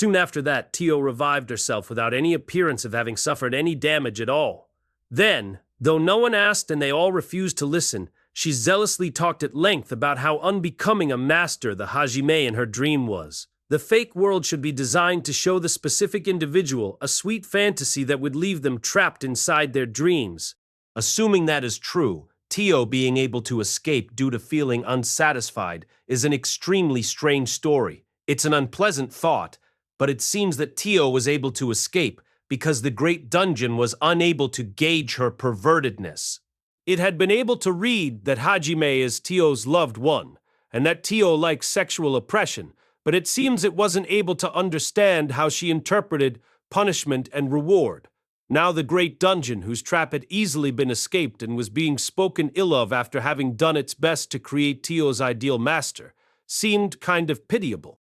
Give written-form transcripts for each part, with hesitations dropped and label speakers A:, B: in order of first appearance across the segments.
A: Soon after that, Tio revived herself without any appearance of having suffered any damage at all. Then, though no one asked and they all refused to listen, she zealously talked at length about how unbecoming a master the Hajime in her dream was. The fake world should be designed to show the specific individual a sweet fantasy that would leave them trapped inside their dreams. Assuming that is true, Tio being able to escape due to feeling unsatisfied is an extremely strange story. It's an unpleasant thought, but it seems that Tio was able to escape because the Great Dungeon was unable to gauge her pervertedness. It had been able to read that Hajime is Tio's loved one, and that Tio likes sexual oppression, but it seems it wasn't able to understand how she interpreted punishment and reward. Now the Great Dungeon, whose trap had easily been escaped and was being spoken ill of after having done its best to create Tio's ideal master, seemed kind of pitiable.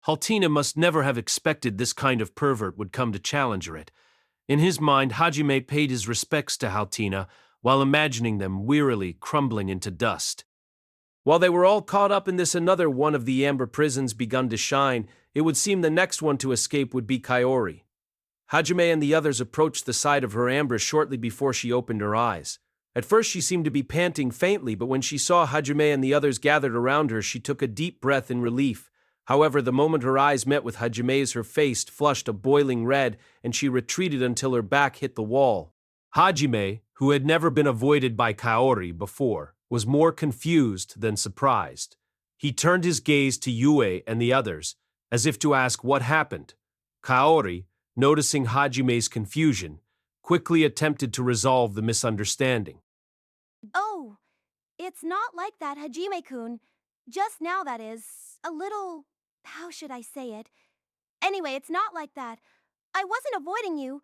A: Haltina must never have expected this kind of pervert would come to challenge her. In his mind, Hajime paid his respects to Haltina while imagining them wearily crumbling into dust. While they were all caught up in this, another one of the amber prisons begun to shine. It would seem the next one to escape would be Kaori. Hajime and the others approached the side of her amber shortly before she opened her eyes. At first she seemed to be panting faintly, but when she saw Hajime and the others gathered around her, she took a deep breath in relief. However, the moment her eyes met with Hajime's, her face flushed a boiling red, and she retreated until her back hit the wall. Hajime, who had never been avoided by Kaori before, was more confused than surprised. He turned his gaze to Yue and the others, as if to ask what happened. Kaori, noticing Hajime's confusion, quickly attempted to resolve the misunderstanding.
B: Oh, it's not like that, Hajime-kun. Just now, that is. A little... how should I say it? Anyway, it's not like that. I wasn't avoiding you.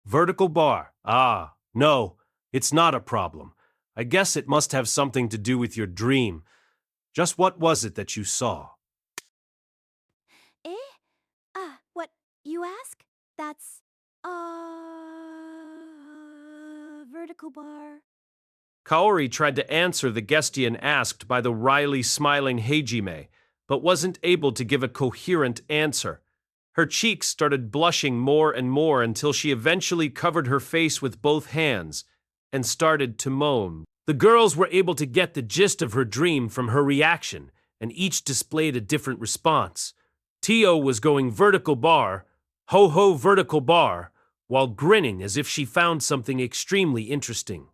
A: Vertical bar. Ah, no, it's not a problem. I guess it must have something to do with your dream. Just what was it that you saw?
B: Eh? What you ask? That's, vertical bar.
A: Kaori tried to answer the question asked by the wryly smiling Hajime, but wasn't able to give a coherent answer. Her cheeks started blushing more and more until she eventually covered her face with both hands and started to moan. The girls were able to get the gist of her dream from her reaction, and each displayed a different response. Tio was going vertical bar, ho-ho vertical bar, while grinning as if she found something extremely interesting.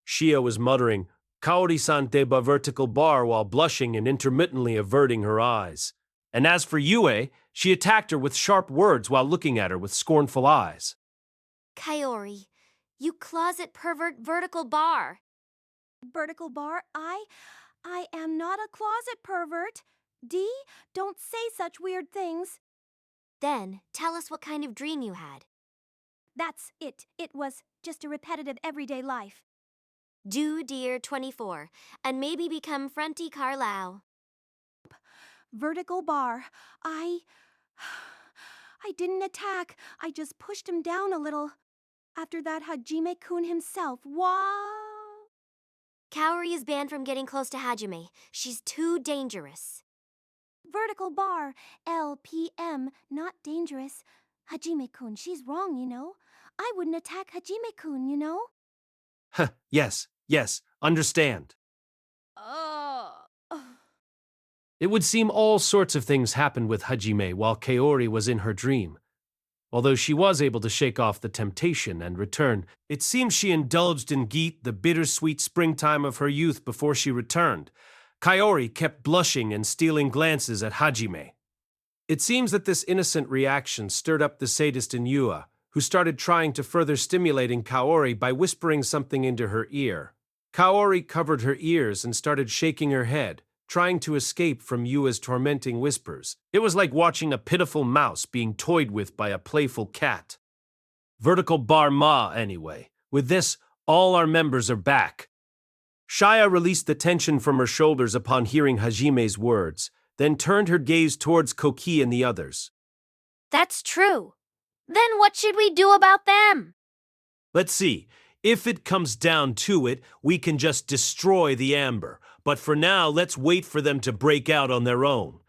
A: Shia was muttering, Kaori-san deba vertical bar, while blushing and intermittently averting her eyes. And as for Yue, she attacked her with sharp words while looking at her with scornful eyes.
C: Kaori, you closet pervert vertical bar.
B: Vertical bar? I am not a closet pervert. D, don't say such weird things.
C: Then, tell us what kind of dream you had.
B: That's it. It was just a repetitive everyday life.
C: Do dear 24, and maybe become Fronty Carlisle.
B: Vertical bar. I didn't attack. I just pushed him down a little. After that, Hajime-kun himself. Wow.
C: Kaori is banned from getting close to Hajime. She's too dangerous.
B: Vertical bar. LPM. Not dangerous. Hajime-kun, she's wrong, you know. I wouldn't attack Hajime-kun, you know.
A: Huh, yes, understand. It would seem all sorts of things happened with Hajime while Kaori was in her dream. Although she was able to shake off the temptation and return, it seems she indulged in Geet, the bittersweet springtime of her youth, before she returned. Kaori kept blushing and stealing glances at Hajime. It seems that this innocent reaction stirred up the sadist in Yua, who started trying to further stimulating Kaori by whispering something into her ear. Kaori covered her ears and started shaking her head, trying to escape from Yua's tormenting whispers. It was like watching a pitiful mouse being toyed with by a playful cat. Vertical bar ma, anyway. With this, all our members are back. Shia released the tension from her shoulders upon hearing Hajime's words, then turned her gaze towards Koki and the others.
C: That's true. Then what should we do about them?
A: Let's see. If it comes down to it, we can just destroy the amber. But for now, let's wait for them to break out on their own.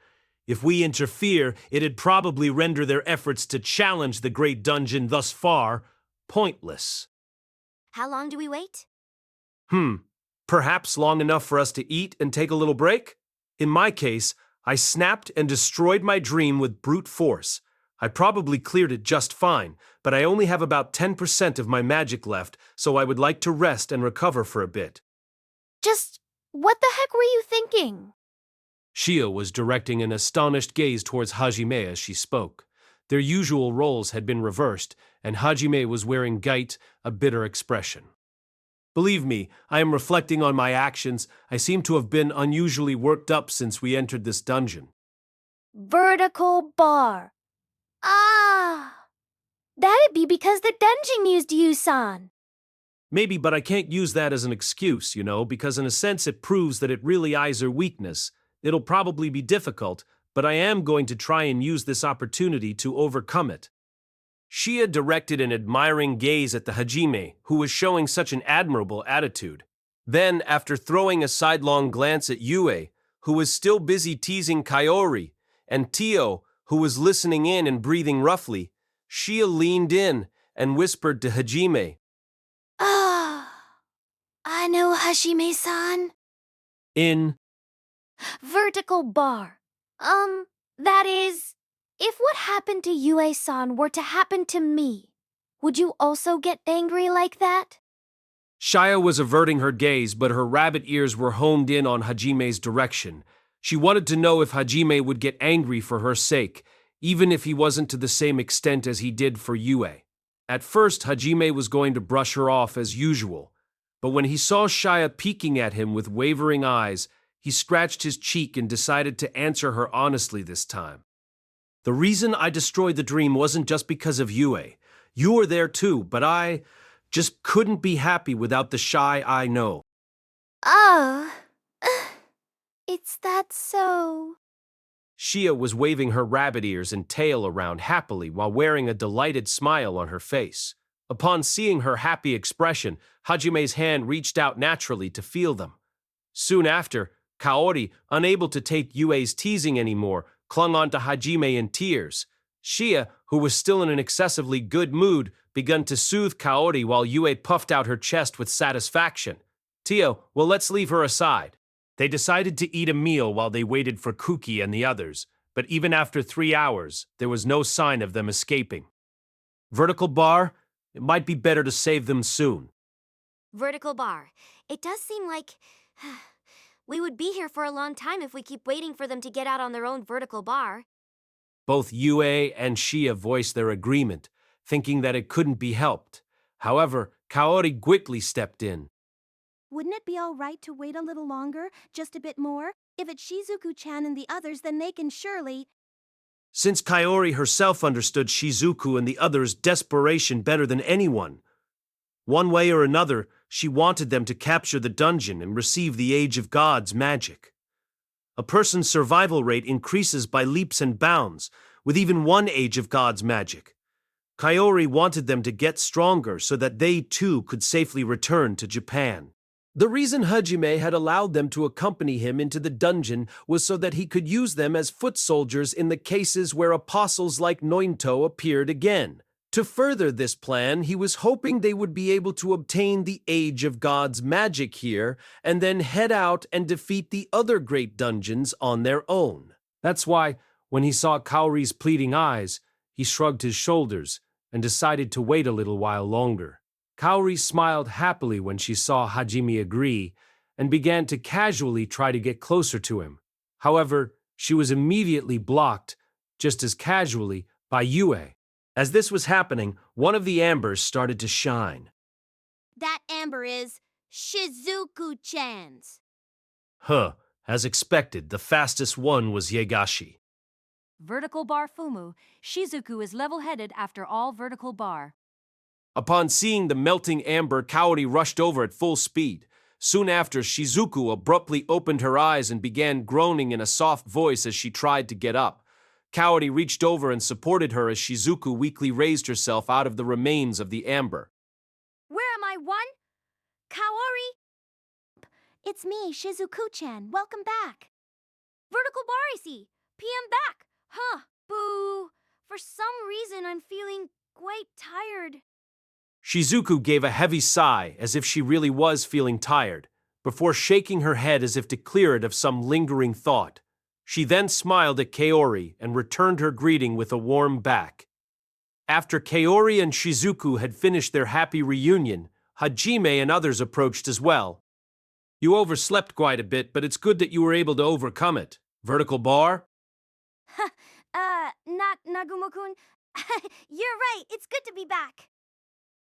A: If we interfere, it'd probably render their efforts to challenge the great dungeon thus far pointless.
C: How long do we wait?
A: Perhaps long enough for us to eat and take a little break? In my case, I snapped and destroyed my dream with brute force. I probably cleared it just fine, but I only have about 10% of my magic left, so I would like to rest and recover for a bit.
B: Just what the heck were you thinking?
A: Shia was directing an astonished gaze towards Hajime as she spoke. Their usual roles had been reversed, and Hajime was wearing a bitter expression. Believe me, I am reflecting on my actions. I seem to have been unusually worked up since we entered this dungeon.
B: Vertical bar. Ah! That'd be because the dungeon used you, San.
A: Maybe, but I can't use that as an excuse, because in a sense it proves that it really is her weakness. It'll probably be difficult, but I am going to try and use this opportunity to overcome it. Shia directed an admiring gaze at the Hajime, who was showing such an admirable attitude. Then, after throwing a sidelong glance at Yue, who was still busy teasing Kaori, and Tio, who was listening in and breathing roughly, Shia leaned in and whispered to Hajime,
B: I know Hajime-san.
A: In
B: Vertical bar. That is, if what happened to Yue-san were to happen to me, would you also get angry like that?
A: Shia was averting her gaze, but her rabbit ears were honed in on Hajime's direction. She wanted to know if Hajime would get angry for her sake, even if he wasn't to the same extent as he did for Yue. At first, Hajime was going to brush her off as usual, but when he saw Shia peeking at him with wavering eyes, he scratched his cheek and decided to answer her honestly this time. The reason I destroyed the dream wasn't just because of Yue. You were there too, but I just couldn't be happy without the Shy I know.
B: Oh, it's that so.
A: Shia was waving her rabbit ears and tail around happily while wearing a delighted smile on her face. Upon seeing her happy expression, Hajime's hand reached out naturally to feel them. Soon after, Kaori, unable to take Yue's teasing anymore, clung on to Hajime in tears. Shia, who was still in an excessively good mood, began to soothe Kaori while Yue puffed out her chest with satisfaction. Tio, well, let's leave her aside. They decided to eat a meal while they waited for Kuki and the others, but even after 3 hours, there was no sign of them escaping. Vertical bar, it might be better to save them soon.
C: Vertical bar. It does seem like we would be here for a long time if we keep waiting for them to get out on their own vertical bar.
A: Both Yue and Shia voiced their agreement, thinking that it couldn't be helped. However, Kaori quickly stepped in.
B: Wouldn't it be all right to wait a little longer, just a bit more? If it's Shizuku-chan and the others, then they can surely...
A: Since Kaori herself understood Shizuku and the others' desperation better than anyone. One way or another, she wanted them to capture the dungeon and receive the Age of Gods magic. A person's survival rate increases by leaps and bounds, with even one Age of Gods magic. Kaori wanted them to get stronger so that they too could safely return to Japan. The reason Hajime had allowed them to accompany him into the dungeon was so that he could use them as foot soldiers in the cases where apostles like Nointo appeared again. To further this plan, he was hoping they would be able to obtain the Age of Gods magic here and then head out and defeat the other great dungeons on their own. That's why, when he saw Kaori's pleading eyes, he shrugged his shoulders and decided to wait a little while longer. Kaori smiled happily when she saw Hajime agree and began to casually try to get closer to him. However, she was immediately blocked, just as casually, by Yue. As this was happening, one of the ambers started to shine.
B: That amber is Shizuku-chan's.
A: As expected, the fastest one was Yegashi.
D: Vertical bar Fumu, Shizuku is level-headed after all vertical bar.
A: Upon seeing the melting amber, Kaori rushed over at full speed. Soon after, Shizuku abruptly opened her eyes and began groaning in a soft voice as she tried to get up. Kaori reached over and supported her as Shizuku weakly raised herself out of the remains of the amber.
B: Where am I, one? Kaori? It's me, Shizuku-chan. Welcome back. Vertical bar, I see.
C: PM back. Huh. Boo. For some reason, I'm feeling quite tired.
A: Shizuku gave a heavy sigh as if she really was feeling tired, before shaking her head as if to clear it of some lingering thought. She then smiled at Kaori and returned her greeting with a warm back. After Kaori and Shizuku had finished their happy reunion, Hajime and others approached as well. You overslept quite a bit, but it's good that you were able to overcome it. Vertical bar?
C: Nagumo-kun. You're right. It's good to be back.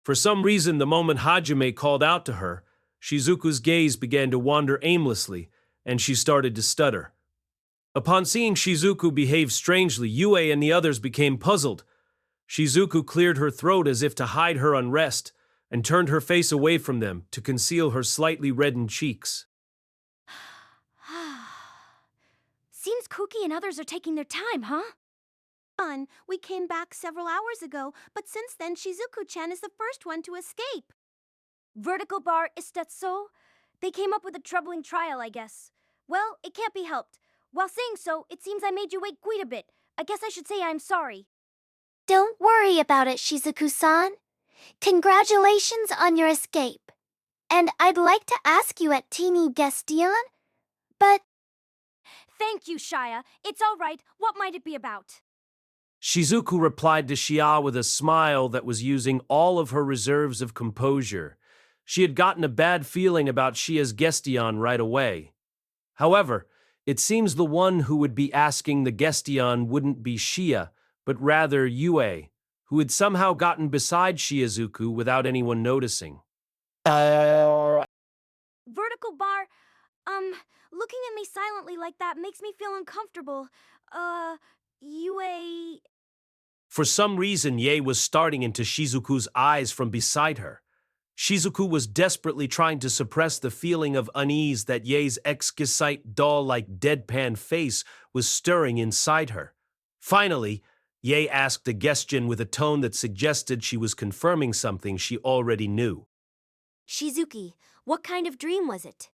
A: For some reason, the moment Hajime called out to her, Shizuku's gaze began to wander aimlessly, and she started to stutter. Upon seeing Shizuku behave strangely, Yue and the others became puzzled. Shizuku cleared her throat as if to hide her unrest, and turned her face away from them to conceal her slightly reddened cheeks.
C: Seems Kuki and others are taking their time, huh?
B: We came back several hours ago, but since then Shizuku-chan is the first one to escape.
C: Vertical bar, is that so? They came up with a troubling trial, I guess. Well, it can't be helped. While saying so, it seems I made you wait quite a bit. I guess I should say I'm sorry.
E: Don't worry about it, Shizuku-san. Congratulations on your escape. And I'd like to ask you at Teeny Gestion, but...
C: Thank you, Shia. It's all right. What might it be about?
A: Shizuku replied to Shia with a smile that was using all of her reserves of composure. She had gotten a bad feeling about Shia's Gestion right away. However, it seems the one who would be asking the Gestion wouldn't be Shia, but rather Yue, who had somehow gotten beside Shizuku without anyone noticing.
C: Vertical bar, looking at me silently like that makes me feel uncomfortable. Yue...
A: For some reason, Ye was starting into Shizuku's eyes from beside her. Shizuku was desperately trying to suppress the feeling of unease that Ye's exquisite doll-like deadpan face was stirring inside her. Finally, Ye asked the Gestion with a tone that suggested she was confirming something she already knew.
C: Shizuki, what kind of dream was it?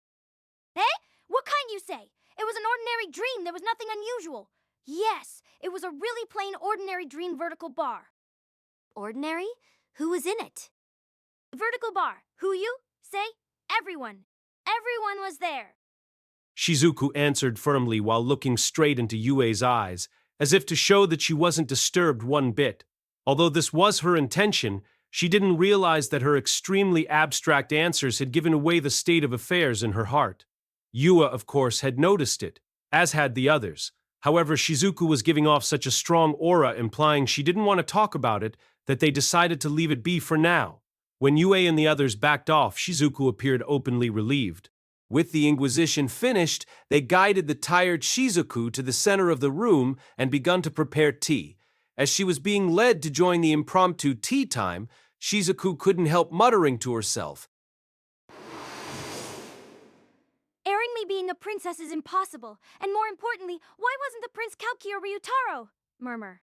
C: Eh? What kind, you say? It was an ordinary dream. There was nothing unusual. Yes, it was a really plain ordinary dream vertical bar. Ordinary? Who was in it? Vertical bar. Who you? Say, everyone. Everyone was there.
A: Shizuku answered firmly while looking straight into Yue's eyes, as if to show that she wasn't disturbed one bit. Although this was her intention, she didn't realize that her extremely abstract answers had given away the state of affairs in her heart. Yue, of course, had noticed it, as had the others. However, Shizuku was giving off such a strong aura implying she didn't want to talk about it that they decided to leave it be for now. When Yue and the others backed off, Shizuku appeared openly relieved. With the Inquisition finished, they guided the tired Shizuku to the center of the room and begun to prepare tea. As she was being led to join the impromptu tea time, Shizuku couldn't help muttering to herself.
C: Airing me being a princess is impossible. And more importantly, why wasn't the Prince Kalki or Ryutaro? Murmur.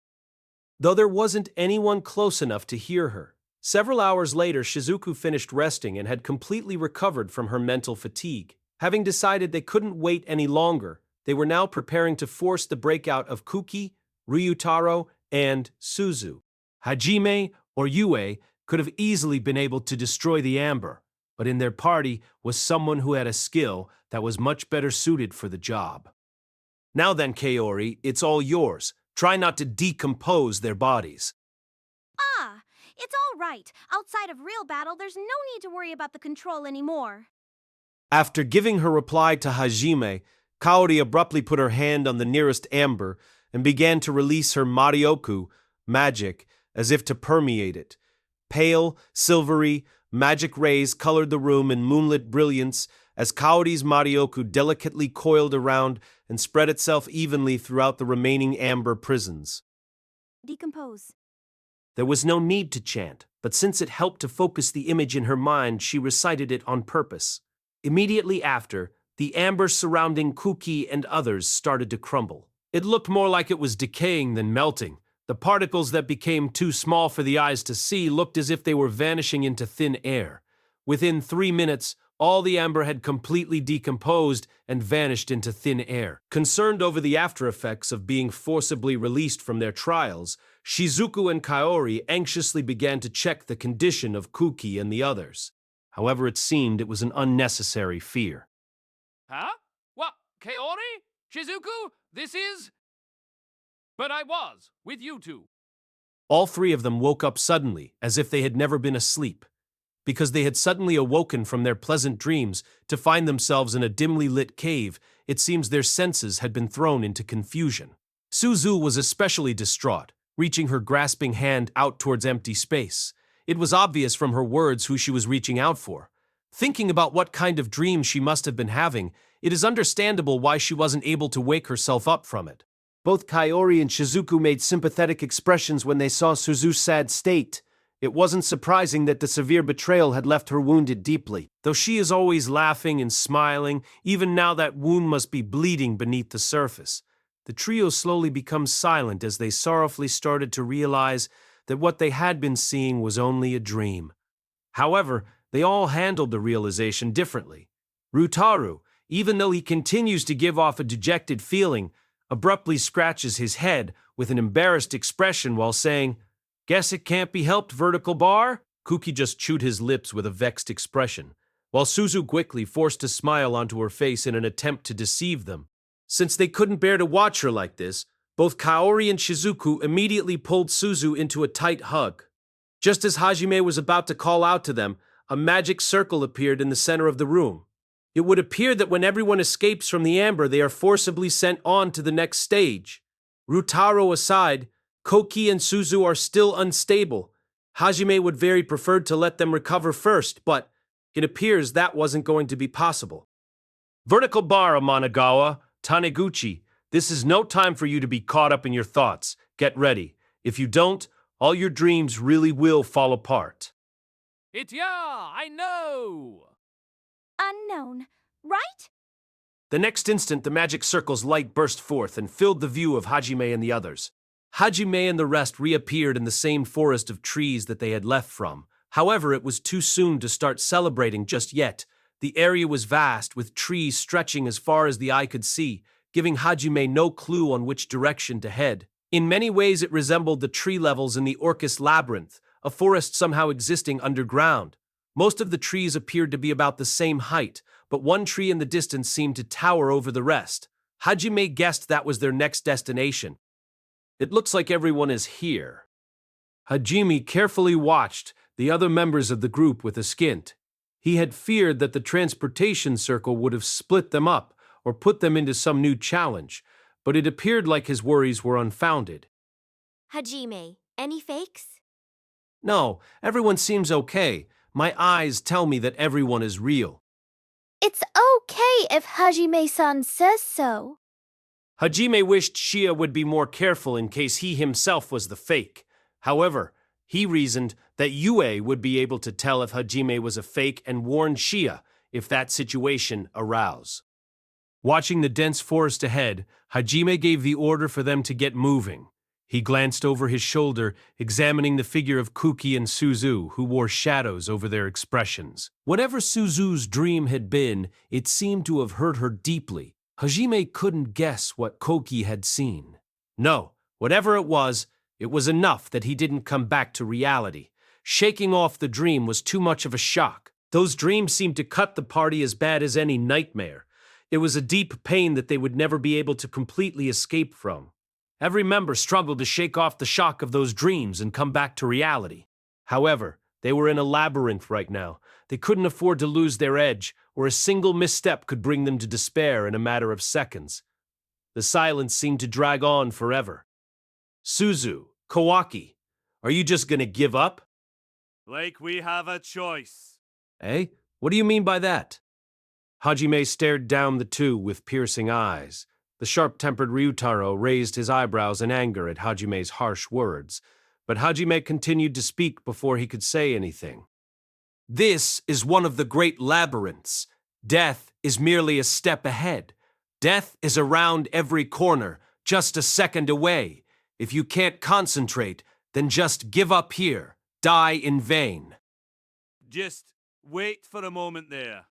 A: Though there wasn't anyone close enough to hear her. Several hours later, Shizuku finished resting and had completely recovered from her mental fatigue. Having decided they couldn't wait any longer, they were now preparing to force the breakout of Kuki, Ryutaro, and Suzu. Hajime or Yue could have easily been able to destroy the amber, but in their party was someone who had a skill that was much better suited for the job. Now then, Kaori, it's all yours. Try not to decompose their bodies.
B: It's all right. Outside of real battle, there's no need to worry about the control anymore.
A: After giving her reply to Hajime, Kaori abruptly put her hand on the nearest amber and began to release her Marioku, magic, as if to permeate it. Pale, silvery, magic rays colored the room in moonlit brilliance as Kaori's Marioku delicately coiled around and spread itself evenly throughout the remaining amber prisons.
B: Decompose.
A: There was no need to chant, but since it helped to focus the image in her mind, she recited it on purpose. Immediately after, the amber surrounding Kuki and others started to crumble. It looked more like it was decaying than melting. The particles that became too small for the eyes to see looked as if they were vanishing into thin air. Within 3 minutes, all the amber had completely decomposed and vanished into thin air. Concerned over the after effects of being forcibly released from their trials, Shizuku and Kaori anxiously began to check the condition of Kuki and the others. However, it seemed it was an unnecessary fear.
F: Huh? What? Kaori? Shizuku? This is... But I was, with you two.
A: All three of them woke up suddenly, as if they had never been asleep, because they had suddenly awoken from their pleasant dreams to find themselves in a dimly lit cave. It seems their senses had been thrown into confusion. Suzu was especially distraught, reaching her grasping hand out towards empty space. It was obvious from her words who she was reaching out for. Thinking about what kind of dream she must have been having, it is understandable why she wasn't able to wake herself up from it. Both Kaori and Shizuku made sympathetic expressions when they saw Suzu's sad state. It wasn't surprising that the severe betrayal had left her wounded deeply. Though she is always laughing and smiling, even now that wound must be bleeding beneath the surface. The trio slowly becomes silent as they sorrowfully started to realize that what they had been seeing was only a dream. However, they all handled the realization differently. Ryutaru, even though he continues to give off a dejected feeling, abruptly scratches his head with an embarrassed expression while saying, "Guess it can't be helped, Vertical Bar?" Kuki just chewed his lips with a vexed expression, while Suzu quickly forced a smile onto her face in an attempt to deceive them. Since they couldn't bear to watch her like this, both Kaori and Shizuku immediately pulled Suzu into a tight hug. Just as Hajime was about to call out to them, a magic circle appeared in the center of the room. It would appear that when everyone escapes from the amber, they are forcibly sent on to the next stage. Ryutaro aside, Koki and Suzu are still unstable. Hajime would very prefer to let them recover first, but it appears that wasn't going to be possible. Vertical Bar, Amanagawa, Taniguchi, this is no time for you to be caught up in your thoughts. Get ready. If you don't, all your dreams really will fall apart.
F: I know!
B: Unknown, right?
A: The next instant, the magic circle's light burst forth and filled the view of Hajime and the others. Hajime and the rest reappeared in the same forest of trees that they had left from. However, it was too soon to start celebrating just yet. The area was vast, with trees stretching as far as the eye could see, giving Hajime no clue on which direction to head. In many ways, it resembled the tree levels in the Orcus Labyrinth, a forest somehow existing underground. Most of the trees appeared to be about the same height, but one tree in the distance seemed to tower over the rest. Hajime guessed that was their next destination. It looks like everyone is here. Hajime carefully watched the other members of the group with a squint. He had feared that the transportation circle would have split them up or put them into some new challenge, but it appeared like his worries were unfounded.
C: Hajime, any fakes?
A: No, everyone seems okay. My eyes tell me that everyone is real.
E: It's okay if Hajime-san says so.
A: Hajime wished Shia would be more careful in case he himself was the fake. However, he reasoned that Yue would be able to tell if Hajime was a fake and warn Shia if that situation arose. Watching the dense forest ahead, Hajime gave the order for them to get moving. He glanced over his shoulder, examining the figure of Kuki and Suzu, who wore shadows over their expressions. Whatever Suzu's dream had been, it seemed to have hurt her deeply. Hajime couldn't guess what Koki had seen. No, whatever it was enough that he didn't come back to reality. Shaking off the dream was too much of a shock. Those dreams seemed to cut the party as bad as any nightmare. It was a deep pain that they would never be able to completely escape from. Every member struggled to shake off the shock of those dreams and come back to reality. However, they were in a labyrinth right now. They couldn't afford to lose their edge, or a single misstep could bring them to despair in a matter of seconds. The silence seemed to drag on forever. Suzu, Kawaki, are you just gonna give up?
F: Like we have a choice.
A: Eh? What do you mean by that? Hajime stared down the two with piercing eyes. The sharp-tempered Ryutaro raised his eyebrows in anger at Hajime's harsh words, but Hajime continued to speak before he could say anything. This is one of the great labyrinths. Death is merely a step ahead. Death is around every corner, just a second away. If you can't concentrate, then just give up here. Die in vain.
F: Just wait for a moment there.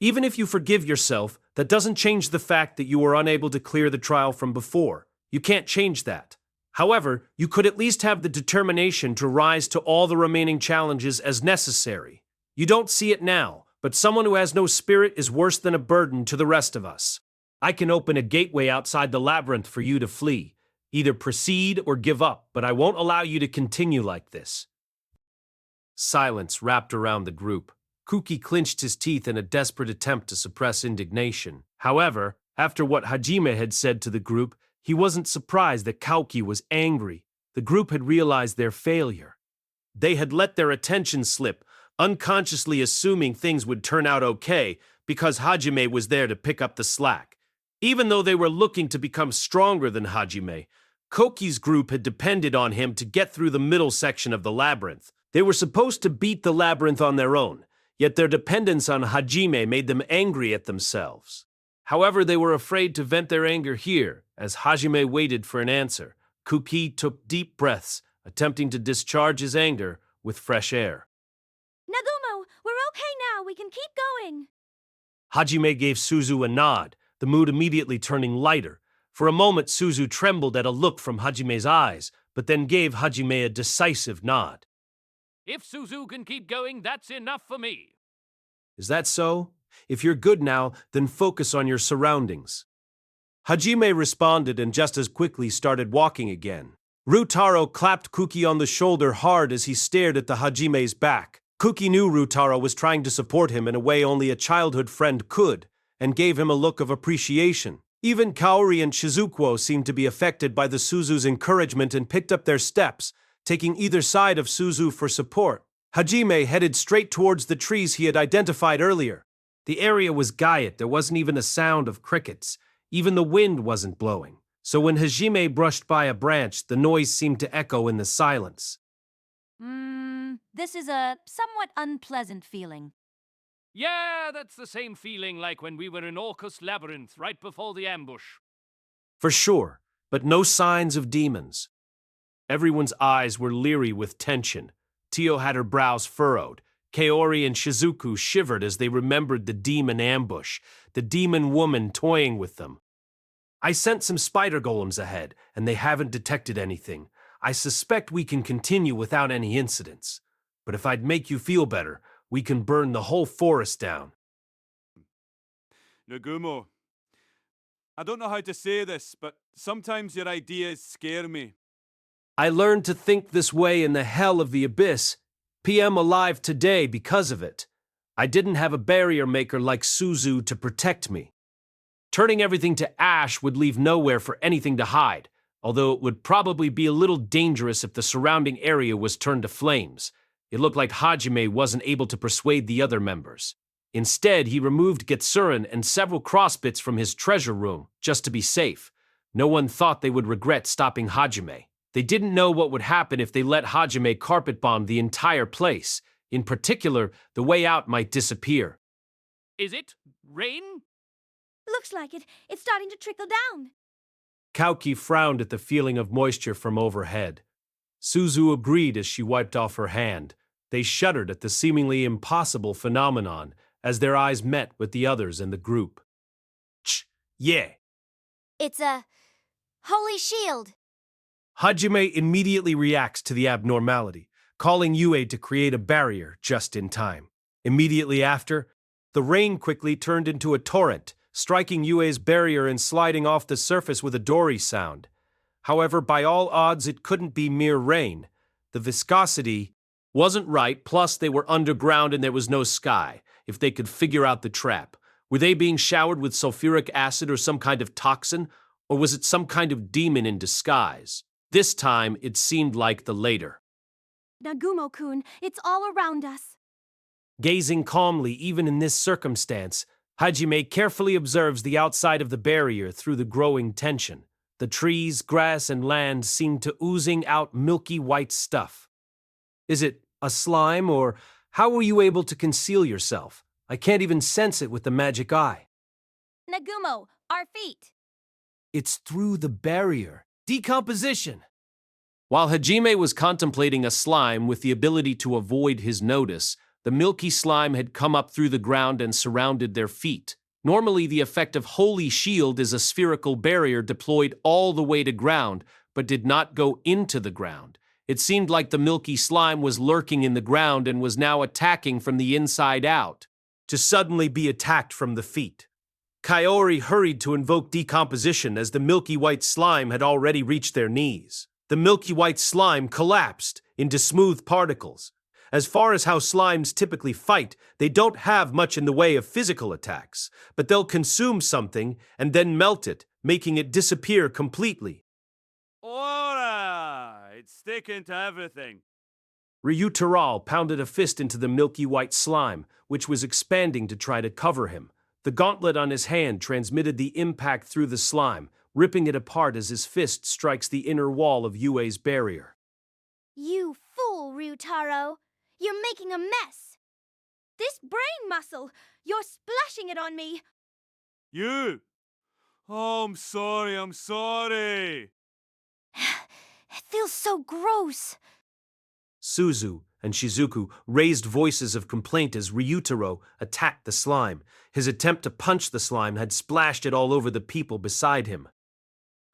A: Even if you forgive yourself, that doesn't change the fact that you were unable to clear the trial from before. You can't change that. However, you could at least have the determination to rise to all the remaining challenges as necessary. You don't see it now, but someone who has no spirit is worse than a burden to the rest of us. I can open a gateway outside the labyrinth for you to flee. Either proceed or give up, but I won't allow you to continue like this. Silence wrapped around the group. Kuki clenched his teeth in a desperate attempt to suppress indignation. However, after what Hajime had said to the group, he wasn't surprised that Kauki was angry. The group had realized their failure. They had let their attention slip, unconsciously assuming things would turn out okay because Hajime was there to pick up the slack. Even though they were looking to become stronger than Hajime, Koki's group had depended on him to get through the middle section of the labyrinth. They were supposed to beat the labyrinth on their own, yet their dependence on Hajime made them angry at themselves. However, they were afraid to vent their anger here. As Hajime waited for an answer, Kuki took deep breaths, attempting to discharge his anger with fresh air.
B: Nagumo, we're okay now. We can keep going.
A: Hajime gave Suzu a nod, the mood immediately turning lighter. For a moment, Suzu trembled at a look from Hajime's eyes, but then gave Hajime a decisive nod.
F: If Suzu can keep going, that's enough for me.
A: Is that so? If you're good now, then focus on your surroundings. Hajime responded and just as quickly started walking again. Ryutaro clapped Kuki on the shoulder hard as he stared at the Hajime's back. Kuki knew Ryutaro was trying to support him in a way only a childhood friend could, and gave him a look of appreciation. Even Kaori and Shizukuo seemed to be affected by the Suzu's encouragement and picked up their steps, taking either side of Suzu for support. Hajime headed straight towards the trees he had identified earlier. The area was quiet, there wasn't even a sound of crickets. Even the wind wasn't blowing. So when Hajime brushed by a branch, the noise seemed to echo in the silence.
D: This is a somewhat unpleasant feeling.
F: Yeah, that's the same feeling like when we were in Orcus Labyrinth right before the ambush.
A: For sure, but no signs of demons. Everyone's eyes were leery with tension. Tio had her brows furrowed. Kaori and Shizuku shivered as they remembered the demon ambush, the demon woman toying with them. I sent some spider golems ahead, and they haven't detected anything. I suspect we can continue without any incidents. But if I'd make you feel better, we can burn the whole forest down.
G: Nagumo, I don't know how to say this, but sometimes your ideas scare me.
A: I learned to think this way in the hell of the abyss. PM alive today because of it. I didn't have a barrier maker like Suzu to protect me. Turning everything to ash would leave nowhere for anything to hide, although it would probably be a little dangerous if the surrounding area was turned to flames. It looked like Hajime wasn't able to persuade the other members. Instead, he removed Getsuren and several crossbits from his treasure room, just to be safe. No one thought they would regret stopping Hajime. They didn't know what would happen if they let Hajime carpet bomb the entire place. In particular, the way out might disappear.
F: Is it rain?
B: Looks like it. It's starting to trickle down.
A: Kauki frowned at the feeling of moisture from overhead. Suzu agreed as she wiped off her hand. They shuddered at the seemingly impossible phenomenon as their eyes met with the others in the group. Yeah.
C: It's a holy shield.
A: Hajime immediately reacts to the abnormality, calling Yue to create a barrier just in time. Immediately after, the rain quickly turned into a torrent, striking Yue's barrier and sliding off the surface with a dory sound. However, by all odds, it couldn't be mere rain. The viscosity wasn't right, plus they were underground and there was no sky, if they could figure out the trap. Were they being showered with sulfuric acid or some kind of toxin, or was it some kind of demon in disguise? This time, it seemed like the later.
B: Nagumo-kun, it's all around us.
A: Gazing calmly even in this circumstance, Hajime carefully observes the outside of the barrier through the growing tension. The trees, grass, and land seem to oozing out milky white stuff. Is it a slime, or how were you able to conceal yourself? I can't even sense it with the magic eye.
B: Nagumo, our feet.
A: It's through the barrier. Decomposition. While Hajime was contemplating a slime with the ability to avoid his notice, The milky slime had come up through the ground and surrounded their feet. Normally, the effect of Holy Shield is a spherical barrier deployed all the way to ground, but did not go into the ground. It seemed like the milky slime was lurking in the ground and was now attacking from the inside out, to suddenly be attacked from the feet. Kaori hurried to invoke decomposition as the milky white slime had already reached their knees. The milky white slime collapsed into smooth particles. As far as how slimes typically fight, they don't have much in the way of physical attacks, but they'll consume something and then melt it, making it disappear completely.
G: Ora! It's sticking to everything.
A: Ryutaral pounded a fist into the milky white slime, which was expanding to try to cover him. The gauntlet on his hand transmitted the impact through the slime, ripping it apart as his fist strikes the inner wall of Yue's barrier.
C: You fool, Ryutaro! You're making a mess! This brain muscle! You're splashing it on me!
G: You! Oh, I'm sorry.
C: It feels so gross.
A: Suzu and Shizuku raised voices of complaint as Ryutaro attacked the slime. His attempt to punch the slime had splashed it all over the people beside him.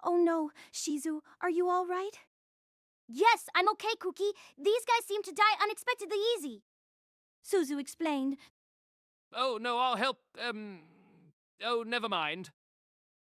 B: Oh no, Shizu, are you all right?
C: Yes, I'm okay, Cookie. These guys seem to die unexpectedly easy.
B: Suzu explained.
F: Oh, no, I'll help. Oh, never mind.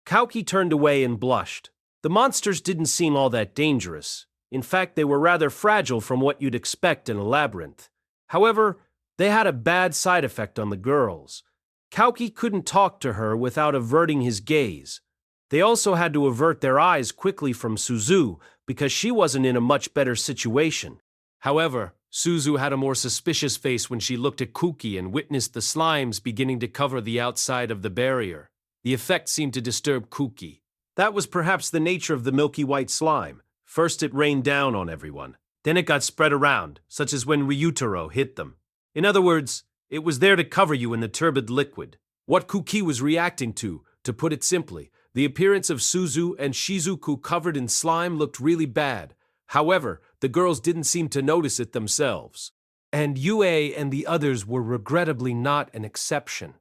A: Kauki turned away and blushed. The monsters didn't seem all that dangerous. In fact, they were rather fragile from what you'd expect in a labyrinth. However, they had a bad side effect on the girls. Kauki couldn't talk to her without averting his gaze. They also had to avert their eyes quickly from Suzu because she wasn't in a much better situation. However, Suzu had a more suspicious face when she looked at Kuki and witnessed the slimes beginning to cover the outside of the barrier. The effect seemed to disturb Kuki. That was perhaps the nature of the milky white slime. First it rained down on everyone. Then it got spread around, such as when Ryutaro hit them. In other words, it was there to cover you in the turbid liquid. What Kuki was reacting to put it simply, the appearance of Suzu and Shizuku covered in slime looked really bad. However, the girls didn't seem to notice it themselves. And Yue and the others were regrettably not an exception.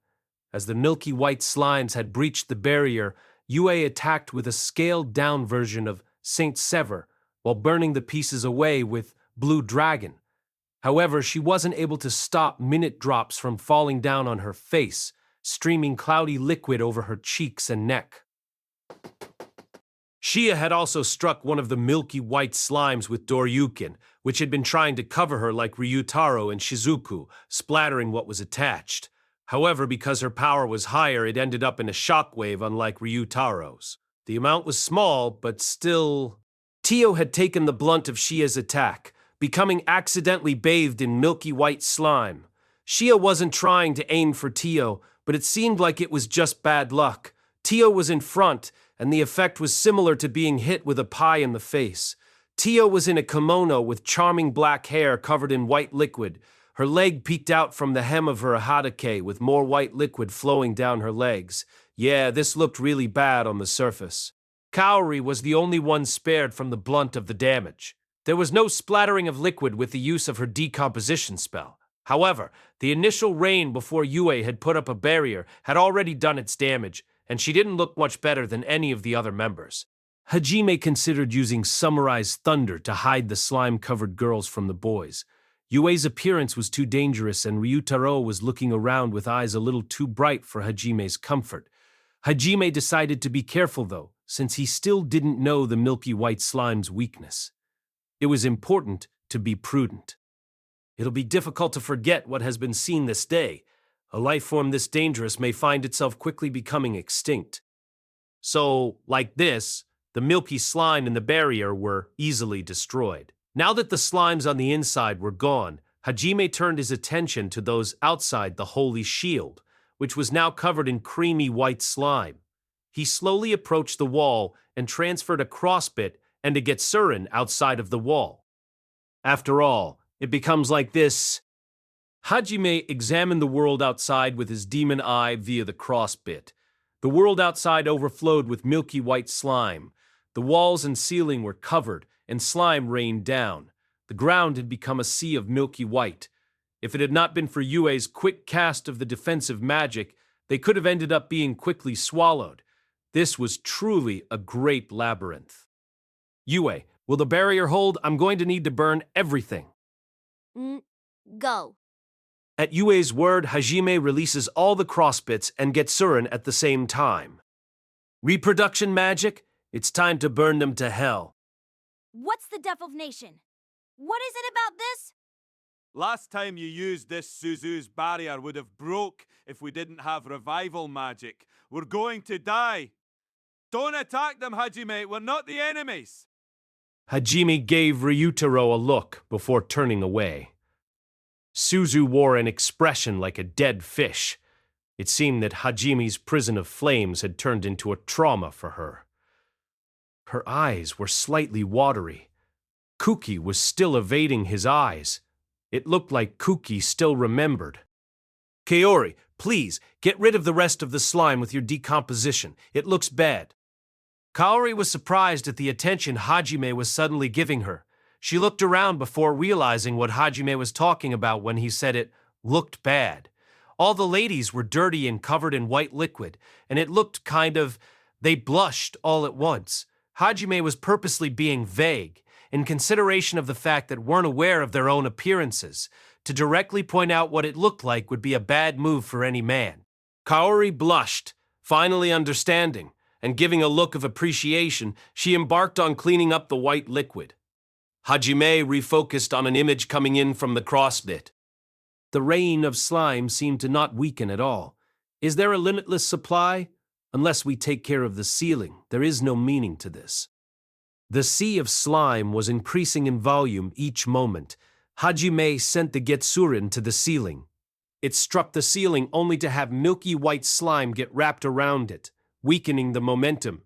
A: As the milky white slimes had breached the barrier, Yue attacked with a scaled-down version of Saint Sever, while burning the pieces away with Blue Dragon. However, she wasn't able to stop minute drops from falling down on her face, streaming cloudy liquid over her cheeks and neck. Shia had also struck one of the milky white slimes with Doryukin, which had been trying to cover her like Ryutaro and Shizuku, splattering what was attached. However, because her power was higher, it ended up in a shockwave unlike Ryutaro's. The amount was small, but still... Tio had taken the blunt of Shia's attack, becoming accidentally bathed in milky white slime. Shia wasn't trying to aim for Tio, but it seemed like it was just bad luck. Tio was in front, and the effect was similar to being hit with a pie in the face. Tio was in a kimono with charming black hair covered in white liquid. Her leg peeked out from the hem of her hatake with more white liquid flowing down her legs. Yeah, this looked really bad on the surface. Kaori was the only one spared from the blunt of the damage. There was no splattering of liquid with the use of her decomposition spell. However, the initial rain before Yue had put up a barrier had already done its damage, and she didn't look much better than any of the other members. Hajime considered using Summarized Thunder to hide the slime-covered girls from the boys. Yue's appearance was too dangerous, and Ryutaro was looking around with eyes a little too bright for Hajime's comfort. Hajime decided to be careful, though, since he still didn't know the milky white slime's weakness. It was important to be prudent. It'll be difficult to forget what has been seen this day. A life form this dangerous may find itself quickly becoming extinct. So, like this, the milky slime and the barrier were easily destroyed. Now that the slimes on the inside were gone, Hajime turned his attention to those outside the holy shield, which was now covered in creamy white slime. He slowly approached the wall and transferred a crossbit and a Getsurin outside of the wall. After all, it becomes like this. Hajime examined the world outside with his demon eye via the crossbit. The world outside overflowed with milky white slime. The walls and ceiling were covered, and slime rained down. The ground had become a sea of milky white. If it had not been for Yue's quick cast of the defensive magic, they could have ended up being quickly swallowed. This was truly a great labyrinth. Yue, will the barrier hold? I'm going to need to burn everything.
C: Go.
A: At Yue's word, Hajime releases all the crossbits and Getsuren at the same time. Reproduction magic? It's time to burn them to hell.
C: What's the Devil's Nation? What is it about this?
G: Last time you used this, Suzu's barrier would have broke if we didn't have revival magic. We're going to die. Don't attack them, Hajime. We're not the enemies.
A: Hajime gave Ryutaro a look before turning away. Suzu wore an expression like a dead fish. It seemed that Hajime's prison of flames had turned into a trauma for her. Her eyes were slightly watery. Kuki was still evading his eyes. It looked like Kuki still remembered. Kaori, please, get rid of the rest of the slime with your decomposition. It looks bad. Kaori was surprised at the attention Hajime was suddenly giving her. She looked around before realizing what Hajime was talking about when he said it looked bad. All the ladies were dirty and covered in white liquid, and it looked they blushed all at once. Hajime was purposely being vague, in consideration of the fact that weren't aware of their own appearances. To directly point out what it looked like would be a bad move for any man. Kaori blushed, finally understanding, and giving a look of appreciation, she embarked on cleaning up the white liquid. Hajime refocused on an image coming in from the crossbit. The rain of slime seemed to not weaken at all. Is there a limitless supply? Unless we take care of the ceiling, there is no meaning to this. The sea of slime was increasing in volume each moment. Hajime sent the Getsuren to the ceiling. It struck the ceiling only to have milky white slime get wrapped around it, weakening the momentum.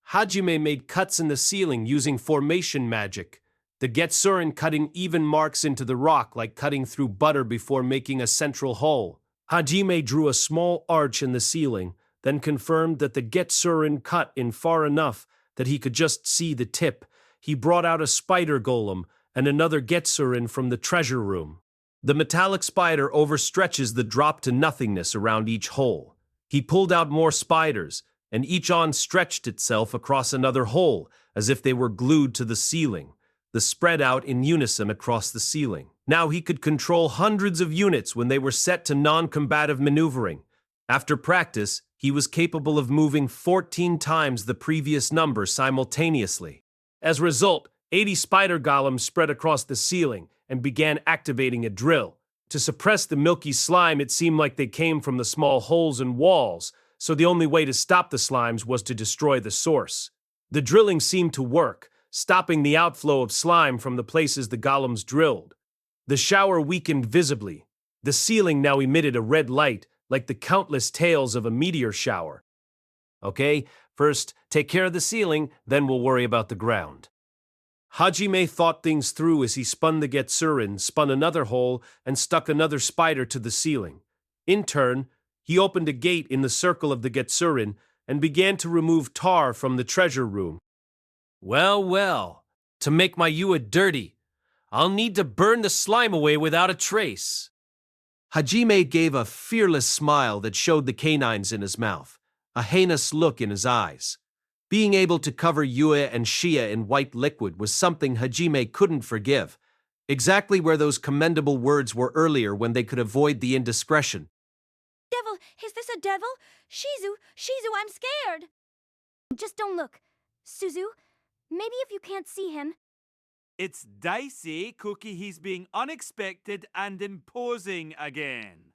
A: Hajime made cuts in the ceiling using formation magic, the Getsuren cutting even marks into the rock like cutting through butter before making a central hole. Hajime drew a small arch in the ceiling, then confirmed that the Getsuren cut in far enough that he could just see the tip. He brought out a spider golem and another Getsuren from the treasure room. The metallic spider overstretches the drop to nothingness around each hole. He pulled out more spiders, and each on stretched itself across another hole, as if they were glued to the ceiling. The spread out in unison across the ceiling. Now he could control hundreds of units when they were set to non-combative maneuvering. After practice, he was capable of moving 14 times the previous number simultaneously. As a result, 80 spider golems spread across the ceiling and began activating a drill. To suppress the milky slime, it seemed like they came from the small holes in walls, so the only way to stop the slimes was to destroy the source. The drilling seemed to work, stopping the outflow of slime from the places the golems drilled. The shower weakened visibly. The ceiling now emitted a red light, like the countless tails of a meteor shower. Okay, first, take care of the ceiling, then we'll worry about the ground. Hajime thought things through as he spun the Getsuren, spun another hole, and stuck another spider to the ceiling. In turn, he opened a gate in the circle of the Getsuren and began to remove tar from the treasure room. Well, well, to make my Yua dirty, I'll need to burn the slime away without a trace. Hajime gave a fearless smile that showed the canines in his mouth, a heinous look in his eyes. Being able to cover Yue and Shia in white liquid was something Hajime couldn't forgive, exactly where those commendable words were earlier when they could avoid the indiscretion.
C: Devil, is this a devil? Shizu, I'm scared. Just don't look. Suzu, maybe if you can't see him.
G: It's dicey, Cookie. He's being unexpected and imposing again.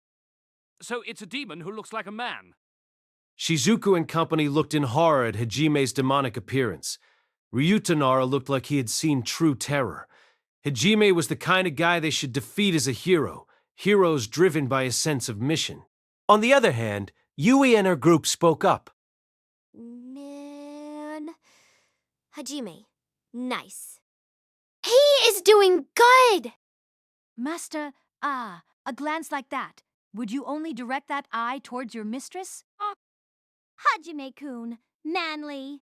F: So it's a demon who looks like a man.
A: Shizuku and company looked in horror at Hajime's demonic appearance. Ryutanara looked like he had seen true terror. Hajime was the kind of guy they should defeat as a hero, heroes driven by a sense of mission. On the other hand, Yui and her group spoke up.
C: Man. Hajime, nice.
E: He is doing good!
D: Master, a glance like that. Would you only direct that eye towards your mistress?
B: Hajime-kun, manly.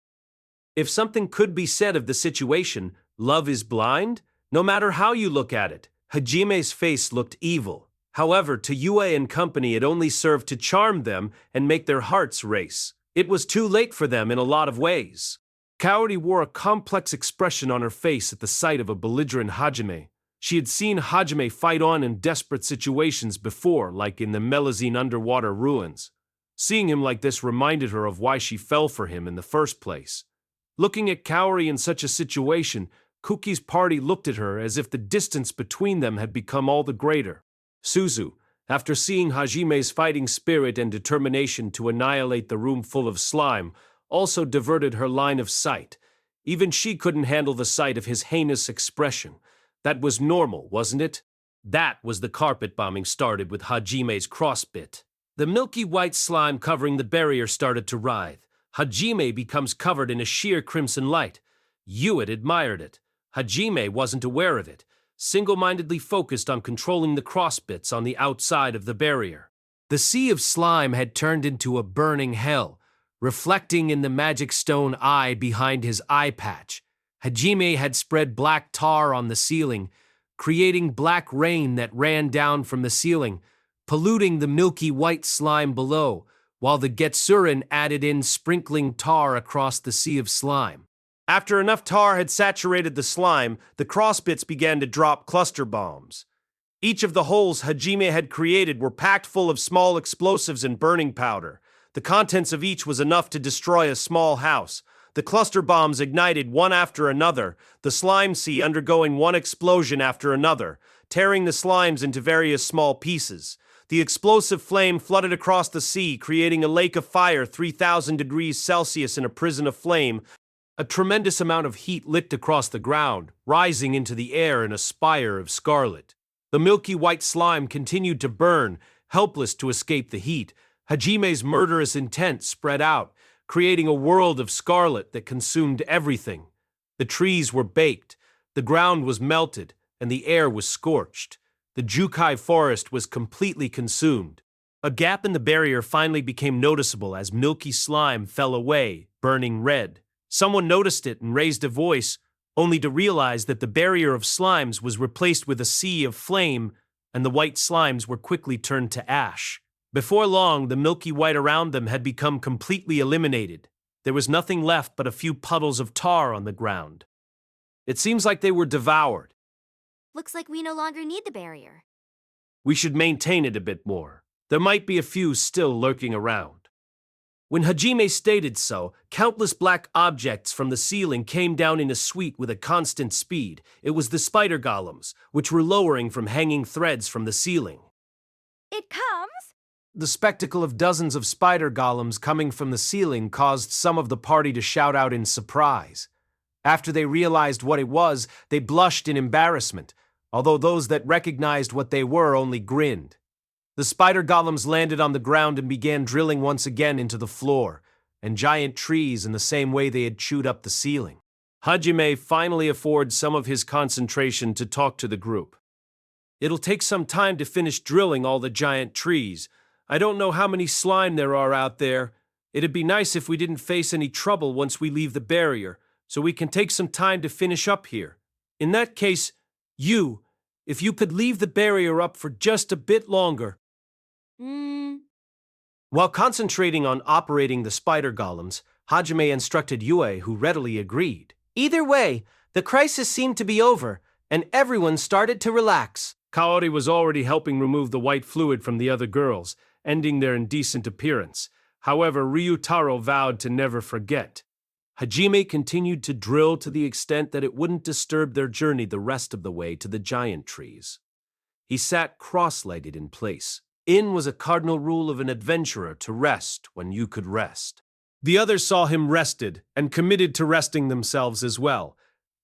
A: If something could be said of the situation, love is blind, no matter how you look at it. Hajime's face looked evil. However, to Yue and company it only served to charm them and make their hearts race. It was too late for them in a lot of ways. Kaori wore a complex expression on her face at the sight of a belligerent Hajime. She had seen Hajime fight on in desperate situations before, like in the Melazine underwater ruins. Seeing him like this reminded her of why she fell for him in the first place. Looking at Kaori in such a situation, Kuki's party looked at her as if the distance between them had become all the greater. Suzu, after seeing Hajime's fighting spirit and determination to annihilate the room full of slime, also diverted her line of sight. Even she couldn't handle the sight of his heinous expression. That was normal, wasn't it? That was the carpet bombing started with Hajime's crossbit. The milky white slime covering the barrier started to writhe. Hajime becomes covered in a sheer crimson light. Yue admired it. Hajime wasn't aware of it, single-mindedly focused on controlling the crossbits on the outside of the barrier. The sea of slime had turned into a burning hell, reflecting in the magic stone eye behind his eye patch. Hajime had spread black tar on the ceiling, creating black rain that ran down from the ceiling, polluting the milky white slime below, while the Getsurin added in sprinkling tar across the sea of slime. After enough tar had saturated the slime, the crossbits began to drop cluster bombs. Each of the holes Hajime had created were packed full of small explosives and burning powder. The contents of each was enough to destroy a small house. The cluster bombs ignited one after another, the slime sea undergoing one explosion after another, tearing the slimes into various small pieces. The explosive flame flooded across the sea, creating a lake of fire 3,000 degrees Celsius in a prison of flame. A tremendous amount of heat licked across the ground, rising into the air in a spire of scarlet. The milky white slime continued to burn, helpless to escape the heat. Hajime's murderous intent spread out, creating a world of scarlet that consumed everything. The trees were baked, the ground was melted, and the air was scorched. The Jukai forest was completely consumed. A gap in the barrier finally became noticeable as milky slime fell away, burning red. Someone noticed it and raised a voice, only to realize that the barrier of slimes was replaced with a sea of flame, and the white slimes were quickly turned to ash. Before long, the milky white around them had become completely eliminated. There was nothing left but a few puddles of tar on the ground. It seems like they were devoured.
C: Looks like we no longer need the barrier.
A: We should maintain it a bit more. There might be a few still lurking around. When Hajime stated so, countless black objects from the ceiling came down in a suite with a constant speed. It was the spider golems, which were lowering from hanging threads from the ceiling.
B: It comes?
A: The spectacle of dozens of spider golems coming from the ceiling caused some of the party to shout out in surprise. After they realized what it was, they blushed in embarrassment, although those that recognized what they were only grinned. The spider golems landed on the ground and began drilling once again into the floor, and giant trees in the same way they had chewed up the ceiling. Hajime finally affords some of his concentration to talk to the group. It'll take some time to finish drilling all the giant trees. I don't know how many slime there are out there. It'd be nice if we didn't face any trouble once we leave the barrier, so we can take some time to finish up here. In that case, if you could leave the barrier up for just a bit longer. While concentrating on operating the spider golems, Hajime instructed Yue, who readily agreed. Either way, the crisis seemed to be over, and everyone started to relax. Kaori was already helping remove the white fluid from the other girls, ending their indecent appearance. However, Ryutaro vowed to never forget. Hajime continued to drill to the extent that it wouldn't disturb their journey the rest of the way to the giant trees. He sat cross-legged in place. In was a cardinal rule of an adventurer to rest when you could rest. The others saw him rested and committed to resting themselves as well.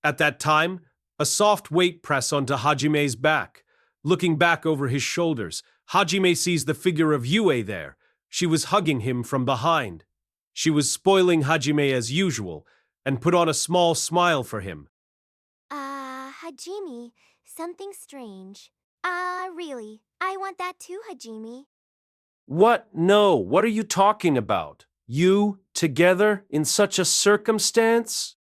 A: At that time, a soft weight press onto Hajime's back. Looking back over his shoulders, Hajime sees the figure of Yue there. She was hugging him from behind. She was spoiling Hajime as usual and put on a small smile for him.
C: Hajime, something strange. Really, I want that too, Hajime.
A: What? No, what are you talking about? You, together, in such a circumstance?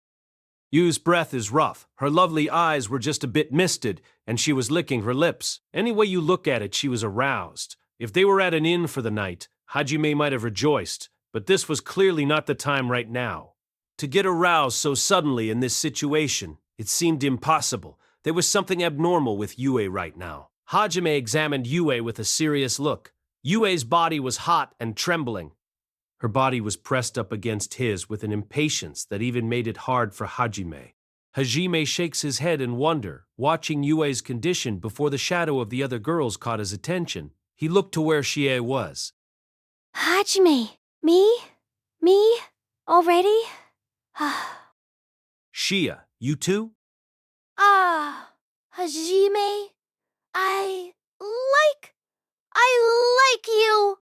A: Yu's breath is rough, her lovely eyes were just a bit misted, and she was licking her lips. Any way you look at it, she was aroused. If they were at an inn for the night, Hajime might have rejoiced, but this was clearly not the time right now. To get aroused so suddenly in this situation, it seemed impossible. There was something abnormal with Yue right now. Hajime examined Yue with a serious look. Yue's body was hot and trembling. Her body was pressed up against his with an impatience that even made it hard for Hajime. Hajime shakes his head in wonder, watching Yue's condition before the shadow of the other girls caught his attention. He looked to where Shie was.
E: Hajime, me? Me? Already?
A: Shia, you too?
E: Hajime, I like you.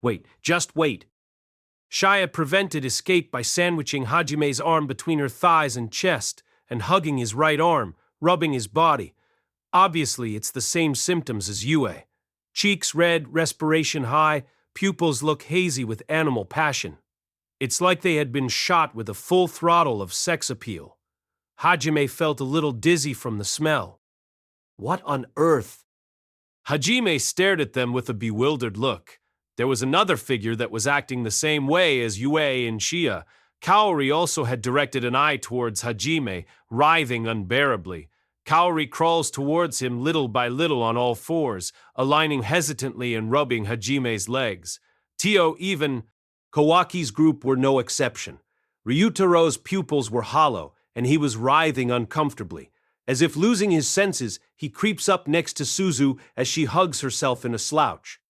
A: Wait, just wait. Shia prevented escape by sandwiching Hajime's arm between her thighs and chest and hugging his right arm, rubbing his body. Obviously, it's the same symptoms as Yue. Cheeks red, respiration high, pupils look hazy with animal passion. It's like they had been shot with a full throttle of sex appeal. Hajime felt a little dizzy from the smell. What on earth? Hajime stared at them with a bewildered look. There was another figure that was acting the same way as Yue and Shia. Kaori also had directed an eye towards Hajime, writhing unbearably. Kaori crawls towards him little by little on all fours, aligning hesitantly and rubbing Hajime's legs. Tio even. Kawaki's group were no exception. Ryutaro's pupils were hollow, and he was writhing uncomfortably. As if losing his senses, he creeps up next to Suzu as she hugs herself in a slouch.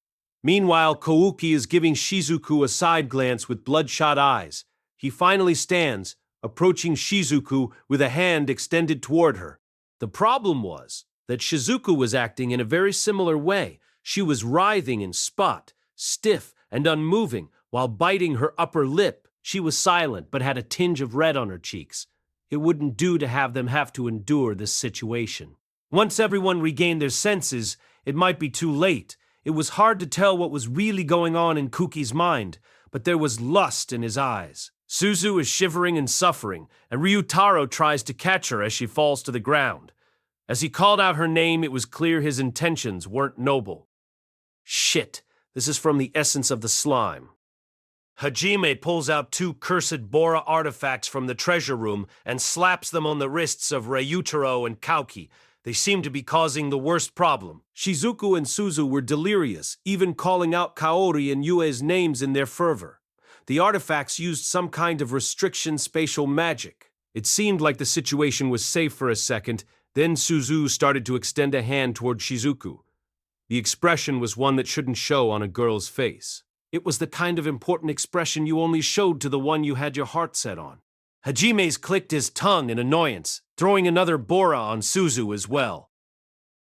A: Meanwhile, Kouki is giving Shizuku a side glance with bloodshot eyes. He finally stands, approaching Shizuku with a hand extended toward her. The problem was that Shizuku was acting in a very similar way. She was writhing in spot, stiff and unmoving, while biting her upper lip. She was silent but had a tinge of red on her cheeks. It wouldn't do to have them have to endure this situation. Once everyone regained their senses, it might be too late. It was hard to tell what was really going on in Kuki's mind, but there was lust in his eyes. Suzu is shivering and suffering, and Ryutaro tries to catch her as she falls to the ground. As he called out her name, it was clear his intentions weren't noble. Shit, this is from the essence of the slime. Hajime pulls out 2 cursed Bora artifacts from the treasure room and slaps them on the wrists of Ryutaro and Kauki. They seem to be causing the worst problem. Shizuku and Suzu were delirious, even calling out Kaori and Yue's names in their fervor. The artifacts used some kind of restriction spatial magic. It seemed like the situation was safe for a second, then Suzu started to extend a hand toward Shizuku. The expression was one that shouldn't show on a girl's face. It was the kind of important expression you only showed to the one you had your heart set on. Hajime's clicked his tongue in annoyance, throwing another Bora on Suzu as well.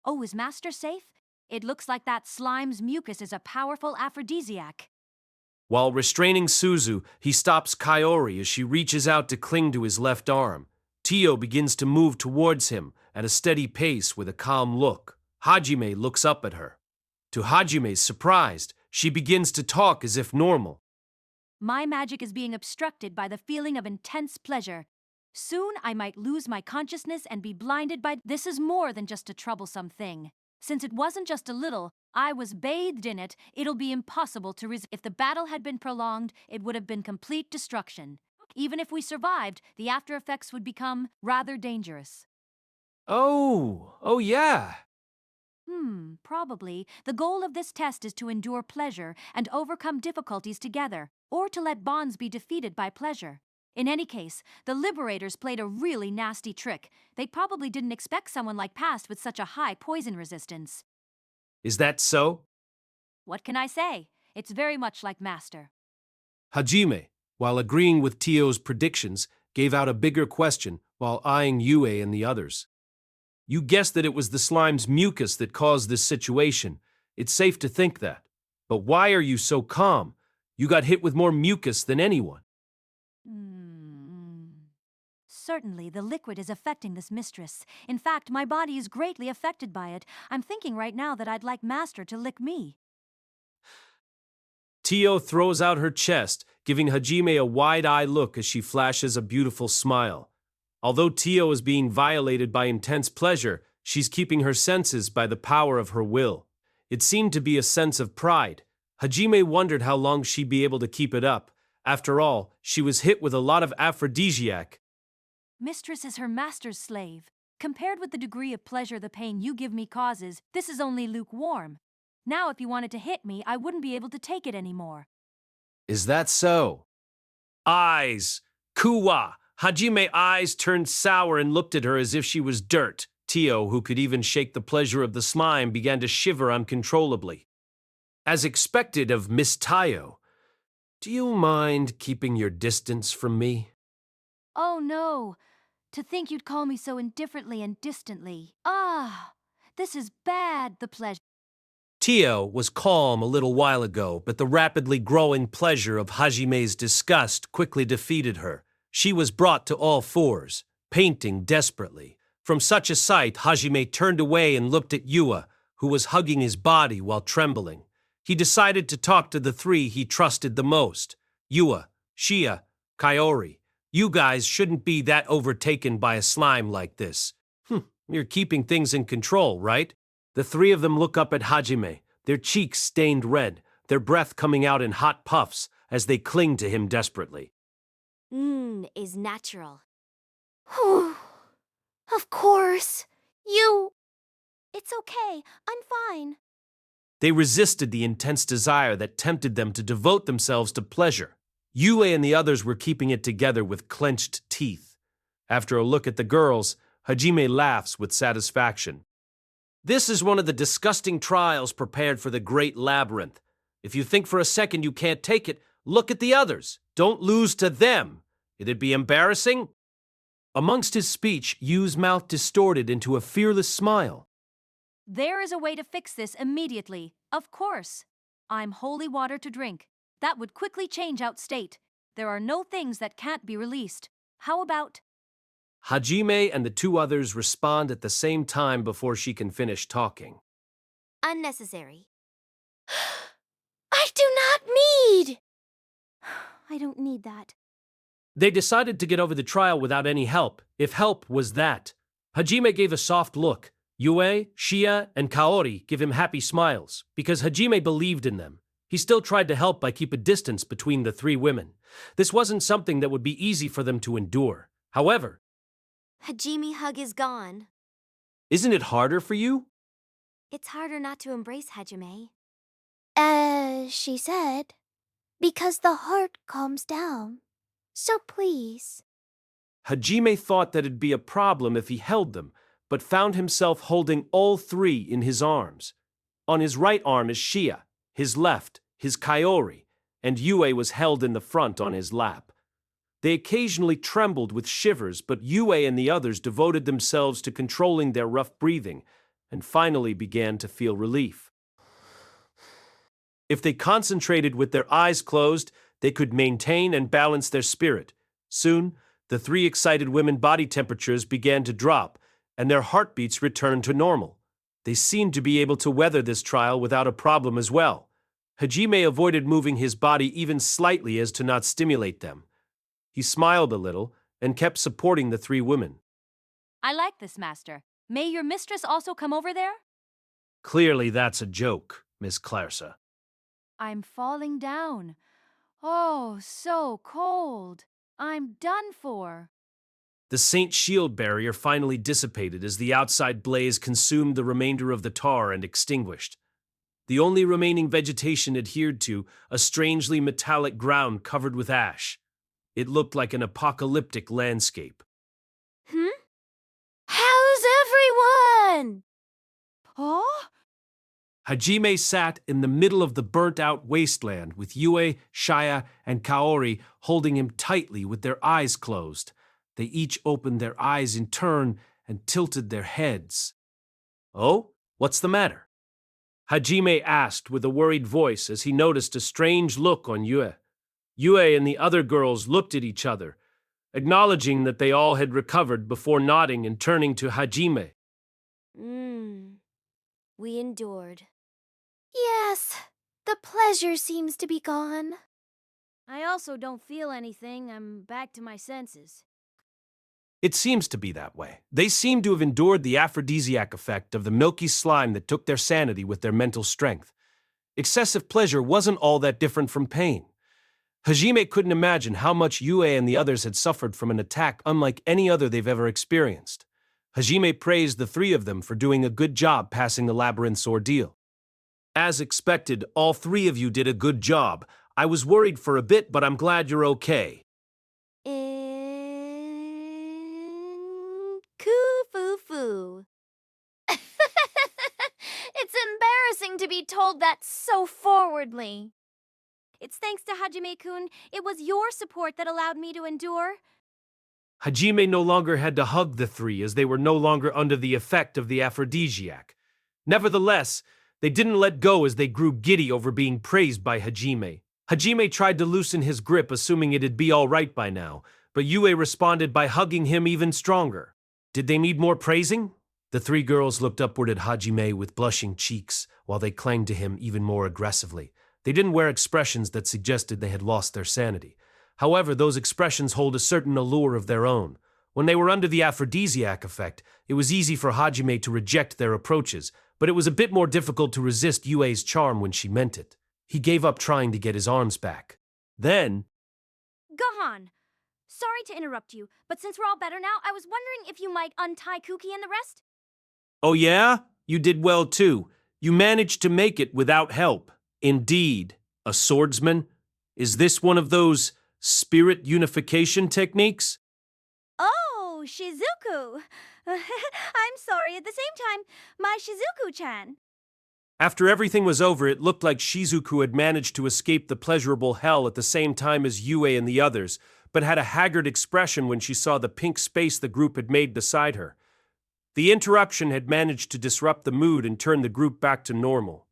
D: Oh, is Master safe? It looks like that slime's mucus is a powerful aphrodisiac.
A: While restraining Suzu, he stops Kaori as she reaches out to cling to his left arm. Tio begins to move towards him at a steady pace with a calm look. Hajime looks up at her. To Hajime's surprise, she begins to talk as if normal.
D: My magic is being obstructed by the feeling of intense pleasure. Soon I might lose my consciousness and be blinded by... This is more than just a troublesome thing. Since it wasn't just a little, I was bathed in it, it'll be impossible to resist. If the battle had been prolonged, it would have been complete destruction. Even if we survived, the after effects would become rather dangerous.
A: Oh yeah.
D: Probably. The goal of this test is to endure pleasure and overcome difficulties together, or to let bonds be defeated by pleasure. In any case, the Liberators played a really nasty trick. They probably didn't expect someone like Past with such a high poison resistance.
A: Is that so?
D: What can I say? It's very much like Master.
A: Hajime, while agreeing with Tio's predictions, gave out a bigger question while eyeing Yue and the others. You guessed that it was the slime's mucus that caused this situation. It's safe to think that. But why are you so calm? You got hit with more mucus than anyone.
D: Certainly, the liquid is affecting this mistress. In fact, my body is greatly affected by it. I'm thinking right now that I'd like Master to lick me.
A: Tio throws out her chest, giving Hajime a wide-eyed look as she flashes a beautiful smile. Although Tio is being violated by intense pleasure, she's keeping her senses by the power of her will. It seemed to be a sense of pride. Hajime wondered how long she'd be able to keep it up. After all, she was hit with a lot of aphrodisiac.
D: Mistress is her master's slave. Compared with the degree of pleasure the pain you give me causes, this is only lukewarm. Now if you wanted to hit me, I wouldn't be able to take it anymore.
A: Is that so? Eyes! Kuwa! Hajime's eyes turned sour and looked at her as if she was dirt. Tio, who could even shake the pleasure of the slime, began to shiver uncontrollably. As expected of Miss Tayo, do you mind keeping your distance from me?
D: Oh no! To think you'd call me so indifferently and distantly. Ah! This is bad, the pleasure.
A: Tio was calm a little while ago, but the rapidly growing pleasure of Hajime's disgust quickly defeated her. She was brought to all fours, painting desperately. From such a sight, Hajime turned away and looked at Yua, who was hugging his body while trembling. He decided to talk to the three he trusted the most. Yua, Shia, Kaori. You guys shouldn't be that overtaken by a slime like this. You're keeping things in control, right? The three of them look up at Hajime, their cheeks stained red, their breath coming out in hot puffs as they cling to him desperately.
C: Is natural.
E: Of course. You.
B: It's okay. I'm fine.
A: They resisted the intense desire that tempted them to devote themselves to pleasure. Yue and the others were keeping it together with clenched teeth. After a look at the girls, Hajime laughs with satisfaction. This is one of the disgusting trials prepared for the great labyrinth. If you think for a second you can't take it, look at the others. Don't lose to them. It'd be embarrassing. Amongst his speech, Yu's mouth distorted into a fearless smile.
D: There is a way to fix this immediately. Of course. I'm holy water to drink. That would quickly change out state. There are no things that can't be released. How about...
A: Hajime and the two others respond at the same time before she can finish talking.
C: Unnecessary.
E: I do not need.
B: I don't need that.
A: They decided to get over the trial without any help, if help was that. Hajime gave a soft look. Yue, Shia, and Kaori give him happy smiles, because Hajime believed in them. He still tried to help by keep a distance between the three women. This wasn't something that would be easy for them to endure. However,
C: Hajime hug is gone.
A: isn't it harder for you?
C: It's harder not to embrace Hajime.
E: As she said, because the heart calms down. So please.
A: Hajime thought that it'd be a problem if he held them, but found himself holding all three in his arms. On his right arm is Shia, his left, his Kaori, and Yue was held in the front on his lap. They occasionally trembled with shivers, but Yue and the others devoted themselves to controlling their rough breathing, and finally began to feel relief. If they concentrated with their eyes closed, they could maintain and balance their spirit. Soon, the three excited women body temperatures began to drop, and their heartbeats returned to normal. They seemed to be able to weather this trial without a problem as well. Hajime avoided moving his body even slightly as to not stimulate them. He smiled a little and kept supporting the three women.
D: I like this, Master. May your mistress also come over there?
A: Clearly that's a joke, Miss Clarissa.
D: I'm falling down. Oh, so cold. I'm done for.
A: The Saint Shield barrier finally dissipated as the outside blaze consumed the remainder of the tar and extinguished. The only remaining vegetation adhered to a strangely metallic ground covered with ash. It looked like an apocalyptic landscape.
E: How's everyone?
B: Oh?
A: Hajime sat in the middle of the burnt-out wasteland with Yue, Shia, and Kaori holding him tightly with their eyes closed. They each opened their eyes in turn and tilted their heads. Oh, what's the matter? Hajime asked with a worried voice as he noticed a strange look on Yue. Yue and the other girls looked at each other, acknowledging that they all had recovered before nodding and turning to Hajime.
C: We endured.
E: Yes, the pleasure seems to be gone.
C: I also don't feel anything. I'm back to my senses.
A: It seems to be that way. They seem to have endured the aphrodisiac effect of the milky slime that took their sanity with their mental strength. Excessive pleasure wasn't all that different from pain. Hajime couldn't imagine how much Yue and the others had suffered from an attack unlike any other they've ever experienced. Hajime praised the three of them for doing a good job passing the labyrinth's ordeal. As expected, all three of you did a good job. I was worried for a bit, but I'm glad you're okay.
E: Koo-foo-foo. It's embarrassing to be told that so forwardly.
B: It's thanks to Hajime-kun. It was your support that allowed me to endure.
A: Hajime no longer had to hug the three as they were no longer under the effect of the aphrodisiac. Nevertheless, they didn't let go as they grew giddy over being praised by Hajime. Hajime tried to loosen his grip, assuming it'd be all right by now, but Yue responded by hugging him even stronger. Did they need more praising? The three girls looked upward at Hajime with blushing cheeks while they clung to him even more aggressively. They didn't wear expressions that suggested they had lost their sanity. However, those expressions hold a certain allure of their own. When they were under the aphrodisiac effect, it was easy for Hajime to reject their approaches, but it was a bit more difficult to resist Yue's charm when she meant it. He gave up trying to get his arms back. Then,
C: Gohan, sorry to interrupt you, but since we're all better now, I was wondering if you might untie Kuki and the rest?
A: oh yeah? You did well too. You managed to make it without help. Indeed, a swordsman? Is this one of those spirit unification techniques?
B: Oh, Shizuku. I'm sorry. At the same time, my Shizuku-chan.
A: After everything was over, it looked like Shizuku had managed to escape the pleasurable hell at the same time as Yue and the others, but had a haggard expression when she saw the pink space the group had made beside her. The interruption had managed to disrupt the mood and turn the group back to normal.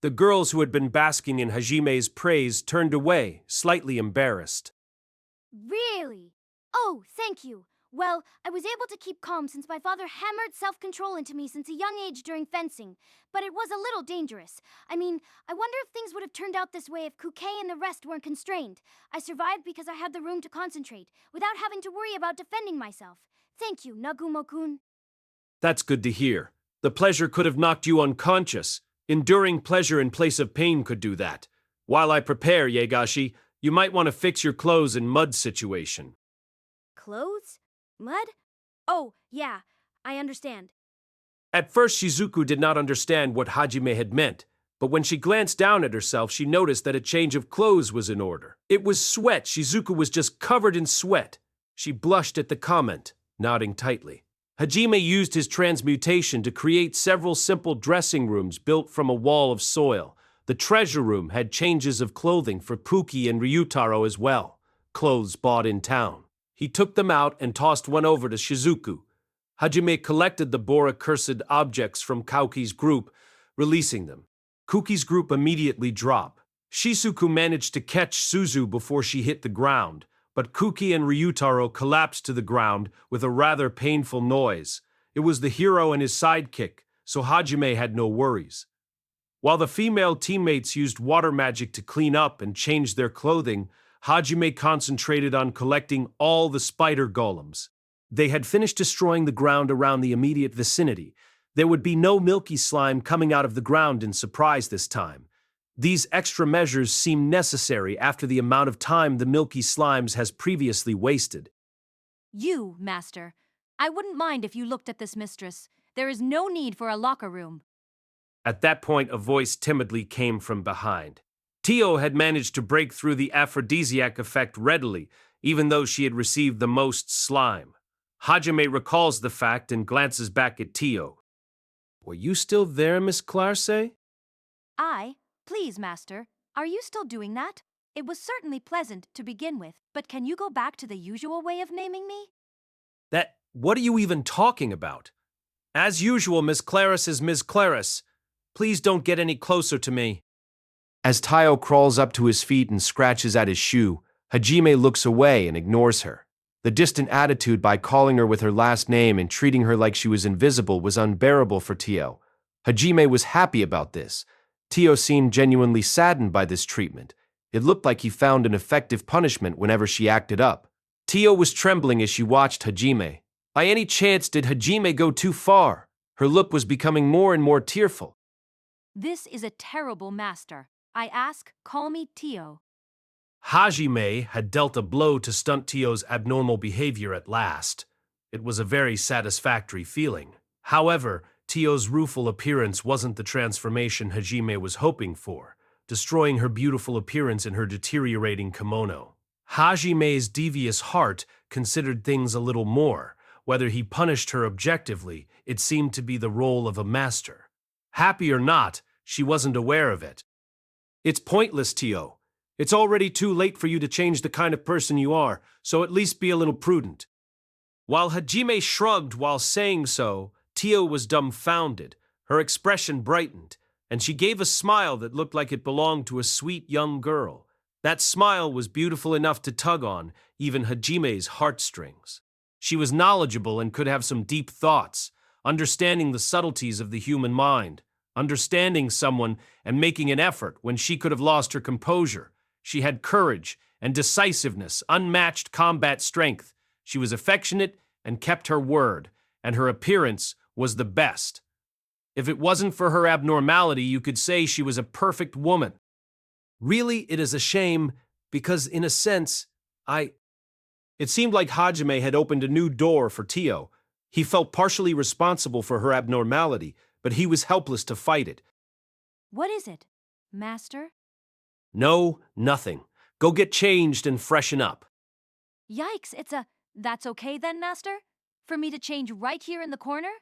A: The girls who had been basking in Hajime's praise turned away, slightly embarrassed.
C: Really? Oh, thank you. Well, I was able to keep calm since my father hammered self-control into me since a young age during fencing, but it was a little dangerous. I mean, I wonder if things would have turned out this way if Kuke and the rest weren't constrained. I survived because I had the room to concentrate, without having to worry about defending myself. Thank you, Nagumo-kun.
A: That's good to hear. The pleasure could have knocked you unconscious. Enduring pleasure in place of pain could do that. While I prepare, Yegashi, you might want to fix your clothes in mud situation.
C: Clothes? Mud? Oh, yeah, I understand.
A: At first, Shizuku did not understand what Hajime had meant, but when she glanced down at herself, she noticed that a change of clothes was in order. It was sweat. Shizuku was just covered in sweat. She blushed at the comment, nodding tightly. Hajime used his transmutation to create several simple dressing rooms built from a wall of soil. The treasure room had changes of clothing for Puki and Ryutaro as well, clothes bought in town. He took them out and tossed one over to Shizuku. Hajime collected the Bora-cursed objects from Kauki's group, releasing them. Kuki's group immediately dropped. Shizuku managed to catch Suzu before she hit the ground, but Kuki and Ryutaro collapsed to the ground with a rather painful noise. It was the hero and his sidekick, so Hajime had no worries. While the female teammates used water magic to clean up and change their clothing, Hajime concentrated on collecting all the spider golems. They had finished destroying the ground around the immediate vicinity. There would be no milky slime coming out of the ground in surprise this time. These extra measures seem necessary after the amount of time the milky slimes has previously wasted.
D: You, Master. I wouldn't mind if you looked at this mistress. There is no need for a locker room.
A: At that point, a voice timidly came from behind. Tio had managed to break through the aphrodisiac effect readily, even though she had received the most slime. Hajime recalls the fact and glances back at Tio. Were you still there, Miss Clarce?
D: Please, Master. Are you still doing that? It was certainly pleasant to begin with, but can you go back to the usual way of naming me?
A: What are you even talking about? As usual, Miss Clarice is Miss Clarice. Please don't get any closer to me. As Tio crawls up to his feet and scratches at his shoe, Hajime looks away and ignores her. The distant attitude by calling her with her last name and treating her like she was invisible was unbearable for Tio. Hajime was happy about this. Tio seemed genuinely saddened by this treatment. It looked like he found an effective punishment whenever she acted up. Tio was trembling as she watched Hajime. By any chance did Hajime go too far? Her look was becoming more and more tearful.
D: This is a terrible master. I ask, call me Tio.
A: Hajime had dealt a blow to stunt Tio's abnormal behavior at last. It was a very satisfactory feeling. However, Tio's rueful appearance wasn't the transformation Hajime was hoping for, destroying her beautiful appearance in her deteriorating kimono. Hajime's devious heart considered things a little more. Whether he punished her objectively, it seemed to be the role of a master. Happy or not, she wasn't aware of it. It's pointless, Tio. It's already too late for you to change the kind of person you are, so at least be a little prudent. While Hajime shrugged while saying so, Tio was dumbfounded. Her expression brightened, and she gave a smile that looked like it belonged to a sweet young girl. That smile was beautiful enough to tug on even Hajime's heartstrings. She was knowledgeable and could have some deep thoughts, understanding the subtleties of the human mind, understanding someone and making an effort when she could have lost her composure. She had courage and decisiveness, unmatched combat strength. She was affectionate and kept her word, and her appearance was the best. If it wasn't for her abnormality, you could say she was a perfect woman. Really, it is a shame, because in a sense, It seemed like Hajime had opened a new door for Tio. He felt partially responsible for her abnormality, but he was helpless to fight it.
D: What is it, master?
A: No, nothing. Go get changed and freshen up.
D: Yikes, that's okay then, master? For me to change right here in the corner?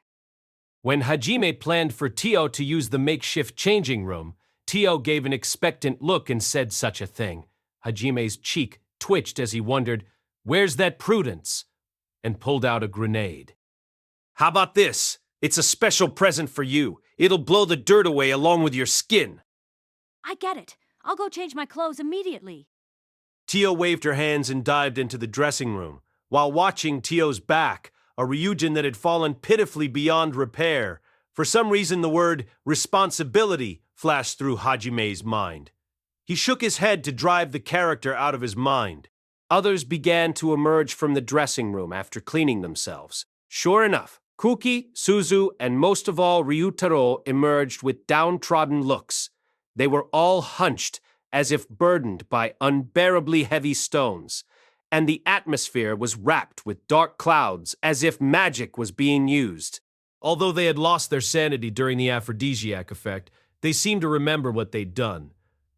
A: When Hajime planned for Tio to use the makeshift changing room, Tio gave an expectant look and said such a thing. Hajime's cheek twitched as he wondered, "Where's that prudence?" and pulled out a grenade. "How about this? It's a special present for you. It'll blow the dirt away along with your skin."
D: I get it. I'll go change my clothes immediately.
A: Tio waved her hands and dived into the dressing room. While watching Tio's back, a Ryujin that had fallen pitifully beyond repair, for some reason the word responsibility flashed through Hajime's mind. He shook his head to drive the character out of his mind. Others began to emerge from the dressing room after cleaning themselves. Sure enough, Kuki, Suzu, and most of all Ryutaro emerged with downtrodden looks. They were all hunched, as if burdened by unbearably heavy stones, and the atmosphere was wrapped with dark clouds as if magic was being used. Although they had lost their sanity during the aphrodisiac effect, they seemed to remember what they'd done.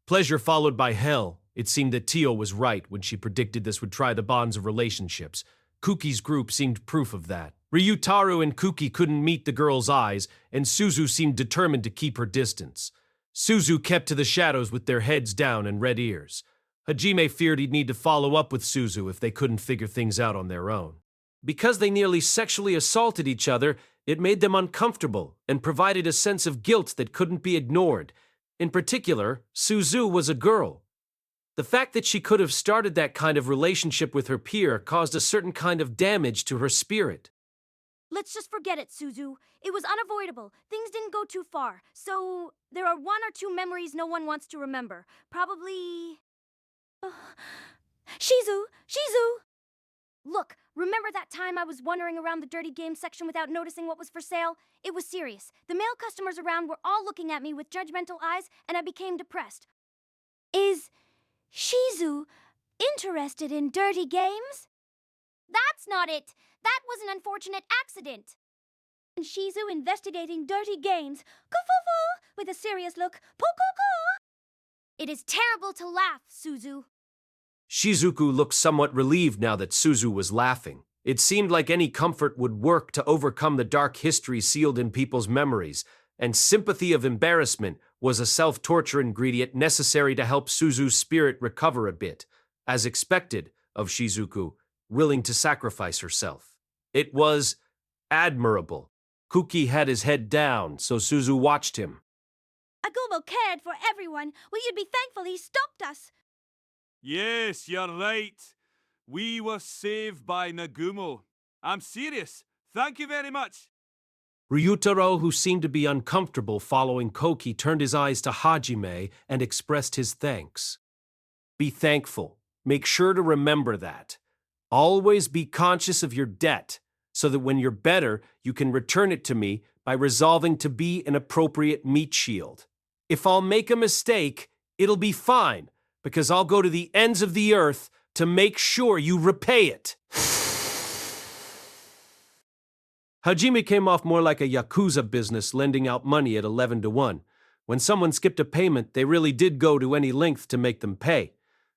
A: Pleasure followed by hell. It seemed that Tio was right when she predicted this would try the bonds of relationships. Kuki's group seemed proof of that. Ryutaru and Kuki couldn't meet the girl's eyes, and Suzu seemed determined to keep her distance. Suzu kept to the shadows with their heads down and red ears. Hajime feared he'd need to follow up with Suzu if they couldn't figure things out on their own. Because they nearly sexually assaulted each other, it made them uncomfortable and provided a sense of guilt that couldn't be ignored. In particular, Suzu was a girl. The fact that she could have started that kind of relationship with her peer caused a certain kind of damage to her spirit.
C: Let's just forget it, Suzu. It was unavoidable. Things didn't go too far. So, there are 1 or 2 memories no one wants to remember. Probably...
B: Shizu! Shizu!
C: Look, remember that time I was wandering around the dirty games section without noticing what was for sale? It was serious. The male customers around were all looking at me with judgmental eyes, and I became depressed.
B: Is Shizu interested in dirty games?
C: That's not it! That was an unfortunate accident!
B: And Shizu investigating dirty games. Kufufu! With a serious look. Pokoko!
C: It is terrible to laugh, Suzu.
A: Shizuku looked somewhat relieved now that Suzu was laughing. It seemed like any comfort would work to overcome the dark history sealed in people's memories, and sympathy of embarrassment was a self-torture ingredient necessary to help Suzu's spirit recover a bit, as expected of Shizuku, willing to sacrifice herself. It was admirable. Kuki had his head down, so Suzu watched him.
B: Agumo cared for everyone. Well, you'd be thankful he stopped us.
G: Yes, you're right. We were saved by Nagumo. I'm serious. Thank you very much.
A: Ryutaro, who seemed to be uncomfortable following Koki, turned his eyes to Hajime and expressed his thanks. Be thankful. Make sure to remember that. Always be conscious of your debt, so that when you're better, you can return it to me by resolving to be an appropriate meat shield. If I'll make a mistake, it'll be fine, because I'll go to the ends of the earth to make sure you repay it. Hajime came off more like a Yakuza business lending out money at 11 to 1. When someone skipped a payment, they really did go to any length to make them pay.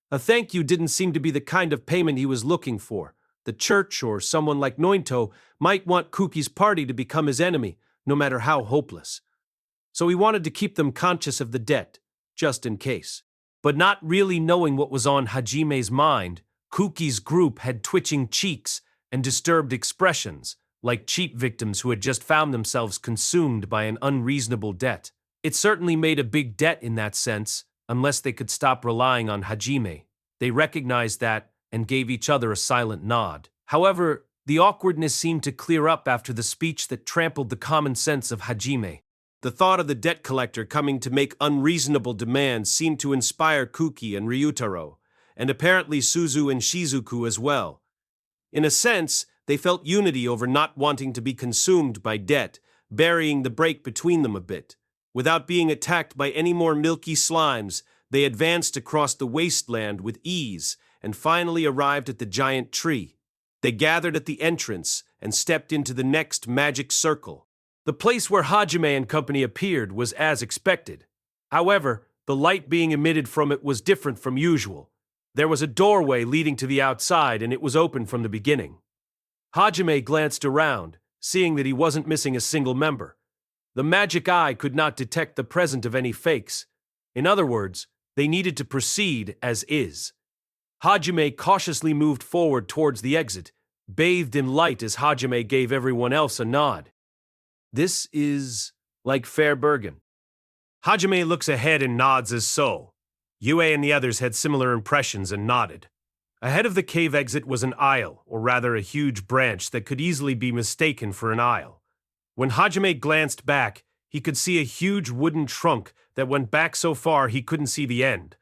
A: A thank you didn't seem to be the kind of payment he was looking for. The church or someone like Nointo might want Kuki's party to become his enemy, no matter how hopeless. So he wanted to keep them conscious of the debt, just in case. But not really knowing what was on Hajime's mind, Kuki's group had twitching cheeks and disturbed expressions, like cheap victims who had just found themselves consumed by an unreasonable debt. It certainly made a big debt in that sense, unless they could stop relying on Hajime. They recognized that and gave each other a silent nod. However, the awkwardness seemed to clear up after the speech that trampled the common sense of Hajime. The thought of the debt collector coming to make unreasonable demands seemed to inspire Kuki and Ryutaro, and apparently Suzu and Shizuku as well. In a sense, they felt unity over not wanting to be consumed by debt, burying the break between them a bit. Without being attacked by any more milky slimes, they advanced across the wasteland with ease and finally arrived at the giant tree. They gathered at the entrance and stepped into the next magic circle. The place where Hajime and company appeared was as expected. However, the light being emitted from it was different from usual. There was a doorway leading to the outside, and it was open from the beginning. Hajime glanced around, seeing that he wasn't missing a single member. The magic eye could not detect the presence of any fakes. In other words, they needed to proceed as is. Hajime cautiously moved forward towards the exit, bathed in light as Hajime gave everyone else a nod. This is like Fairbergen. Hajime looks ahead and nods as so. Yue and the others had similar impressions and nodded. Ahead of the cave exit was an aisle, or rather a huge branch that could easily be mistaken for an aisle. When Hajime glanced back, he could see a huge wooden trunk that went back so far he couldn't see the end.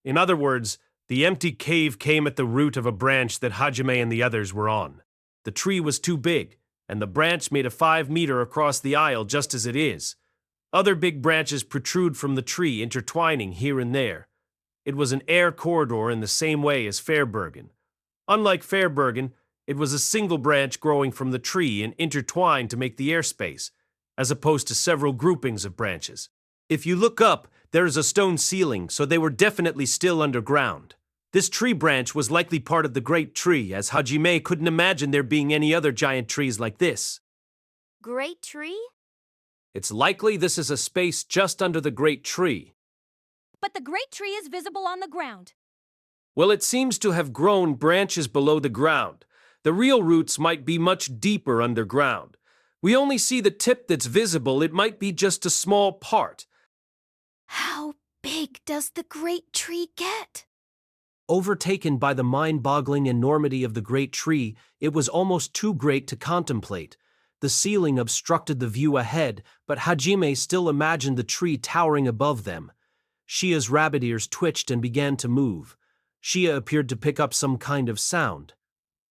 A: In other words, the empty cave came at the root of a branch that Hajime and the others were on. The tree was too big, and the branch made a 5-meter across the aisle just as it is. Other big branches protrude from the tree, intertwining here and there. It was an air corridor in the same way as Fairbergen. Unlike Fairbergen, it was a single branch growing from the tree and intertwined to make the airspace, as opposed to several groupings of branches. If you look up, there is a stone ceiling, so they were definitely still underground. This tree branch was likely part of the great tree, as Hajime couldn't imagine there being any other giant trees like this.
C: Great tree?
A: It's likely this is a space just under the great tree.
D: But the great tree is visible on the ground.
A: Well, it seems to have grown branches below the ground. The real roots might be much deeper underground. We only see the tip that's visible. It might be just a small part.
E: How big does the great tree get?
A: Overtaken by the mind-boggling enormity of the great tree, it was almost too great to contemplate. The ceiling obstructed the view ahead, but Hajime still imagined the tree towering above them. Shia's rabbit ears twitched and began to move. Shia appeared to pick up some kind of sound.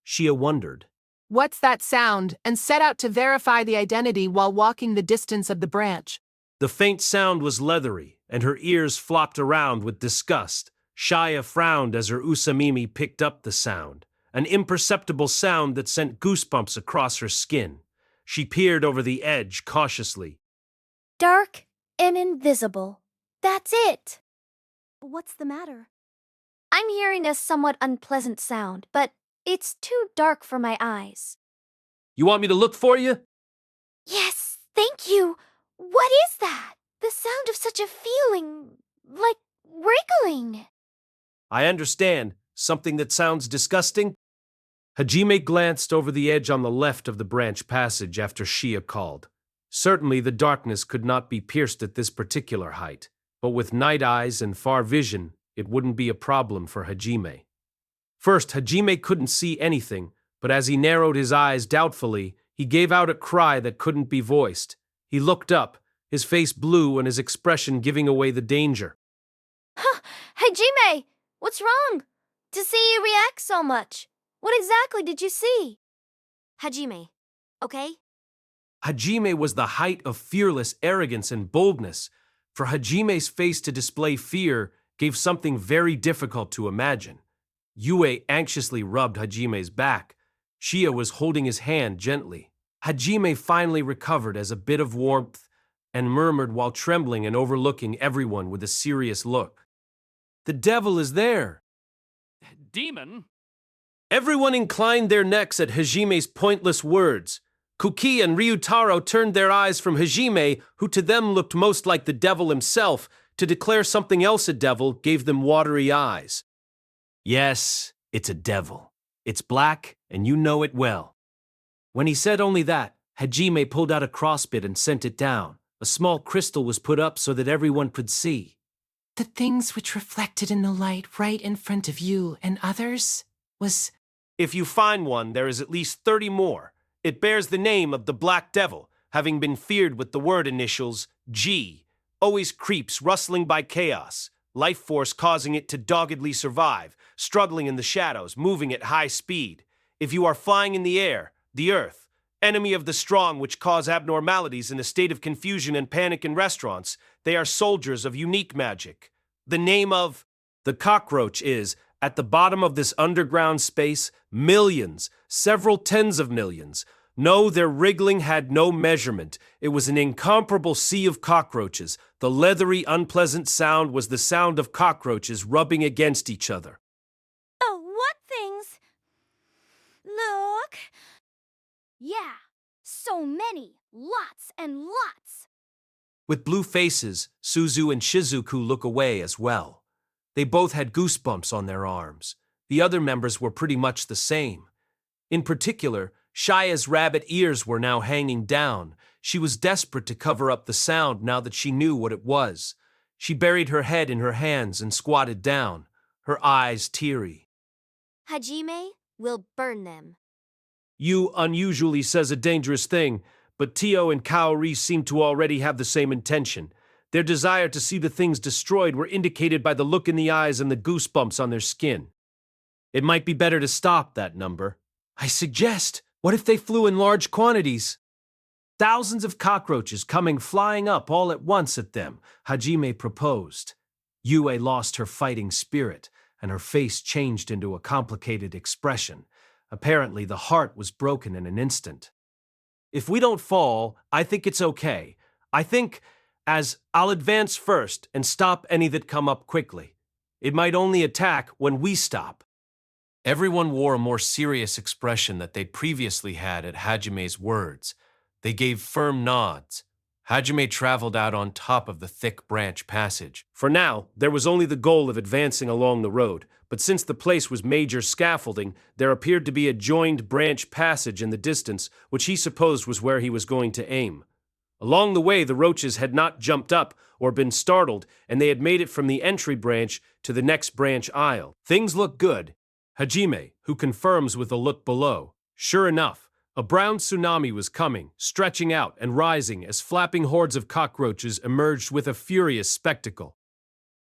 A: Shia wondered.
H: What's that sound? And set out to verify the identity while walking the distance of the branch.
A: The faint sound was leathery, and her ears flopped around with disgust. Shia frowned as her usamimi picked up the sound, an imperceptible sound that sent goosebumps across her skin. She peered over the edge cautiously.
E: Dark and invisible. That's it.
B: What's the matter?
E: I'm hearing a somewhat unpleasant sound, but it's too dark for my eyes.
A: You want me to look for you?
E: Yes, thank you. What is that? The sound of such a feeling, like wriggling.
A: I understand. Something that sounds disgusting? Hajime glanced over the edge on the left of the branch passage after Shia called. Certainly the darkness could not be pierced at this particular height, but with night eyes and far vision, it wouldn't be a problem for Hajime. First, Hajime couldn't see anything, but as he narrowed his eyes doubtfully, he gave out a cry that couldn't be voiced. He looked up, his face blue and his expression giving away the danger.
E: Hajime, what's wrong? To see you react so much.
C: What exactly did you see? Hajime, okay?
A: Hajime was the height of fearless arrogance and boldness. For Hajime's face to display fear gave something very difficult to imagine. Yue anxiously rubbed Hajime's back. Shia was holding his hand gently. Hajime finally recovered as a bit of warmth and murmured while trembling and overlooking everyone with a serious look. The devil is there!
F: Demon?
A: Everyone inclined their necks at Hajime's pointless words. Kuki and Ryutaro turned their eyes from Hajime, who to them looked most like the devil himself, to declare something else a devil gave them watery eyes. Yes, it's a devil. It's black, and you know it well. When he said only that, Hajime pulled out a crossbit and sent it down. A small crystal was put up so that everyone could see.
H: The things which reflected in the light right in front of you and others was...
A: If you find one, there is at least 30 more. It bears the name of the Black Devil, having been feared with the word initials G. Always creeps, rustling by chaos, life force causing it to doggedly survive, struggling in the shadows, moving at high speed. If you are flying in the air, the earth, enemy of the strong which cause abnormalities in a state of confusion and panic in restaurants, they are soldiers of unique magic. The name of the cockroach is, at the bottom of this underground space, millions, several tens of millions. No, their wriggling had no measurement. It was an incomparable sea of cockroaches. The leathery, unpleasant sound was the sound of cockroaches rubbing against each other.
B: Oh, what things? Look.
C: Yeah, so many. Lots and lots.
A: With blue faces, Suzu and Shizuku look away as well. They both had goosebumps on their arms. The other members were pretty much the same. In particular, Shia's rabbit ears were now hanging down. She was desperate to cover up the sound now that she knew what it was. She buried her head in her hands and squatted down, her eyes teary.
C: Hajime will burn them.
A: You unusually says a dangerous thing, but Tio and Kaori seem to already have the same intention. Their desire to see the things destroyed were indicated by the look in the eyes and the goosebumps on their skin. It might be better to stop that number. I suggest, what if they flew in large quantities? Thousands of cockroaches coming flying up all at once at them, Hajime proposed. Yue lost her fighting spirit, and her face changed into a complicated expression. Apparently, the heart was broken in an instant. If we don't fall, I think it's okay. I'll advance first and stop any that come up quickly. It might only attack when we stop. Everyone wore a more serious expression that they'd previously had at Hajime's words. They gave firm nods. Hajime traveled out on top of the thick branch passage. For now, there was only the goal of advancing along the road, but since the place was major scaffolding, there appeared to be a joined branch passage in the distance, which he supposed was where he was going to aim. Along the way, the roaches had not jumped up or been startled, and they had made it from the entry branch to the next branch aisle. Things look good. Hajime, who confirms with a look below. Sure enough, a brown tsunami was coming, stretching out and rising as flapping hordes of cockroaches emerged with a furious spectacle.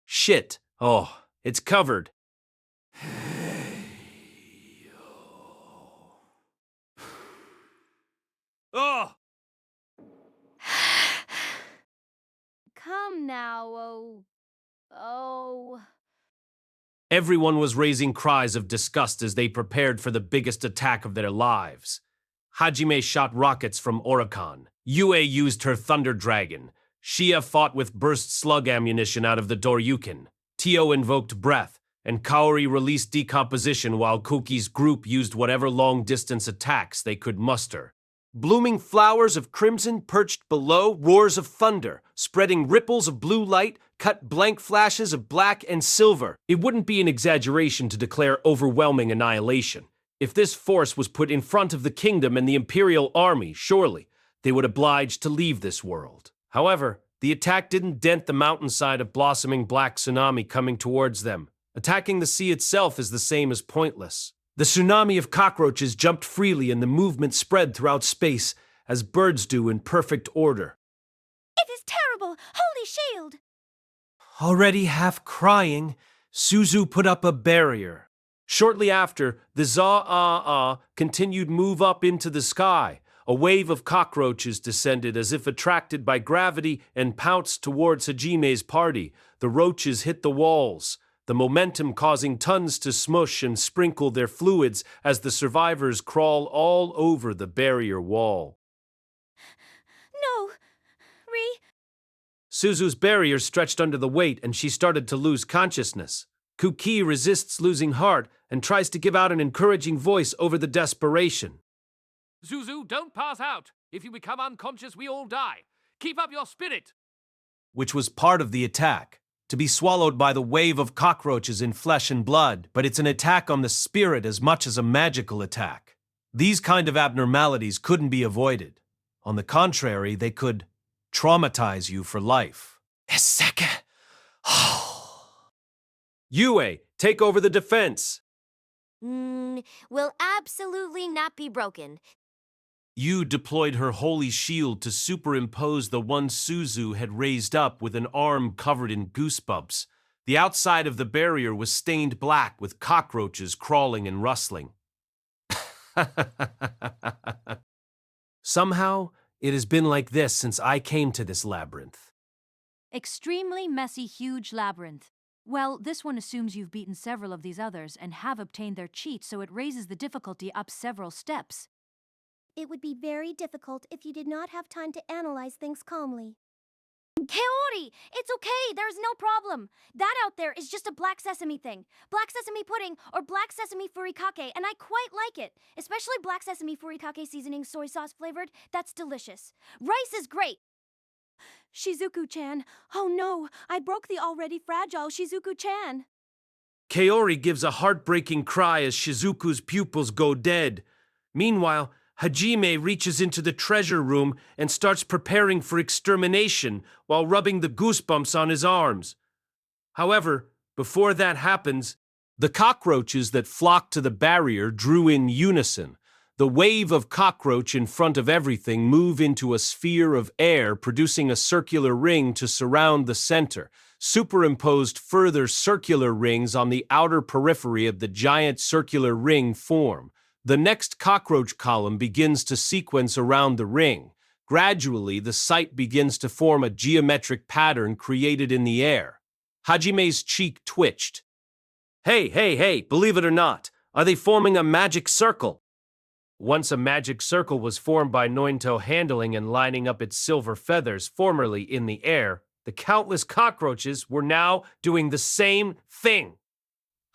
A: Shit! Oh, it's covered.
G: Oh!
B: Come now, oh.
A: Everyone was raising cries of disgust as they prepared for the biggest attack of their lives. Hajime shot rockets from Oricon. Yue used her Thunder Dragon. Shia fought with burst slug ammunition out of the Doryukin. Tio invoked Breath, and Kaori released Decomposition while Kuki's group used whatever long-distance attacks they could muster. Blooming flowers of crimson perched below, roars of thunder, spreading ripples of blue light, cut blank flashes of black and silver. It wouldn't be an exaggeration to declare overwhelming annihilation. If this force was put in front of the kingdom and the imperial army, surely they would oblige to leave this world. However, the attack didn't dent the mountainside of blossoming black tsunami coming towards them. Attacking the sea itself is the same as pointless. The tsunami of cockroaches jumped freely and the movement spread throughout space, as birds do in perfect order.
B: It is terrible! Holy shield!
A: Already half crying, Suzu put up a barrier. Shortly after, the Za-ah-ah continued move up into the sky. A wave of cockroaches descended as if attracted by gravity and pounced towards Hajime's party. The roaches hit the walls, the momentum causing tons to smush and sprinkle their fluids as the survivors crawl all over the barrier wall.
B: No!
A: Suzu's barrier stretched under the weight and she started to lose consciousness. Kuki resists losing heart and tries to give out an encouraging voice over the desperation.
F: Zuzu, don't pass out. If you become unconscious, we all die. Keep up your spirit.
A: Which was part of the attack, to be swallowed by the wave of cockroaches in flesh and blood, but it's an attack on the spirit as much as a magical attack. These kind of abnormalities couldn't be avoided. On the contrary, they could traumatize you for life. Yue, take over the defense.
C: Will absolutely not be broken.
A: Yu deployed her holy shield to superimpose the one Suzu had raised up with an arm covered in goosebumps. The outside of the barrier was stained black with cockroaches crawling and rustling. Somehow, it has been like this since I came to this labyrinth.
D: Extremely messy, huge labyrinth. Well, this one assumes you've beaten several of these others and have obtained their cheat, so it raises the difficulty up several steps.
B: It would be very difficult if you did not have time to analyze things calmly.
C: Kaori, it's okay, there's no problem. That out there is just a black sesame thing. Black sesame pudding or black sesame furikake, and I quite like it. Especially black sesame furikake seasoning soy sauce flavored, that's delicious. Rice is great.
B: Shizuku-chan, oh no, I broke the already fragile Shizuku-chan.
A: Kaori gives a heartbreaking cry as Shizuku's pupils go dead. Meanwhile, Hajime reaches into the treasure room and starts preparing for extermination while rubbing the goosebumps on his arms. However, before that happens, the cockroaches that flocked to the barrier drew in unison. The wave of cockroach in front of everything move into a sphere of air, producing a circular ring to surround the center. Superimposed further circular rings on the outer periphery of the giant circular ring form. The next cockroach column begins to sequence around the ring. Gradually, the sight begins to form a geometric pattern created in the air. Hajime's cheek twitched. Hey, believe it or not, are they forming a magic circle? Once a magic circle was formed by Nointo handling and lining up its silver feathers formerly in the air, the countless cockroaches were now doing the same thing.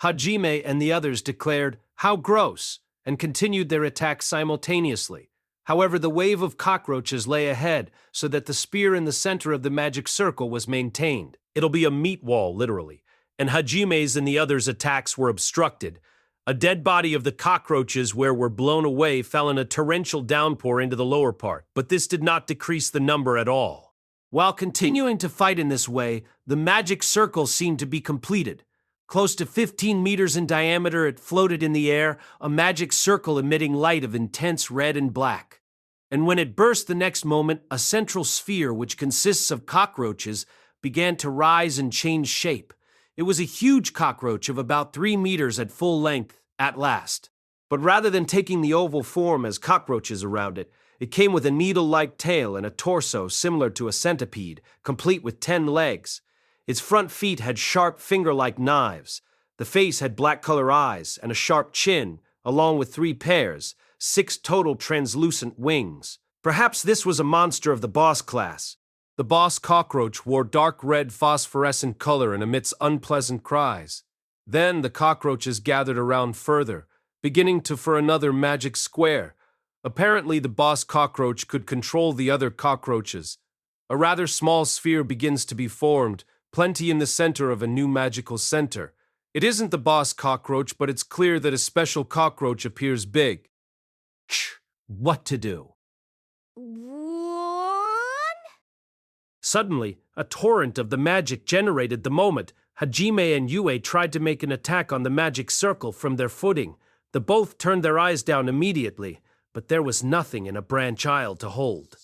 A: Hajime and the others declared, "How gross," and continued their attack simultaneously. However, the wave of cockroaches lay ahead, so that the spear in the center of the magic circle was maintained. It'll be a meat wall, literally, and Hajime's and the others' attacks were obstructed. A dead body of the cockroaches where were blown away fell in a torrential downpour into the lower part, but this did not decrease the number at all. While continuing to fight in this way, the magic circle seemed to be completed. Close to 15 meters in diameter, it floated in the air, a magic circle emitting light of intense red and black. And when it burst the next moment, a central sphere, which consists of cockroaches, began to rise and change shape. It was a huge cockroach of about 3 meters at full length, at last. But rather than taking the oval form as cockroaches around it, it came with a needle-like tail and a torso similar to a centipede, complete with 10 legs. Its front feet had sharp finger-like knives. The face had black-color eyes and a sharp chin, along with 3 pairs, 6 total translucent wings. Perhaps this was a monster of the boss class. The boss cockroach wore dark red phosphorescent color and emits unpleasant cries. Then the cockroaches gathered around further, beginning to for another magic square. Apparently the boss cockroach could control the other cockroaches. A rather small sphere begins to be formed, plenty in the center of a new magical center. It isn't the boss cockroach, but it's clear that a special cockroach appears big. What to do? Suddenly, a torrent of the magic generated the moment. Hajime and Yue tried to make an attack on the magic circle from their footing. The both turned their eyes down immediately, but there was nothing in a branch aisle to hold.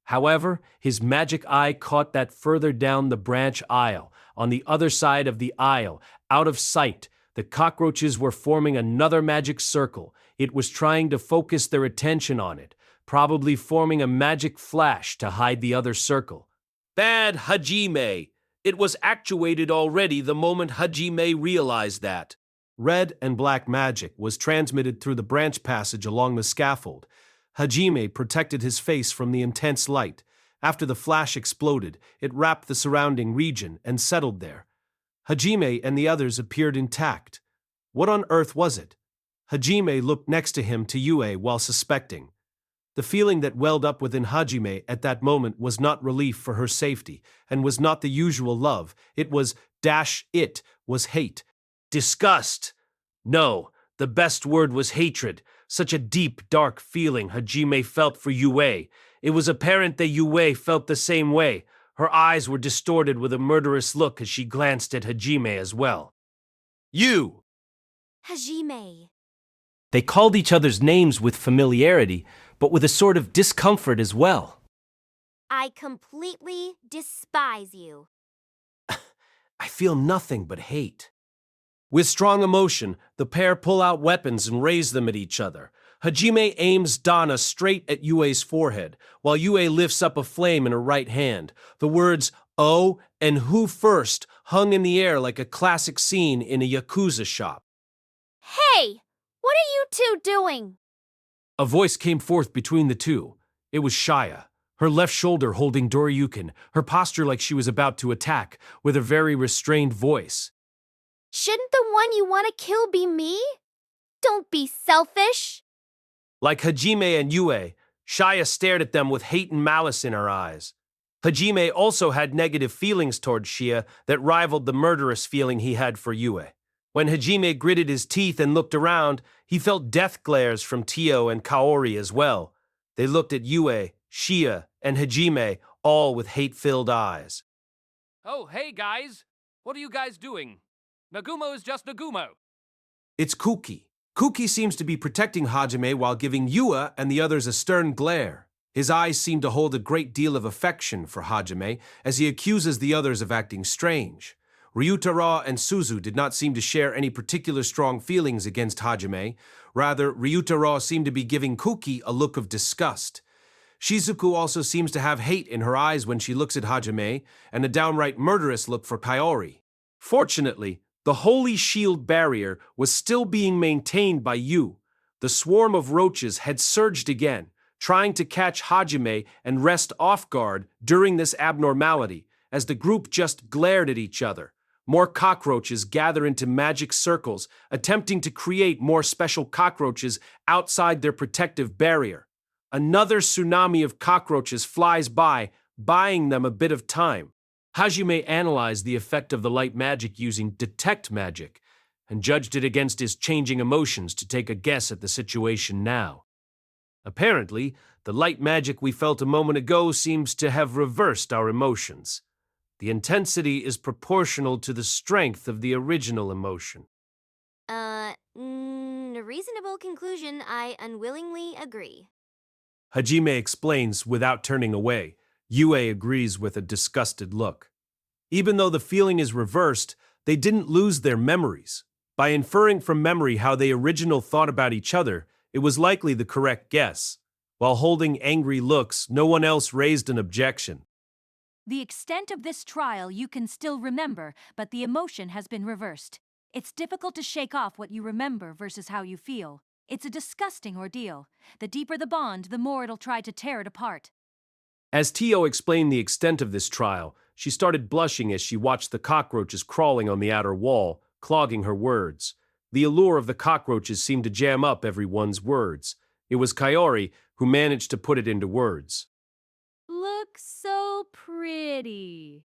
A: However, his magic eye caught that further down the branch aisle, on the other side of the aisle, out of sight, The cockroaches were forming another magic circle. It was trying to focus their attention on it, probably forming a magic flash to hide the other circle. Bad Hajime! It was actuated already the moment Hajime realized that. Red and black magic was transmitted through the branch passage along the scaffold. Hajime protected his face from the intense light. After the flash exploded, it wrapped the surrounding region and settled there. Hajime and the others appeared intact. What on earth was it? Hajime looked next to him to Yue while suspecting. The feeling that welled up within Hajime at that moment was not relief for her safety, and was not the usual love. It was hate. Disgust. No, the best word was hatred. Such a deep, dark feeling Hajime felt for Yue. It was apparent that Yue felt the same way. Her eyes were distorted with a murderous look as she glanced at Hajime as well. You!
C: Hajime.
A: They called each other's names with familiarity, but with a sort of discomfort as well.
C: I completely despise you.
A: I feel nothing but hate. With strong emotion, the pair pull out weapons and raise them at each other. Hajime aims Dana straight at Yue's forehead, while Yue lifts up a flame in her right hand. The words, "Oh" and "Who first" hung in the air like a classic scene in a Yakuza shop.
C: Hey! What are you two doing?
A: A voice came forth between the two. It was Shia, her left shoulder holding Doryukin, her posture like she was about to attack, with a very restrained voice.
E: Shouldn't the one you want to kill be me? Don't be selfish.
A: Like Hajime and Yue, Shia stared at them with hate and malice in her eyes. Hajime also had negative feelings toward Shia that rivaled the murderous feeling he had for Yue. When Hajime gritted his teeth and looked around, he felt death glares from Tio and Kaori as well. They looked at Yue, Shia, and Hajime, all with hate-filled eyes.
F: Oh, hey guys! What are you guys doing? Nagumo is just Nagumo.
A: It's Kuki. Kuki seems to be protecting Hajime while giving Yue and the others a stern glare. His eyes seem to hold a great deal of affection for Hajime as he accuses the others of acting strange. Ryutaro and Suzu did not seem to share any particular strong feelings against Hajime. Rather, Ryutaro seemed to be giving Kuki a look of disgust. Shizuku also seems to have hate in her eyes when she looks at Hajime, and a downright murderous look for Kaori. Fortunately, the holy shield barrier was still being maintained by Yu. The swarm of roaches had surged again, trying to catch Hajime and rest off guard during this abnormality, as the group just glared at each other. More cockroaches gather into magic circles, attempting to create more special cockroaches outside their protective barrier. Another tsunami of cockroaches flies by, buying them a bit of time. Hajime analyzed the effect of the light magic using detect magic, and judged it against his changing emotions to take a guess at the situation now. Apparently, the light magic we felt a moment ago seems to have reversed our emotions. The intensity is proportional to the strength of the original emotion.
C: A reasonable conclusion. I unwillingly agree.
A: Hajime explains without turning away. Yue agrees with a disgusted look. Even though the feeling is reversed, they didn't lose their memories. By inferring from memory how they originally thought about each other, it was likely the correct guess. While holding angry looks, no one else raised an objection.
D: The extent of this trial you can still remember, but the emotion has been reversed. It's difficult to shake off what you remember versus how you feel. It's a disgusting ordeal. The deeper the bond, the more it'll try to tear it apart.
A: As Tio explained the extent of this trial, she started blushing as she watched the cockroaches crawling on the outer wall, clogging her words. The allure of the cockroaches seemed to jam up everyone's words. It was Kaori who managed to put it into words.
D: Looks so pretty.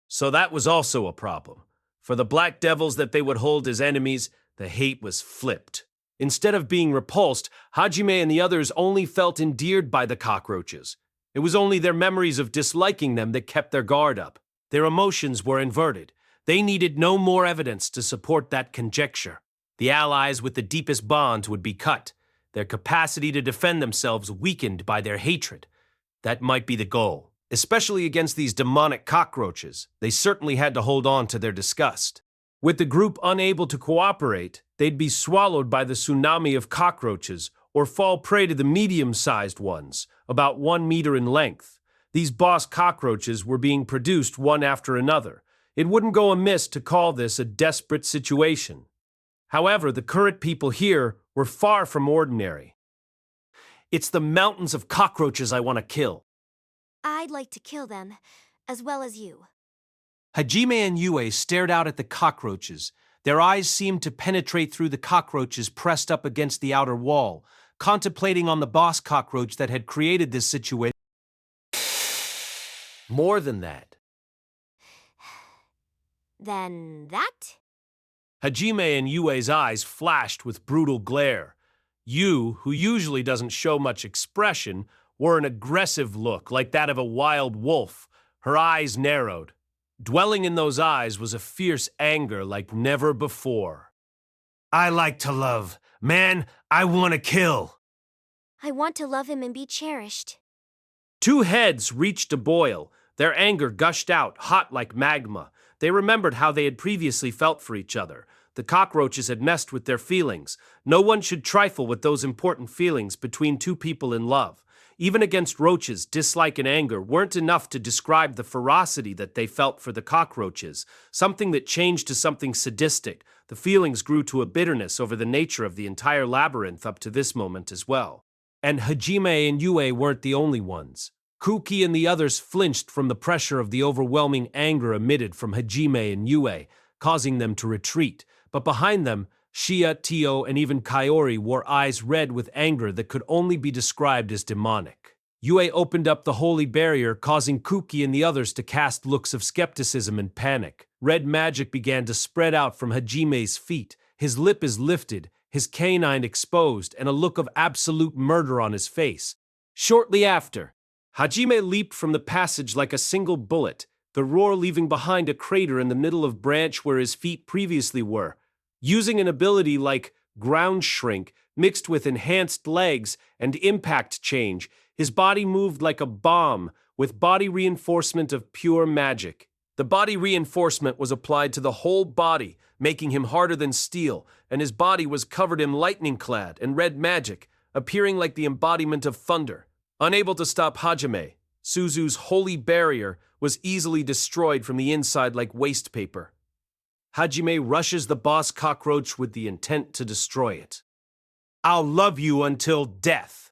A: So that was also a problem. For the black devils that they would hold as enemies, the hate was flipped. Instead of being repulsed, Hajime and the others only felt endeared by the cockroaches. It was only their memories of disliking them that kept their guard up. Their emotions were inverted. They needed no more evidence to support that conjecture. The allies with the deepest bonds would be cut, their capacity to defend themselves weakened by their hatred. That might be the goal. Especially against these demonic cockroaches, they certainly had to hold on to their disgust. With the group unable to cooperate, they'd be swallowed by the tsunami of cockroaches or fall prey to the medium-sized ones, about 1 meter in length. These boss cockroaches were being produced one after another. It wouldn't go amiss to call this a desperate situation. However, the current people here were far from ordinary. It's the mountains of cockroaches I want to kill.
C: I'd like to kill them, as well as you.
A: Hajime and Yue stared out at the cockroaches. Their eyes seemed to penetrate through the cockroaches pressed up against the outer wall, contemplating on the boss cockroach that had created this situation. More than that.
C: Then that?
A: Hajime and Yue's eyes flashed with brutal glare. Yu, who usually doesn't show much expression, wore an aggressive look like that of a wild wolf. Her eyes narrowed. Dwelling in those eyes was a fierce anger like never before. I like to love. Man, I want to kill.
C: I want to love him and be cherished.
A: Two heads reached a boil. Their anger gushed out, hot like magma. They remembered how they had previously felt for each other. The cockroaches had messed with their feelings. No one should trifle with those important feelings between two people in love. Even against roaches, dislike and anger weren't enough to describe the ferocity that they felt for the cockroaches, something that changed to something sadistic. The feelings grew to a bitterness over the nature of the entire labyrinth up to this moment as well. And Hajime and Yue weren't the only ones. Kuki and the others flinched from the pressure of the overwhelming anger emitted from Hajime and Yue, causing them to retreat. But behind them, Shia, Tio, and even Kaori wore eyes red with anger that could only be described as demonic. Yue opened up the holy barrier, causing Kuki and the others to cast looks of skepticism and panic. Red magic began to spread out from Hajime's feet. His lip is lifted, his canine exposed, and a look of absolute murder on his face. Shortly after, Hajime leaped from the passage like a single bullet, the roar leaving behind a crater in the middle of branch where his feet previously were. Using an ability like ground shrink mixed with enhanced legs and impact change, his body moved like a bomb with body reinforcement of pure magic. The body reinforcement was applied to the whole body, making him harder than steel, and his body was covered in lightning-clad and red magic, appearing like the embodiment of thunder. Unable to stop Hajime, Suzu's holy barrier was easily destroyed from the inside like waste paper. Hajime rushes the boss cockroach with the intent to destroy it. I'll love you until death.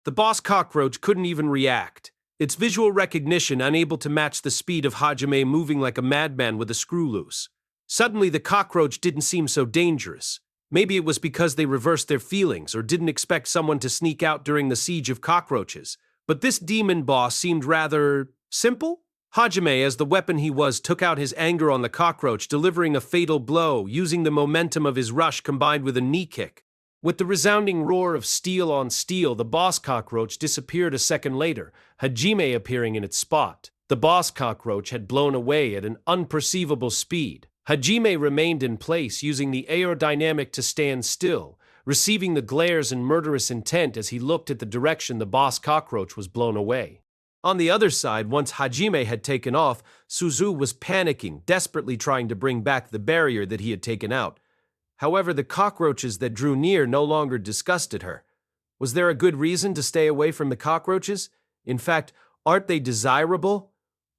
A: The boss cockroach couldn't even react, its visual recognition unable to match the speed of Hajime moving like a madman with a screw loose. Suddenly, the cockroach didn't seem so dangerous. Maybe it was because they reversed their feelings or didn't expect someone to sneak out during the siege of cockroaches. But this demon boss seemed rather simple. Hajime, as the weapon he was, took out his anger on the cockroach, delivering a fatal blow, using the momentum of his rush combined with a knee kick. With the resounding roar of steel on steel, the boss cockroach disappeared a second later, Hajime appearing in its spot. The boss cockroach had blown away at an unperceivable speed. Hajime remained in place, using the aerodynamic to stand still, receiving the glares and murderous intent as he looked at the direction the boss cockroach was blown away. On the other side, once Hajime had taken off, Suzu was panicking, desperately trying to bring back the barrier that he had taken out. However, the cockroaches that drew near no longer disgusted her. Was there a good reason to stay away from the cockroaches? In fact, aren't they desirable?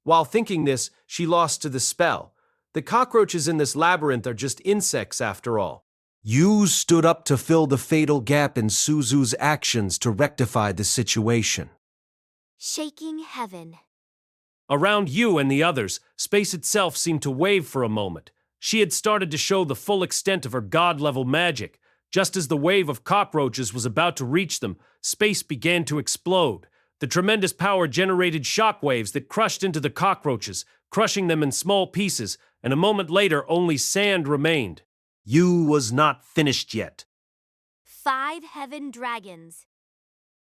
A: While thinking this, she lost to the spell. The cockroaches in this labyrinth are just insects after all. Yu stood up to fill the fatal gap in Suzu's actions to rectify the situation.
C: Shaking heaven.
A: Around Yu and the others, space itself seemed to wave for a moment. She had started to show the full extent of her god-level magic. Just as the wave of cockroaches was about to reach them, space began to explode. The tremendous power generated shockwaves that crushed into the cockroaches, crushing them in small pieces, and a moment later only sand remained. Yu was not finished yet.
C: 5 heaven dragons.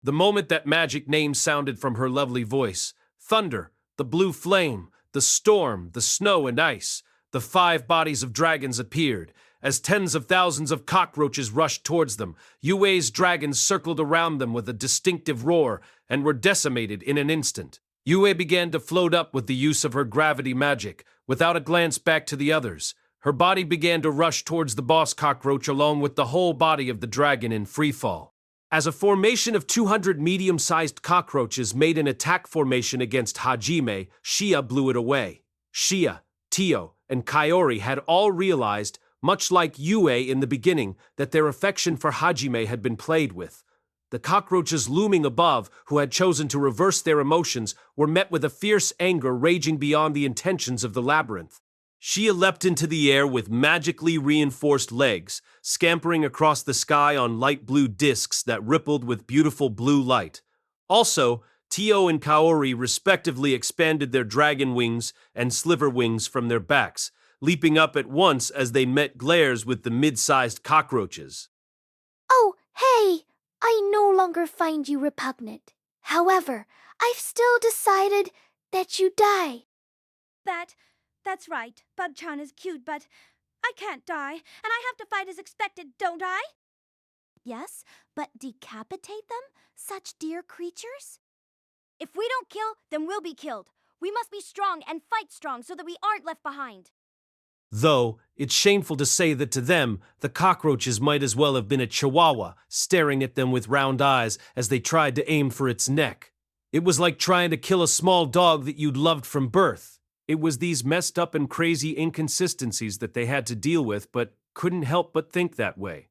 A: The moment that magic name sounded from her lovely voice, thunder, the blue flame, the storm, the snow and ice, the 5 bodies of dragons appeared. As tens of thousands of cockroaches rushed towards them, Yue's dragons circled around them with a distinctive roar and were decimated in an instant. Yue began to float up with the use of her gravity magic, without a glance back to the others. Her body began to rush towards the boss cockroach along with the whole body of the dragon in freefall. As a formation of 200 medium-sized cockroaches made an attack formation against Hajime, Shia blew it away. Shia, Tio, and Kaori had all realized, much like Yue in the beginning, that their affection for Hajime had been played with. The cockroaches looming above, who had chosen to reverse their emotions, were met with a fierce anger raging beyond the intentions of the labyrinth. Shia leapt into the air with magically reinforced legs, scampering across the sky on light blue discs that rippled with beautiful blue light. Also, Tio and Kaori respectively expanded their dragon wings and sliver wings from their backs, leaping up at once as they met glares with the mid-sized cockroaches.
E: Oh, hey! I no longer find you repugnant. However, I've still decided that you die.
B: That's right. Bug-chan is cute, but I can't die, and I have to fight as expected, don't I? Yes, but decapitate them? Such dear creatures?
C: If we don't kill, then we'll be killed. We must be strong and fight strong so that we aren't left behind.
A: Though, it's shameful to say that to them, the cockroaches might as well have been a chihuahua, staring at them with round eyes as they tried to aim for its neck. It was like trying to kill a small dog that you'd loved from birth. It was these messed up and crazy inconsistencies that they had to deal with, but couldn't help but think that way.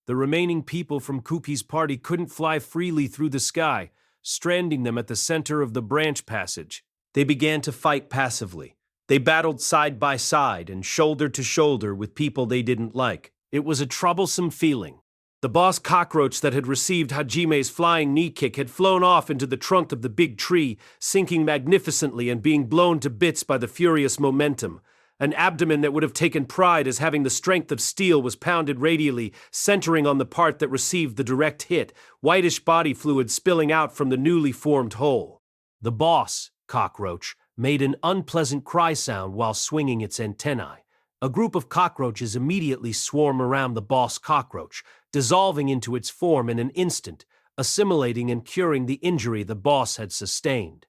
A: The remaining people from Kuki's party couldn't fly freely through the sky, stranding them at the center of the branch passage. They began to fight passively. They battled side by side and shoulder to shoulder with people they didn't like. It was a troublesome feeling. The boss cockroach that had received Hajime's flying knee kick had flown off into the trunk of the big tree, sinking magnificently and being blown to bits by the furious momentum. An abdomen that would have taken pride as having the strength of steel was pounded radially, centering on the part that received the direct hit, whitish body fluid spilling out from the newly formed hole. The boss cockroach made an unpleasant cry sound while swinging its antennae. A group of cockroaches immediately swarm around the boss cockroach, dissolving into its form in an instant, assimilating and curing the injury the boss had sustained.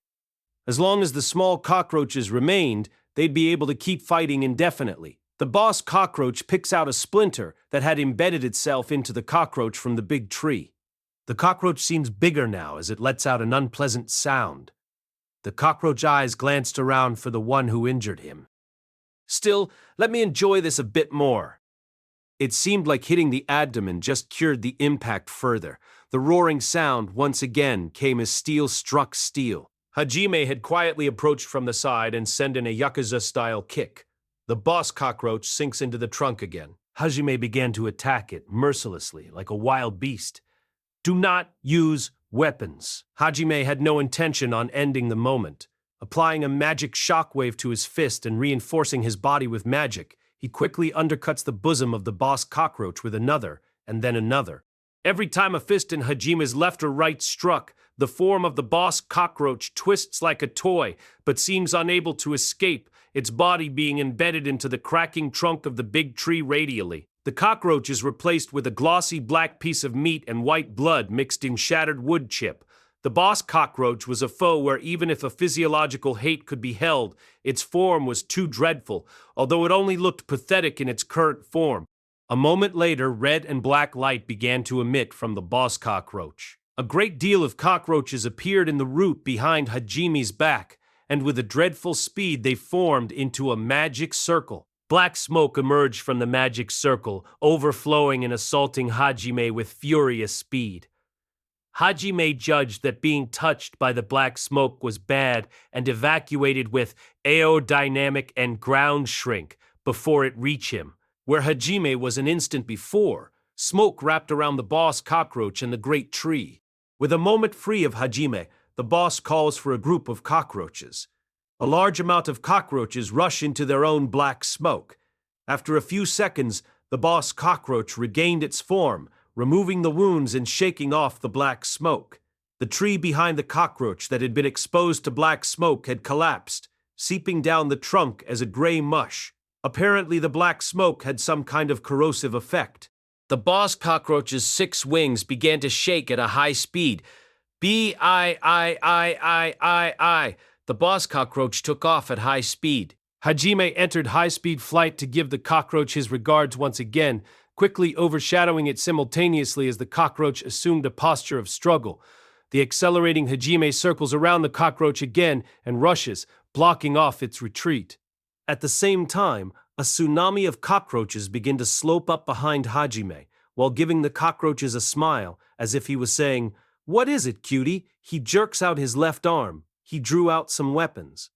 A: As long as the small cockroaches remained, they'd be able to keep fighting indefinitely. The boss cockroach picks out a splinter that had embedded itself into the cockroach from the big tree. The cockroach seems bigger now as it lets out an unpleasant sound. The cockroach eyes glanced around for the one who injured him. Still, let me enjoy this a bit more. It seemed like hitting the abdomen just cured the impact further. The roaring sound once again came as steel struck steel. Hajime had quietly approached from the side and sent in a Yakuza-style kick. The boss cockroach sinks into the trunk again. Hajime began to attack it mercilessly, like a wild beast. Do not use weapons. Hajime had no intention on ending the moment. Applying a magic shockwave to his fist and reinforcing his body with magic, he quickly undercuts the bosom of the boss cockroach with another, and then another. Every time a fist in Hajime's left or right struck, the form of the boss cockroach twists like a toy, but seems unable to escape, its body being embedded into the cracking trunk of the big tree radially. The cockroach is replaced with a glossy black piece of meat and white blood mixed in shattered wood chip. The boss cockroach was a foe where even if a physiological hate could be held, its form was too dreadful, although it only looked pathetic in its current form. A moment later, red and black light began to emit from the boss cockroach. A great deal of cockroaches appeared in the root behind Hajime's back, and with a dreadful speed they formed into a magic circle. Black smoke emerged from the magic circle, overflowing and assaulting Hajime with furious speed. Hajime judged that being touched by the black smoke was bad and evacuated with aerodynamic and ground shrink before it reached him. Where Hajime was an instant before, smoke wrapped around the boss cockroach and the great tree. With a moment free of Hajime, the boss calls for a group of cockroaches. A large amount of cockroaches rush into their own black smoke. After a few seconds, the boss cockroach regained its form, removing the wounds and shaking off the black smoke. The tree behind the cockroach that had been exposed to black smoke had collapsed, seeping down the trunk as a gray mush. Apparently, the black smoke had some kind of corrosive effect. The boss cockroach's 6 wings began to shake at a high speed. B-I-I-I-I-I-I. The boss cockroach took off at high speed. Hajime entered high-speed flight to give the cockroach his regards once again, quickly overshadowing it simultaneously as the cockroach assumed a posture of struggle. The accelerating Hajime circles around the cockroach again and rushes, blocking off its retreat. At the same time, a tsunami of cockroaches begin to slope up behind Hajime, while giving the cockroaches a smile, as if he was saying, "What is it, cutie?" He jerks out his left arm. He drew out some weapons.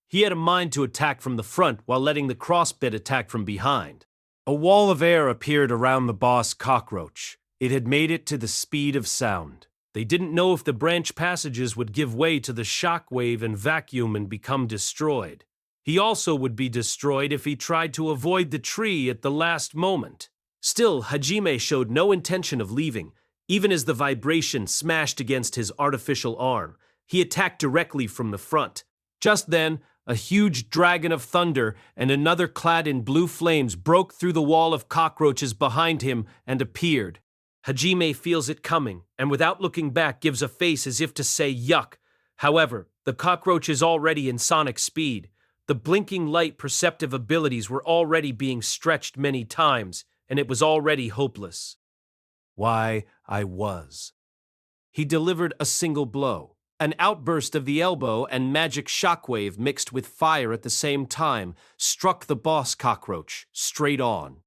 A: He had a mind to attack from the front while letting the crossbit attack from behind. A wall of air appeared around the boss cockroach. It had made it to the speed of sound. They didn't know if the branch passages would give way to the shock wave and vacuum and become destroyed. He also would be destroyed if he tried to avoid the tree at the last moment. Still, Hajime showed no intention of leaving, even as the vibration smashed against his artificial arm. He attacked directly from the front. Just then, a huge dragon of thunder and another clad in blue flames broke through the wall of cockroaches behind him and appeared. Hajime feels it coming, and without looking back gives a face as if to say yuck. However, the cockroach is already in sonic speed. The blinking light perceptive abilities were already being stretched many times, and it was already hopeless. Why, I was. He delivered a single blow. An outburst of the elbow and magic shockwave mixed with fire at the same time struck the boss cockroach straight on.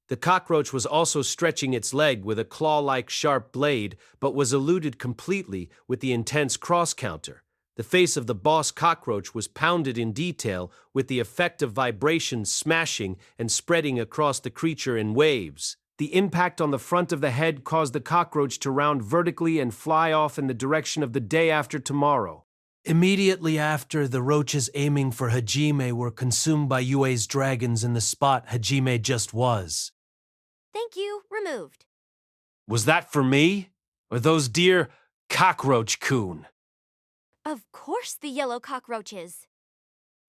A: The cockroach was also stretching its leg with a claw-like sharp blade, but was eluded completely with the intense cross-counter. The face of the boss cockroach was pounded in detail with the effect of vibrations smashing and spreading across the creature in waves. The impact on the front of the head caused the cockroach to round vertically and fly off in the direction of the day after tomorrow. Immediately after, the roaches aiming for Hajime were consumed by Yue's dragons in the spot Hajime just was.
C: Thank you, removed.
A: Was that for me? Or those dear cockroach-kun?
C: Of course the yellow cockroaches.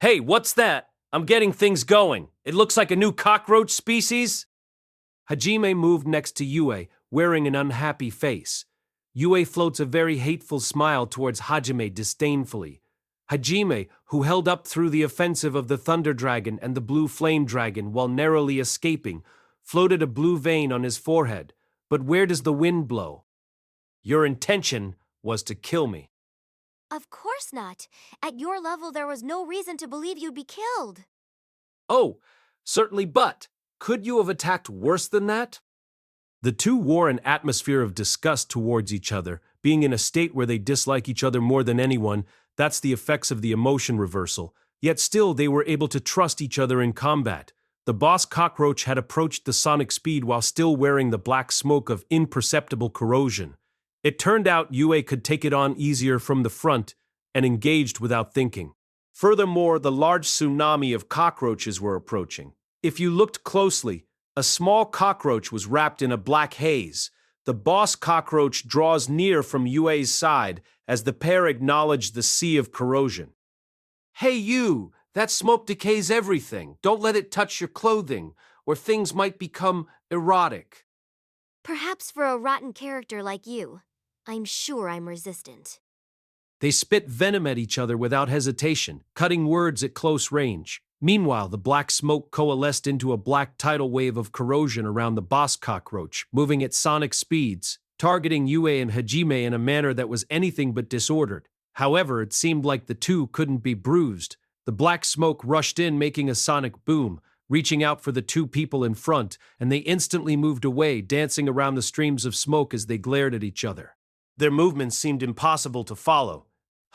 A: Hey, what's that? I'm getting things going. It looks like a new cockroach species. Hajime moved next to Yue, wearing an unhappy face. Yue floats a very hateful smile towards Hajime disdainfully. Hajime, who held up through the offensive of the Thunder Dragon and the Blue Flame Dragon while narrowly escaping, floated a blue vein on his forehead. But where does the wind blow? Your intention was to kill me.
C: Of course not. At your level, there was no reason to believe you'd be killed.
A: Oh, certainly, but could you have attacked worse than that? The two wore an atmosphere of disgust towards each other, being in a state where they dislike each other more than anyone. That's the effects of the emotion reversal. Yet still they were able to trust each other in combat. The boss cockroach had approached the sonic speed while still wearing the black smoke of imperceptible corrosion. It turned out Yue could take it on easier from the front and engaged without thinking. Furthermore, the large tsunami of cockroaches were approaching. If you looked closely, a small cockroach was wrapped in a black haze. The boss cockroach draws near from Yue's side as the pair acknowledge the sea of corrosion. Hey you, that smoke decays everything. Don't let it touch your clothing, or things might become erotic.
C: Perhaps for a rotten character like you. I'm sure I'm resistant.
A: They spit venom at each other without hesitation, cutting words at close range. Meanwhile, the black smoke coalesced into a black tidal wave of corrosion around the boss cockroach, moving at sonic speeds, targeting Yue and Hajime in a manner that was anything but disordered. However, it seemed like the two couldn't be bruised. The black smoke rushed in, making a sonic boom, reaching out for the two people in front, and they instantly moved away, dancing around the streams of smoke as they glared at each other. Their movements seemed impossible to follow.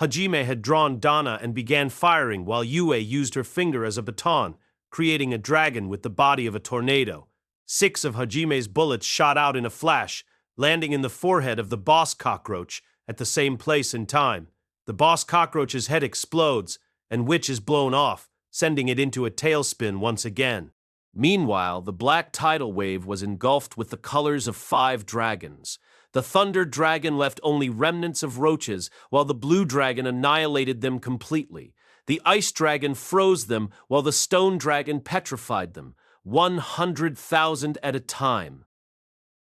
A: Hajime had drawn Dana and began firing while Yue used her finger as a baton, creating a dragon with the body of a tornado. 6 of Hajime's bullets shot out in a flash, landing in the forehead of the boss cockroach at the same place and time. The boss cockroach's head explodes, and Witch is blown off, sending it into a tailspin once again. Meanwhile, the black tidal wave was engulfed with the colors of 5 dragons. The Thunder Dragon left only remnants of roaches, while the Blue Dragon annihilated them completely. The Ice Dragon froze them, while the Stone Dragon petrified them, 100,000 at a time.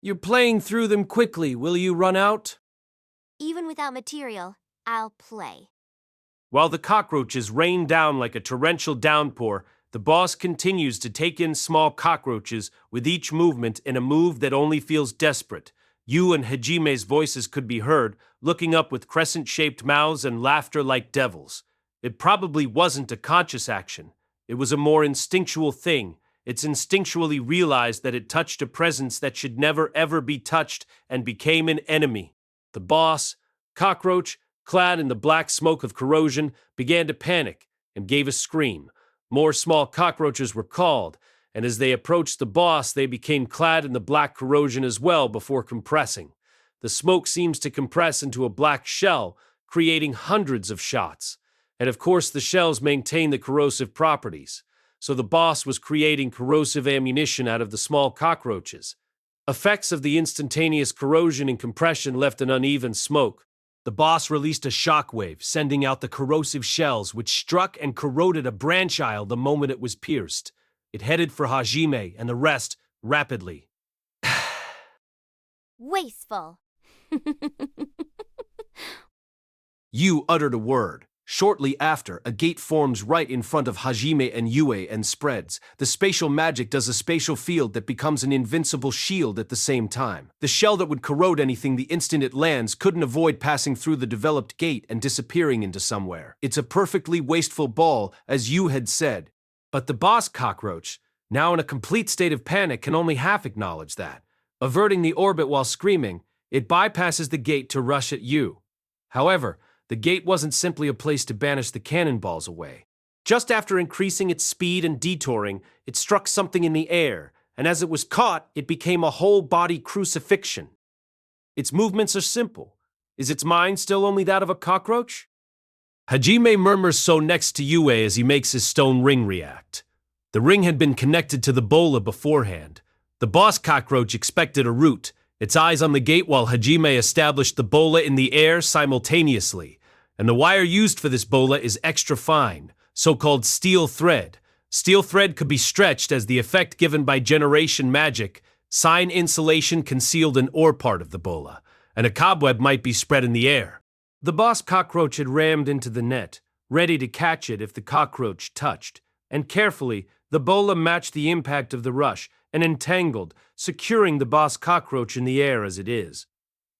A: You're playing through them quickly. Will you run out?
C: Even without material, I'll play.
A: While the cockroaches rain down like a torrential downpour, the boss continues to take in small cockroaches with each movement in a move that only feels desperate. You and Hajime's voices could be heard, looking up with crescent-shaped mouths and laughter like devils. It probably wasn't a conscious action. It was a more instinctual thing. It's instinctually realized that it touched a presence that should never ever be touched and became an enemy. The boss, cockroach, clad in the black smoke of corrosion, began to panic and gave a scream. More small cockroaches were called, and as they approached the boss, they became clad in the black corrosion as well before compressing. The smoke seems to compress into a black shell, creating hundreds of shots. And of course, the shells maintain the corrosive properties. So the boss was creating corrosive ammunition out of the small cockroaches. Effects of the instantaneous corrosion and compression left an uneven smoke. The boss released a shockwave, sending out the corrosive shells, which struck and corroded a branch aisle the moment it was pierced. It headed for Hajime and the rest rapidly.
C: Wasteful.
A: You uttered a word. Shortly after, a gate forms right in front of Hajime and Yue and spreads. The spatial magic does a spatial field that becomes an invincible shield at the same time. The shell that would corrode anything the instant it lands couldn't avoid passing through the developed gate and disappearing into somewhere. It's a perfectly wasteful ball, as you had said. But the boss cockroach, now in a complete state of panic, can only half acknowledge that. Averting the orbit while screaming, it bypasses the gate to rush at you. However, the gate wasn't simply a place to banish the cannonballs away. Just after increasing its speed and detouring, it struck something in the air, and as it was caught, it became a whole-body crucifixion. Its movements are simple. Is its mind still only that of a cockroach? Hajime murmurs so next to Yue as he makes his stone ring react. The ring had been connected to the bola beforehand. The boss cockroach expected a root, its eyes on the gate while Hajime established the bola in the air simultaneously. And the wire used for this bola is extra fine, so-called steel thread. Steel thread could be stretched as the effect given by generation magic. Sign insulation concealed an ore part of the bola, and a cobweb might be spread in the air. The boss cockroach had rammed into the net, ready to catch it if the cockroach touched, and carefully, the bola matched the impact of the rush and entangled, securing the boss cockroach in the air as it is.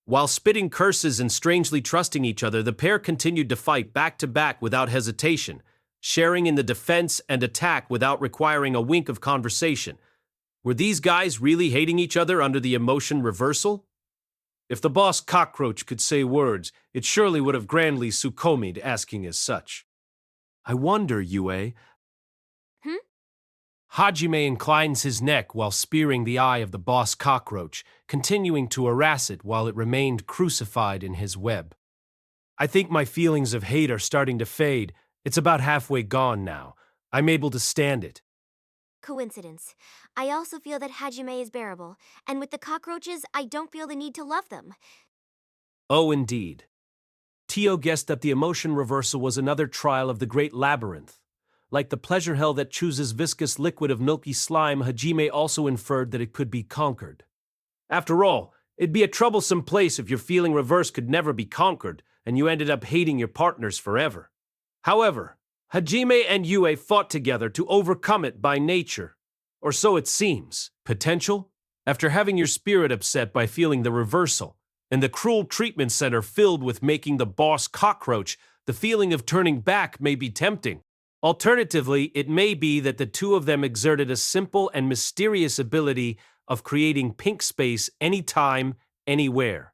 A: While spitting curses and strangely trusting each other, the pair continued to fight back to back without hesitation, sharing in the defense and attack without requiring a wink of conversation. Were these guys really hating each other under the emotion reversal? If the boss cockroach could say words, it surely would have grandly succumbed asking as such. I wonder, Yue. Hajime inclines his neck while spearing the eye of the boss cockroach, continuing to harass it while it remained crucified in his web. I think my feelings of hate are starting to fade. It's about halfway gone now. I'm able to stand it.
C: Coincidence. I also feel that Hajime is bearable, and with the cockroaches, I don't feel the need to love them.
A: Oh, indeed. Tio guessed that the emotion reversal was another trial of the great labyrinth. Like the pleasure hell that chooses viscous liquid of milky slime, Hajime also inferred that it could be conquered. After all, it'd be a troublesome place if your feeling reverse could never be conquered, and you ended up hating your partners forever. However, Hajime and Yue fought together to overcome it by nature. Or so it seems. Potential? After having your spirit upset by feeling the reversal, and the cruel treatment center filled with making the boss cockroach, the feeling of turning back may be tempting. Alternatively, it may be that the two of them exerted a simple and mysterious ability of creating pink space anytime, anywhere.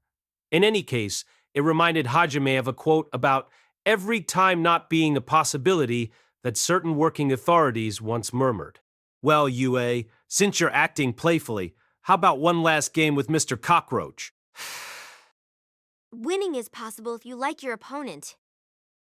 A: In any case, it reminded Hajime of a quote about every time not being a possibility that certain working authorities once murmured. Well, Yue, since you're acting playfully, how about one last game with Mr. Cockroach?
C: Winning is possible if you like your opponent.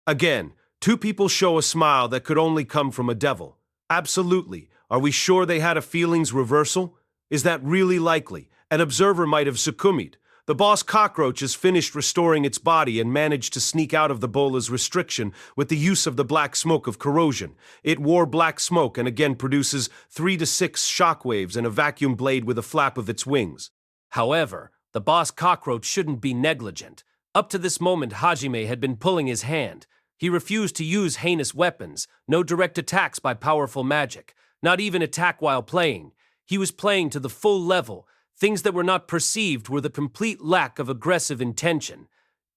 A: Again, two people show a smile that could only come from a devil. Absolutely. Are we sure they had a feelings reversal? Is that really likely? An observer might have succumbed. The boss cockroach has finished restoring its body and managed to sneak out of the bola's restriction with the use of the black smoke of corrosion. It wore black smoke and again produces 3 to 6 shockwaves and a vacuum blade with a flap of its wings. However, the boss cockroach shouldn't be negligent. Up to this moment, Hajime had been pulling his hand. He refused to use heinous weapons, no direct attacks by powerful magic, not even attack while playing. He was playing to the full level. Things that were not perceived were the complete lack of aggressive intention.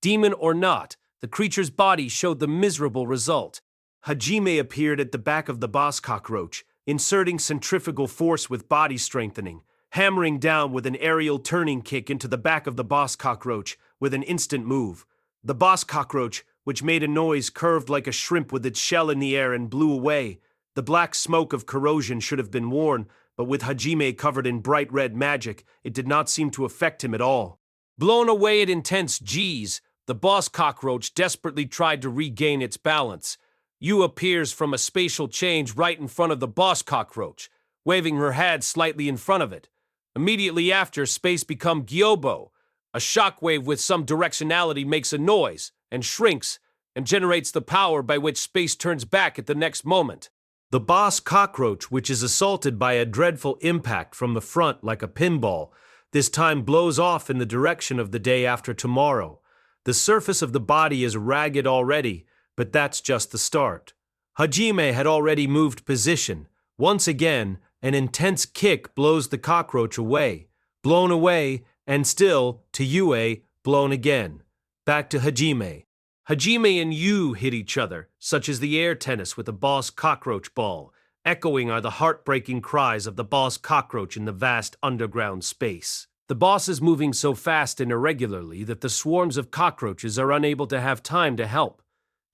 A: Demon or not, the creature's body showed the miserable result. Hajime appeared at the back of the boss cockroach, inserting centrifugal force with body strengthening, hammering down with an aerial turning kick into the back of the boss cockroach with an instant move. The boss cockroach, which made a noise, curved like a shrimp with its shell in the air and blew away. The black smoke of corrosion should have been worn, but with Hajime covered in bright red magic, it did not seem to affect him at all. Blown away at intense G's, the boss cockroach desperately tried to regain its balance. Yu appears from a spatial change right in front of the boss cockroach, waving her hand slightly in front of it. Immediately after, space becomes Gyobo. A shockwave with some directionality makes a noise, and shrinks, and generates the power by which space turns back at the next moment. The boss cockroach, which is assaulted by a dreadful impact from the front like a pinball, this time blows off in the direction of the day after tomorrow. The surface of the body is ragged already, but that's just the start. Hajime had already moved position. Once again, an intense kick blows the cockroach away. Blown away, and still, to Yue, blown again. Back to Hajime. Hajime and Yu hit each other, such as the air tennis with a boss cockroach ball. Echoing are the heartbreaking cries of the boss cockroach in the vast underground space. The boss is moving so fast and irregularly that the swarms of cockroaches are unable to have time to help.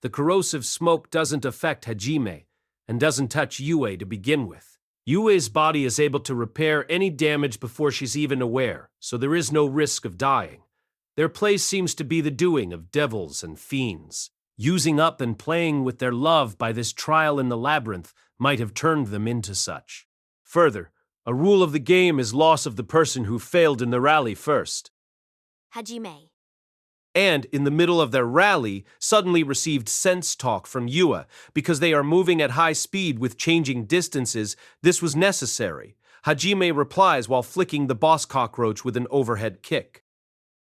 A: The corrosive smoke doesn't affect Hajime, and doesn't touch Yue to begin with. Yue's body is able to repair any damage before she's even aware, so there is no risk of dying. Their play seems to be the doing of devils and fiends. Using up and playing with their love by this trial in the labyrinth might have turned them into such. Further, a rule of the game is loss of the person who failed in the rally first.
C: Hajime.
A: And in the middle of their rally, suddenly received sense talk from Yue. Because they are moving at high speed with changing distances, this was necessary. Hajime replies while flicking the boss cockroach with an overhead kick.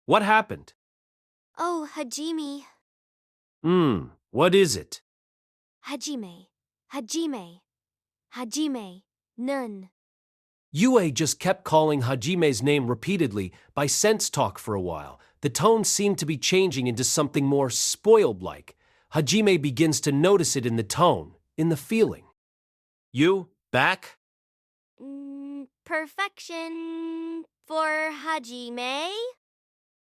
A: What happened?
C: Oh, Hajime.
A: What is it?
C: Hajime. Hajime. None.
A: Yue just kept calling Hajime's name repeatedly by sense talk for a while. The tone seemed to be changing into something more spoiled-like. Hajime begins to notice it in the tone, in the feeling. You, back?
C: Perfection for Hajime?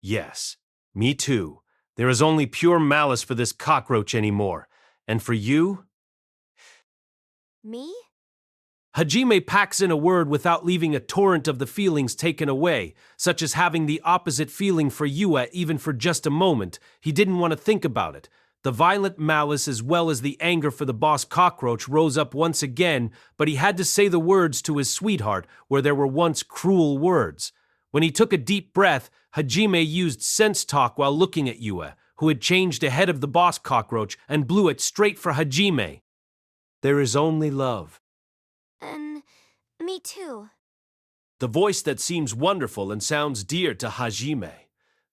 A: Yes, me too. There is only pure malice for this cockroach anymore. And for you?
C: Me?
A: Hajime packs in a word without leaving a torrent of the feelings taken away, such as having the opposite feeling for Yue even for just a moment. He didn't want to think about it. The violent malice as well as the anger for the boss cockroach rose up once again, but he had to say the words to his sweetheart where there were once cruel words. When he took a deep breath, Hajime used sense talk while looking at Yue, who had changed ahead of the boss cockroach and blew it straight for Hajime. There is only love.
C: And me too.
A: The voice that seems wonderful and sounds dear to Hajime.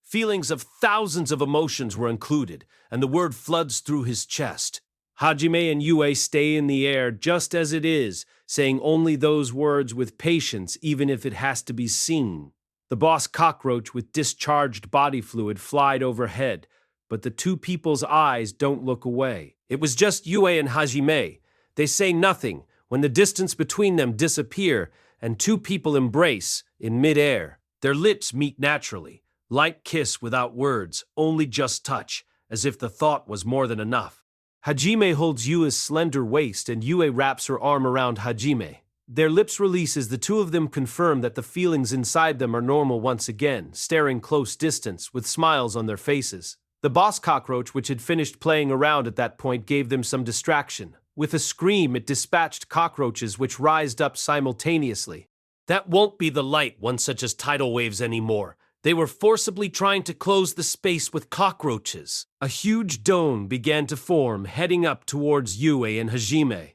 A: Feelings of thousands of emotions were included, and the word floods through his chest. Hajime and Yue stay in the air just as it is, saying only those words with patience even if it has to be seen. The boss cockroach with discharged body fluid flied overhead, but the two people's eyes don't look away. It was just Yue and Hajime. They say nothing when the distance between them disappear and two people embrace in midair. Their lips meet naturally. Light kiss without words, only just touch, as if the thought was more than enough. Hajime holds Yue's slender waist and Yue wraps her arm around Hajime. Their lips release as the two of them confirm that the feelings inside them are normal once again, staring close distance with smiles on their faces. The boss cockroach, which had finished playing around at that point, gave them some distraction. With a scream, it dispatched cockroaches which rised up simultaneously. That won't be the light once such as tidal waves anymore. They were forcibly trying to close the space with cockroaches. A huge dome began to form, heading up towards Yue and Hajime.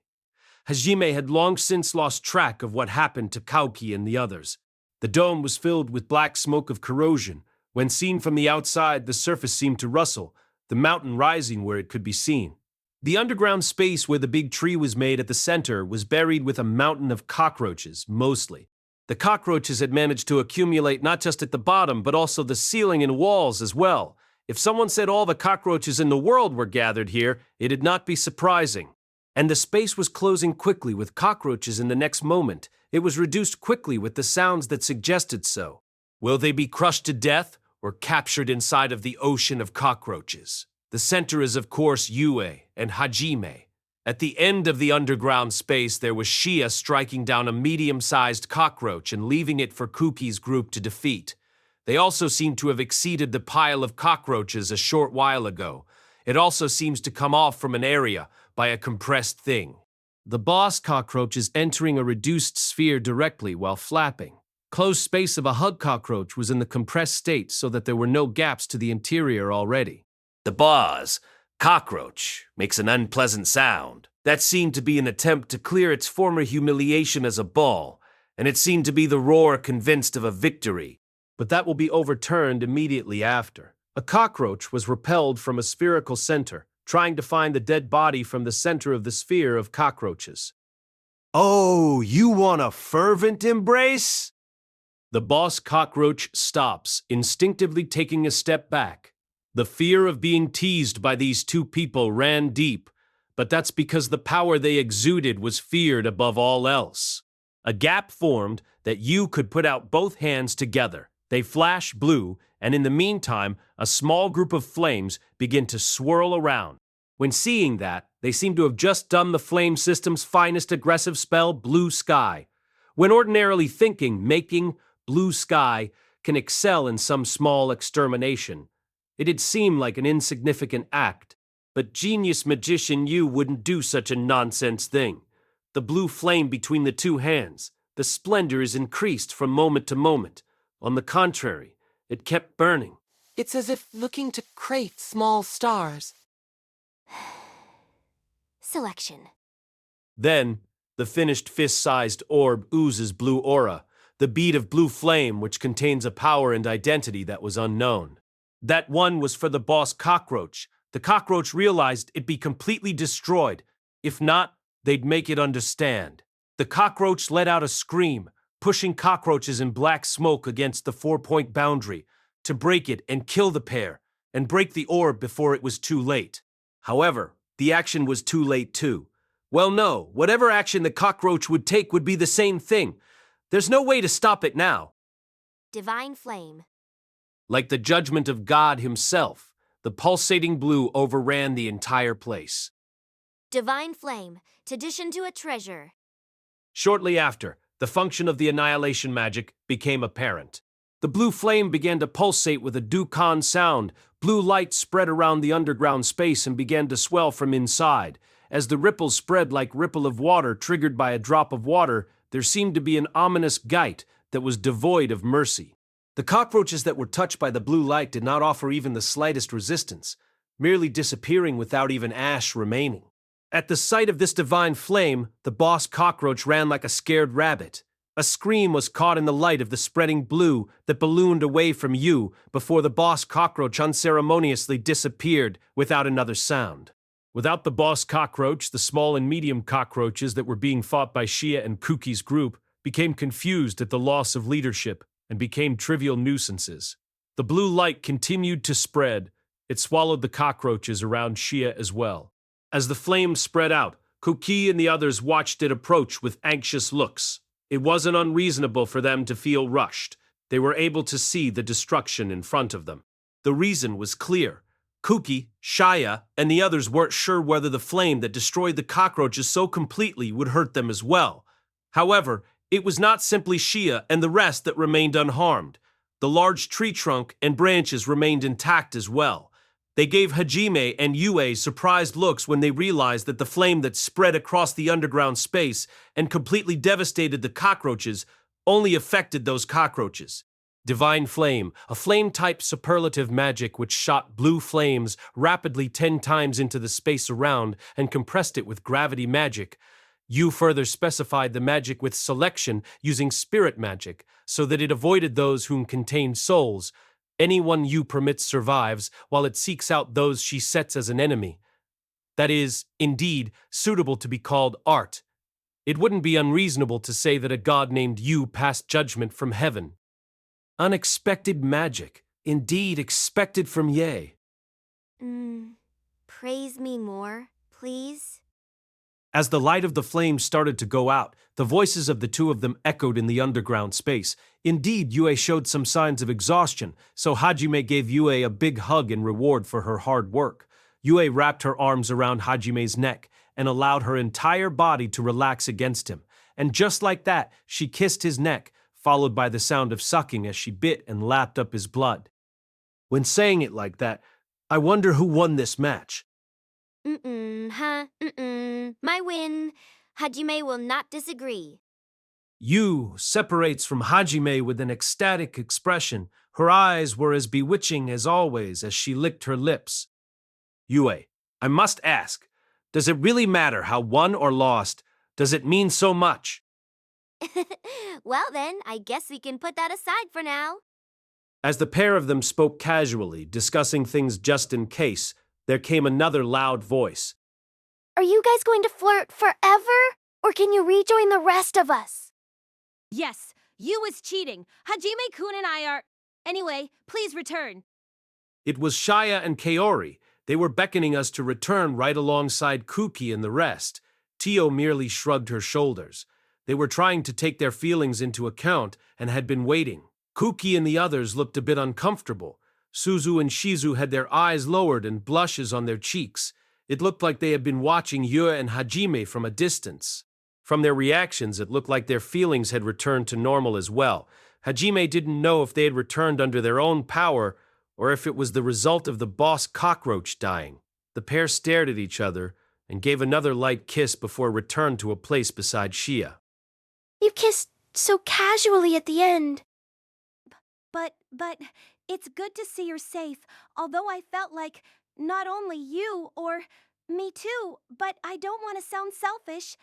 A: Hajime had long since lost track of what happened to Kauki and the others. The dome was filled with black smoke of corrosion. When seen from the outside, the surface seemed to rustle, the mountain rising where it could be seen. The underground space where the big tree was made at the center was buried with a mountain of cockroaches, mostly. The cockroaches had managed to accumulate not just at the bottom, but also the ceiling and walls as well. If someone said all the cockroaches in the world were gathered here, it'd not be surprising. And the space was closing quickly with cockroaches in the next moment. It was reduced quickly with the sounds that suggested so. Will they be crushed to death or captured inside of the ocean of cockroaches? The center is, of course, Yue and Hajime. At the end of the underground space, there was Shia striking down a medium-sized cockroach and leaving it for Kuki's group to defeat. They also seem to have exceeded the pile of cockroaches a short while ago. It also seems to come off from an area by a compressed thing. The boss cockroach is entering a reduced sphere directly while flapping. Closed space of a hug cockroach was in the compressed state so that there were no gaps to the interior already. The boss cockroach makes an unpleasant sound. That seemed to be an attempt to clear its former humiliation as a ball, and it seemed to be the roar convinced of a victory. But that will be overturned immediately after. A cockroach was repelled from a spherical center, trying to find the dead body from the center of the sphere of cockroaches. Oh, you want a fervent embrace? The boss cockroach stops, instinctively taking a step back. The fear of being teased by these two people ran deep, but that's because the power they exuded was feared above all else. A gap formed that you could put out both hands together. They flash blue, and in the meantime, a small group of flames begin to swirl around. When seeing that, they seem to have just done the flame system's finest aggressive spell, Blue Sky. When ordinarily thinking, making Blue Sky can excel in some small extermination. It'd seem like an insignificant act, but genius magician you wouldn't do such a nonsense thing. The blue flame between the two hands, the splendor is increased from moment to moment. On the contrary, it kept burning.
H: It's as if looking to create small stars.
C: Selection.
A: Then, the finished fist-sized orb oozes blue aura, the bead of blue flame which contains a power and identity that was unknown. That one was for the boss cockroach. The cockroach realized it'd be completely destroyed. If not, they'd make it understand. The cockroach let out a scream, pushing cockroaches in black smoke against the 4-point boundary, to break it and kill the pair, and break the orb before it was too late. However, the action was too late too. Well, no, whatever action the cockroach would take would be the same thing. There's no way to stop it now.
C: Divine Flame.
A: Like the judgment of God himself, the pulsating blue overran the entire place.
C: Divine Flame. Addition to a treasure.
A: Shortly after, the function of the annihilation magic became apparent. The blue flame began to pulsate with a Dukan sound. Blue light spread around the underground space and began to swell from inside. As the ripples spread like ripple of water triggered by a drop of water, there seemed to be an ominous gait that was devoid of mercy. The cockroaches that were touched by the blue light did not offer even the slightest resistance, merely disappearing without even ash remaining. At the sight of this divine flame, the boss cockroach ran like a scared rabbit. A scream was caught in the light of the spreading blue that ballooned away from you before the boss cockroach unceremoniously disappeared without another sound. Without the boss cockroach, the small and medium cockroaches that were being fought by Shia and Kuki's group became confused at the loss of leadership and became trivial nuisances. The blue light continued to spread. It swallowed the cockroaches around Shia as well. As the flames spread out, Kuki and the others watched it approach with anxious looks. It wasn't unreasonable for them to feel rushed. They were able to see the destruction in front of them. The reason was clear. Kuki, Shia, and the others weren't sure whether the flame that destroyed the cockroaches so completely would hurt them as well. However, it was not simply Shia and the rest that remained unharmed. The large tree trunk and branches remained intact as well. They gave Hajime and Yue surprised looks when they realized that the flame that spread across the underground space and completely devastated the cockroaches only affected those cockroaches. Divine Flame, a flame-type superlative magic which shot blue flames rapidly 10 times into the space around and compressed it with gravity magic. You further specified the magic with selection using spirit magic so that it avoided those whom contained souls. Anyone you permits survives, while it seeks out those she sets as an enemy. That is, indeed, suitable to be called art. It wouldn't be unreasonable to say that a god named Yu passed judgment from heaven. Unexpected magic, indeed expected from Ye.
C: Praise me more, please.
A: As the light of the flames started to go out, the voices of the two of them echoed in the underground space. Indeed, Yue showed some signs of exhaustion, so Hajime gave Yue a big hug in reward for her hard work. Yue wrapped her arms around Hajime's neck and allowed her entire body to relax against him. And just like that, she kissed his neck, followed by the sound of sucking as she bit and lapped up his blood. When saying it like that, I wonder who won this match.
C: My win. Hajime will not disagree.
A: Yu separates from Hajime with an ecstatic expression. Her eyes were as bewitching as always as she licked her lips. Yue, I must ask, does it really matter how won or lost? Does it mean so much?
C: Well then, I guess we can put that aside for now.
A: As the pair of them spoke casually, discussing things just in case, there came another loud voice.
E: Are you guys going to flirt forever? Or can you rejoin the rest of us?
B: Yes, Yu is cheating. Hajime-kun and I are... Anyway, please return.
A: It was Shaya and Kaori. They were beckoning us to return right alongside Kuki and the rest. Tio merely shrugged her shoulders. They were trying to take their feelings into account and had been waiting. Kuki and the others looked a bit uncomfortable. Suzu and Shizu had their eyes lowered and blushes on their cheeks. It looked like they had been watching Yue and Hajime from a distance. From their reactions, it looked like their feelings had returned to normal as well. Hajime didn't know if they had returned under their own power or if it was the result of the boss cockroach dying. The pair stared at each other and gave another light kiss before returned to a place beside Shia.
E: You kissed so casually at the end.
B: But it's good to see you're safe, although I felt like not only you or me too, but I don't want to sound selfish.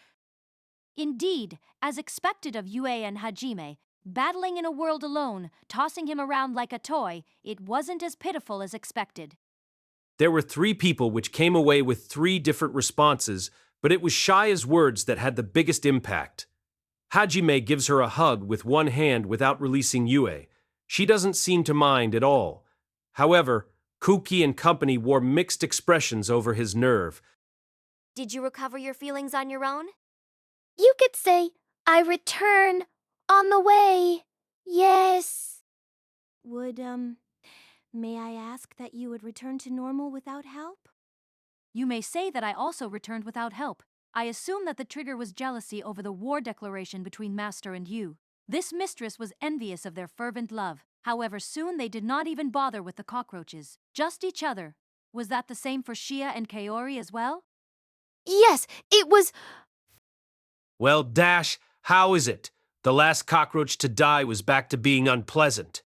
D: Indeed, as expected of Yue and Hajime, battling in a world alone, tossing him around like a toy, it wasn't as pitiful as expected.
A: There were 3 people which came away with 3 different responses, but it was Shia's words that had the biggest impact. Hajime gives her a hug with one hand without releasing Yue. She doesn't seem to mind at all. However, Kuki and company wore mixed expressions over his nerve.
C: Did you recover your feelings on your own?
E: You could say, I return on the way. Yes.
B: May I ask that you would return to normal without help?
D: You may say that I also returned without help. I assume that the trigger was jealousy over the war declaration between Master and you. This mistress was envious of their fervent love. However, soon they did not even bother with the cockroaches. Just each other. Was that the same for Shia and Kaori as well?
E: Yes, it was...
A: Well, Dash, how is it? The last cockroach to die was back to being unpleasant.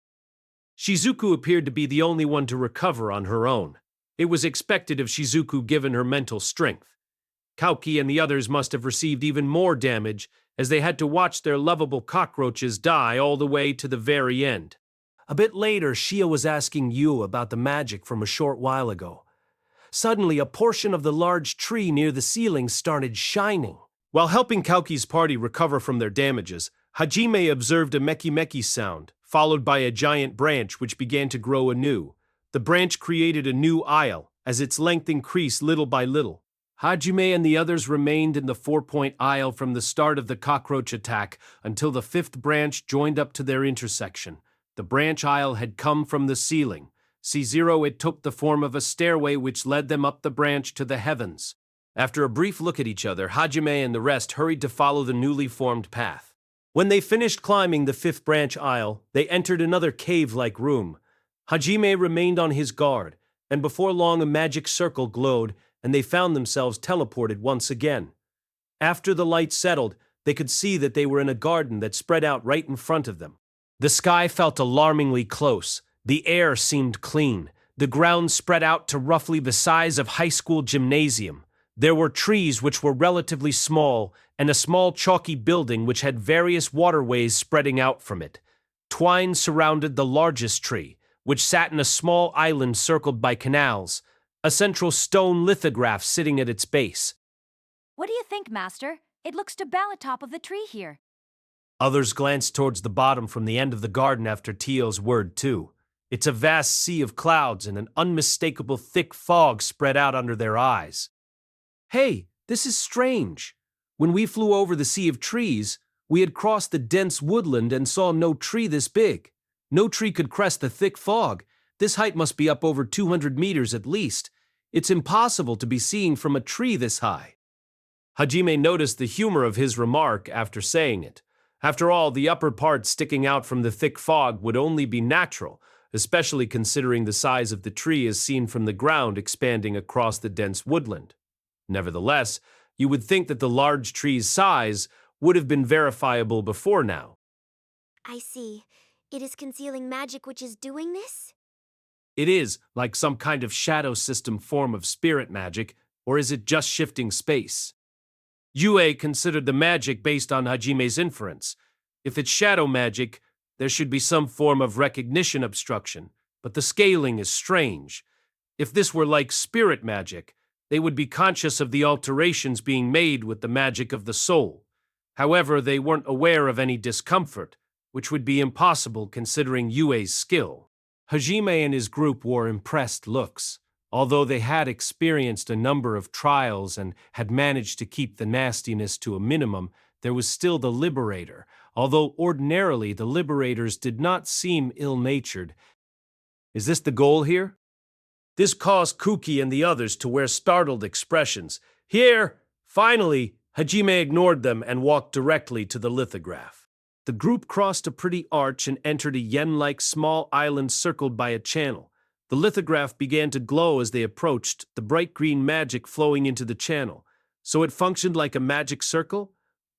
A: Shizuku appeared to be the only one to recover on her own. It was expected of Shizuku given her mental strength. Kauki and the others must have received even more damage as they had to watch their lovable cockroaches die all the way to the very end. A bit later, Shia was asking Yu about the magic from a short while ago. Suddenly, a portion of the large tree near the ceiling started shining. While helping Kauki's party recover from their damages, Hajime observed a meki-meki sound, followed by a giant branch which began to grow anew. The branch created a new aisle, as its length increased little by little. Hajime and the others remained in the 4-point aisle from the start of the cockroach attack until the 5th branch joined up to their intersection. The branch aisle had come from the ceiling. C0 it took the form of a stairway which led them up the branch to the heavens. After a brief look at each other, Hajime and the rest hurried to follow the newly formed path. When they finished climbing the 5th branch aisle, they entered another cave-like room. Hajime remained on his guard, and before long a magic circle glowed, and they found themselves teleported once again. After the light settled, they could see that they were in a garden that spread out right in front of them. The sky felt alarmingly close. The air seemed clean. The ground spread out to roughly the size of high school gymnasium. There were trees which were relatively small, and a small chalky building which had various waterways spreading out from it. Twine surrounded the largest tree, which sat in a small island circled by canals, a central stone lithograph sitting at its base.
D: What do you think, Master? It looks to bell atop of the tree here.
A: Others glanced towards the bottom from the end of the garden after Teal's word, too. It's a vast sea of clouds and an unmistakable thick fog spread out under their eyes. Hey, this is strange. When we flew over the sea of trees, we had crossed the dense woodland and saw no tree this big. No tree could crest the thick fog. This height must be up over 200 meters at least. It's impossible to be seeing from a tree this high. Hajime noticed the humor of his remark after saying it. After all, the upper part sticking out from the thick fog would only be natural, especially considering the size of the tree as seen from the ground expanding across the dense woodland. Nevertheless, you would think that the large tree's size would have been verifiable before now.
C: I see. It is concealing magic which is doing this?
A: It is like some kind of shadow system form of spirit magic, or is it just shifting space? Yue considered the magic based on Hajime's inference. If it's shadow magic, there should be some form of recognition obstruction, but the scaling is strange. If this were like spirit magic, they would be conscious of the alterations being made with the magic of the soul. However, they weren't aware of any discomfort, which would be impossible considering Yue's skill. Hajime and his group wore impressed looks. Although they had experienced a number of trials and had managed to keep the nastiness to a minimum, there was still the Liberator, although ordinarily the Liberators did not seem ill-natured. Is this the goal here? This caused Kuki and the others to wear startled expressions. Here! Finally, Hajime ignored them and walked directly to the lithograph. The group crossed a pretty arch and entered a yen-like small island circled by a channel. The lithograph began to glow as they approached, the bright green magic flowing into the channel. So it functioned like a magic circle?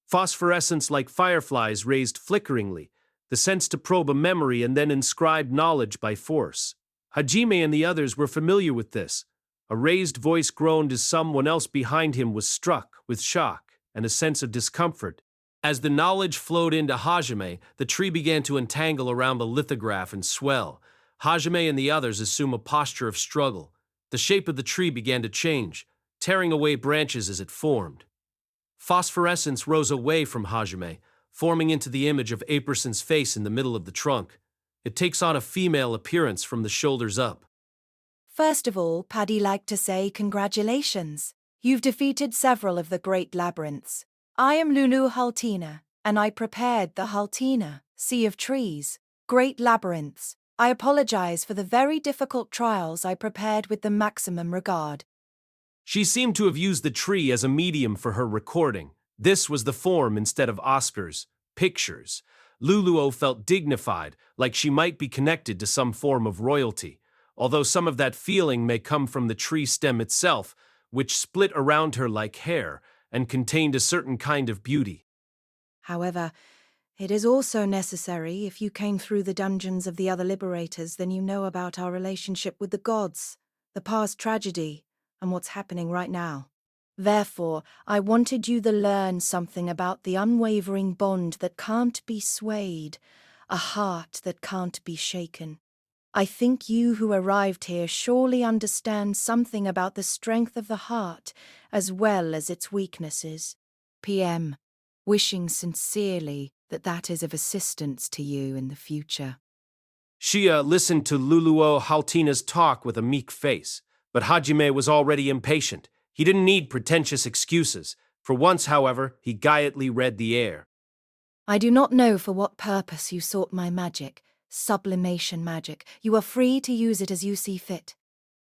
A: Phosphorescence like fireflies raised flickeringly, the sense to probe a memory and then inscribe knowledge by force. Hajime and the others were familiar with this. A raised voice groaned as someone else behind him was struck with shock and a sense of discomfort. As the knowledge flowed into Hajime, the tree began to entangle around the lithograph and swell. Hajime and the others assume a posture of struggle. The shape of the tree began to change, tearing away branches as it formed. Phosphorescence rose away from Hajime, forming into the image of Aperson's face in the middle of the trunk. It takes on a female appearance from the shoulders up.
I: First of all, Paddy like to say congratulations. You've defeated several of the great labyrinths. I am Lulu Haltina, and I prepared the Haltina, Sea of Trees, Great Labyrinths. I apologize for the very difficult trials I prepared with the maximum regard.
A: She seemed to have used the tree as a medium for her recording. This was the form instead of Oscars, pictures. Luluo felt dignified, like she might be connected to some form of royalty, although some of that feeling may come from the tree stem itself, which split around her like hair and contained a certain kind of beauty.
I: However, it is also necessary, if you came through the dungeons of the other liberators, then you know about our relationship with the gods, the past tragedy, and what's happening right now. Therefore, I wanted you to learn something about the unwavering bond that can't be swayed, a heart that can't be shaken. I think you who arrived here surely understand something about the strength of the heart as well as its weaknesses. PM, wishing sincerely that is of assistance to you in the future.
A: Shia listened to Luluo Haltina's talk with a meek face, but Hajime was already impatient. He didn't need pretentious excuses. For once, however, he quietly read the air.
I: I do not know for what purpose you sought my magic, sublimation magic. You are free to use it as you see fit.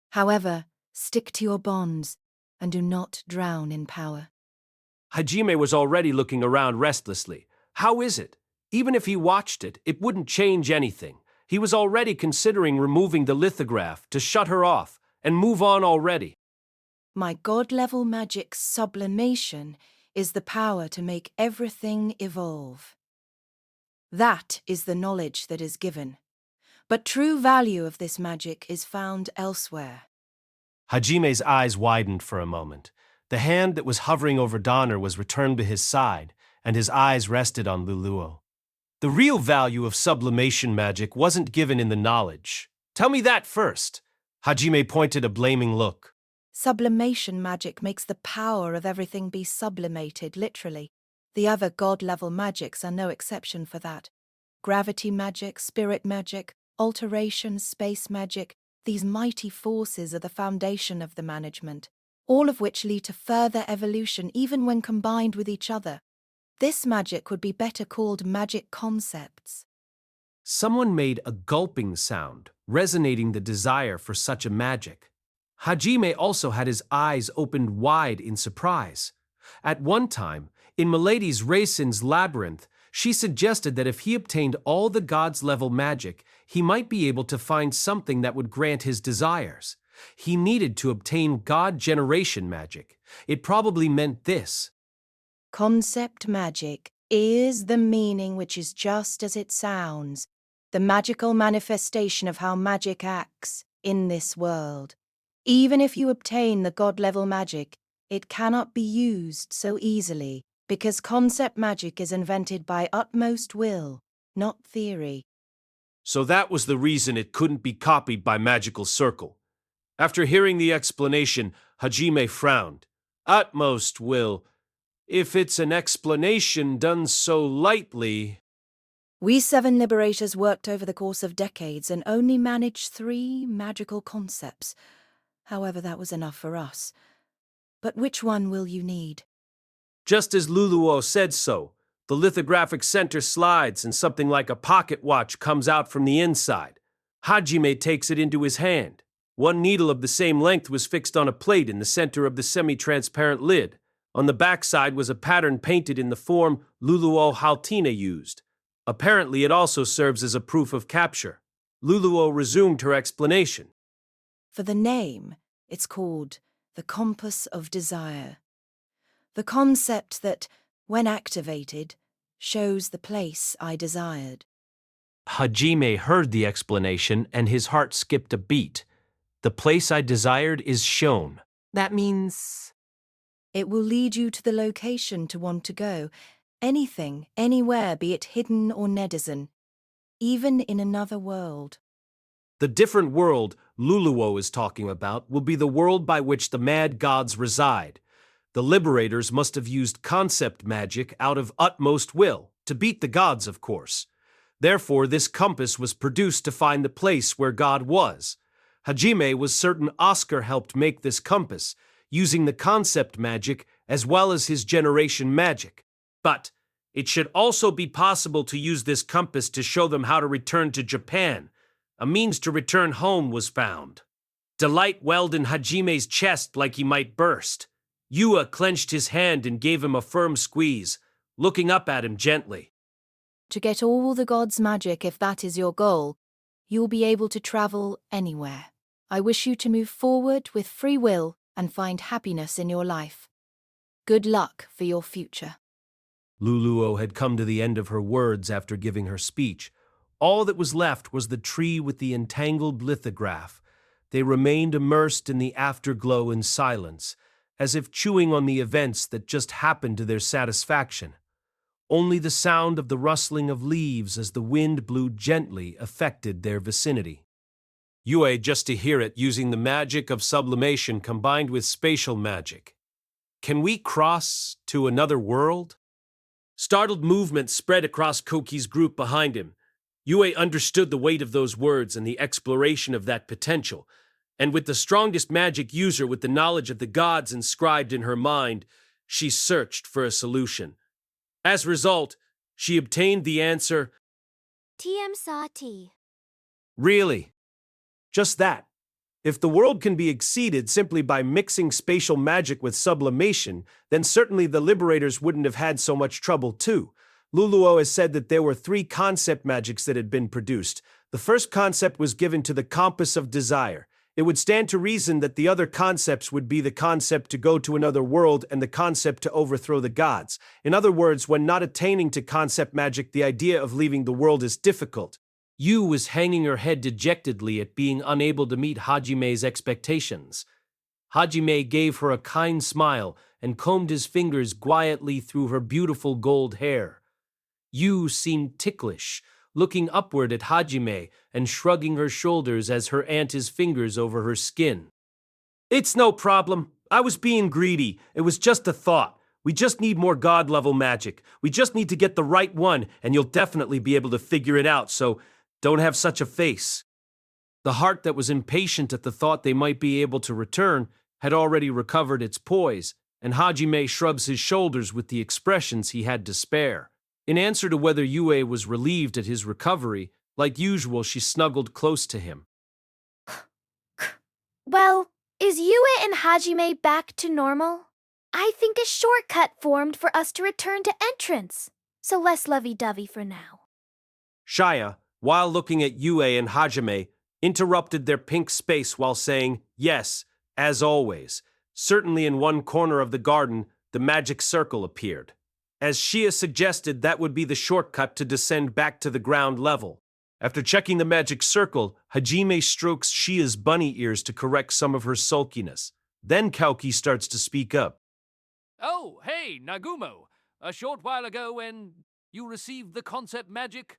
I: However, stick to your bonds and do not drown in power.
A: Hajime was already looking around restlessly. How is it? Even if he watched it, it wouldn't change anything. He was already considering removing the lithograph to shut her off and move on already.
I: My god-level magic sublimation is the power to make everything evolve. That is the knowledge that is given. But true value of this magic is found elsewhere.
A: Hajime's eyes widened for a moment. The hand that was hovering over Donner was returned to his side, and his eyes rested on Luluo. The real value of sublimation magic wasn't given in the knowledge. Tell me that first. Hajime pointed a blaming look.
I: Sublimation magic makes the power of everything be sublimated, literally. The other god-level magics are no exception for that. Gravity magic, spirit magic, alteration, space magic, these mighty forces are the foundation of the management, all of which lead to further evolution even when combined with each other. This magic would be better called magic concepts.
A: Someone made a gulping sound, resonating the desire for such a magic. Hajime also had his eyes opened wide in surprise. At one time, in Milady's Raisin's labyrinth, she suggested that if he obtained all the gods-level magic, he might be able to find something that would grant his desires. He needed to obtain god generation magic. It probably meant this.
I: Concept magic is the meaning which is just as it sounds, the magical manifestation of how magic acts in this world. Even if you obtain the god-level magic, it cannot be used so easily, because concept magic is invented by utmost will, not theory.
A: So that was the reason it couldn't be copied by Magical Circle. After hearing the explanation, Hajime frowned. Utmost will. If it's an explanation done so lightly...
I: We 7 liberators worked over the course of decades and only managed 3 magical concepts. However, that was enough for us. But which one will you need?
A: Just as Luluo said so, the lithographic center slides and something like a pocket watch comes out from the inside. Hajime takes it into his hand. One needle of the same length was fixed on a plate in the center of the semi-transparent lid. On the backside was a pattern painted in the form Luluo Haltina used. Apparently it also serves as a proof of capture. Luluo resumed her explanation.
I: For the name, it's called the Compass of Desire. The concept that, when activated, shows the place I desired.
A: Hajime heard the explanation and his heart skipped a beat. The place I desired is shown.
H: That means...
I: It will lead you to the location to want to go. Anything, anywhere, be it hidden or netizen. Even in another world.
A: The different world Luluo is talking about will be the world by which the mad gods reside. The liberators must have used concept magic out of utmost will, to beat the gods, of course. Therefore, this compass was produced to find the place where God was. Hajime was certain Oscar helped make this compass, using the concept magic as well as his generation magic. But it should also be possible to use this compass to show them how to return to Japan. A means to return home was found. Delight welled in Hajime's chest like he might burst. Yua clenched his hand and gave him a firm squeeze, looking up at him gently.
I: To get all the gods' magic, if that is your goal, you'll be able to travel anywhere. I wish you to move forward with free will and find happiness in your life. Good luck for your future.
A: Luluo had come to the end of her words after giving her speech. All that was left was the tree with the entangled lithograph. They remained immersed in the afterglow in silence, as if chewing on the events that just happened to their satisfaction. Only the sound of the rustling of leaves as the wind blew gently affected their vicinity. Yue just to hear it using the magic of sublimation combined with spatial magic. Can we cross to another world? Startled movement spread across Koki's group behind him. Yue understood the weight of those words and the exploration of that potential, and with the strongest magic user with the knowledge of the gods inscribed in her mind, she searched for a solution. As a result, she obtained the answer,
C: TM Sa T.
A: really. Just that. If the world can be exceeded simply by mixing spatial magic with sublimation, then certainly the liberators wouldn't have had so much trouble too. Luluo has said that there were 3 concept magics that had been produced. The first concept was given to the Compass of Desire. It would stand to reason that the other concepts would be the concept to go to another world and the concept to overthrow the gods. In other words, when not attaining to concept magic, the idea of leaving the world is difficult. Yu was hanging her head dejectedly at being unable to meet Hajime's expectations. Hajime gave her a kind smile and combed his fingers quietly through her beautiful gold hair. Yu seemed ticklish, looking upward at Hajime and shrugging her shoulders as her aunt his fingers over her skin. It's no problem. I was being greedy. It was just a thought. We just need more god-level magic. We just need to get the right one, and you'll definitely be able to figure it out, so don't have such a face. The heart that was impatient at the thought they might be able to return had already recovered its poise, and Hajime shrugs his shoulders with the expressions he had to spare. In answer to whether Yue was relieved at his recovery, like usual she snuggled close to him.
E: Well, is Yue and Hajime back to normal? I think a shortcut formed for us to return to entrance, so less lovey-dovey for now.
A: Shia, while looking at Yue and Hajime, interrupted their pink space while saying, yes, as always. Certainly in one corner of the garden, the magic circle appeared. As Shia suggested, that would be the shortcut to descend back to the ground level. After checking the magic circle, Hajime strokes Shia's bunny ears to correct some of her sulkiness. Then Kauki starts to speak up.
F: Oh, hey, Nagumo. A short while ago when you received the concept magic?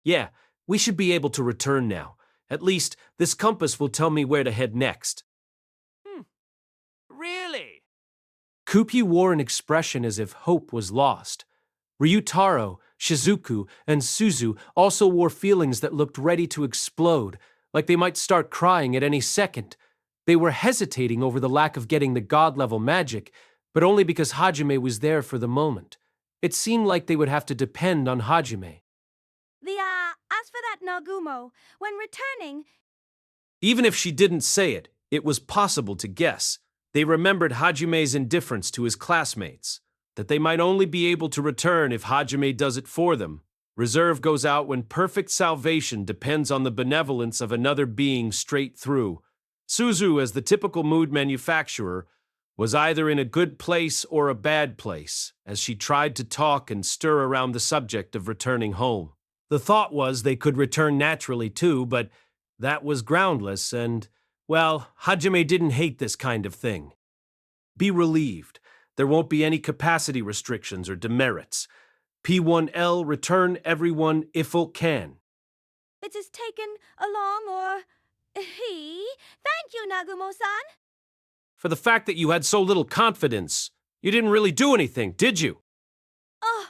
A: Yeah, we should be able to return now. At least, this compass will tell me where to head next.
F: Really?
A: Kupi wore an expression as if hope was lost. Ryutaro, Shizuku, and Suzu also wore feelings that looked ready to explode, like they might start crying at any second. They were hesitating over the lack of getting the god-level magic, but only because Hajime was there for the moment. It seemed like they would have to depend on Hajime.
B: As for that Nagumo, when returning,
A: Even if she didn't say it, it was possible to guess. They remembered Hajime's indifference to his classmates, that they might only be able to return if Hajime does it for them. Reserve goes out when perfect salvation depends on the benevolence of another being straight through. Suzu, as the typical mood manufacturer, was either in a good place or a bad place, as she tried to talk and stir around the subject of returning home. The thought was they could return naturally too, but that was groundless and, well, Hajime didn't hate this kind of thing. Be relieved. There won't be any capacity restrictions or demerits. P1L return everyone if it can.
B: it is taken along or he. Thank you, Nagumo-san.
A: For the fact that you had so little confidence, you didn't really do anything, did you?
B: Oh,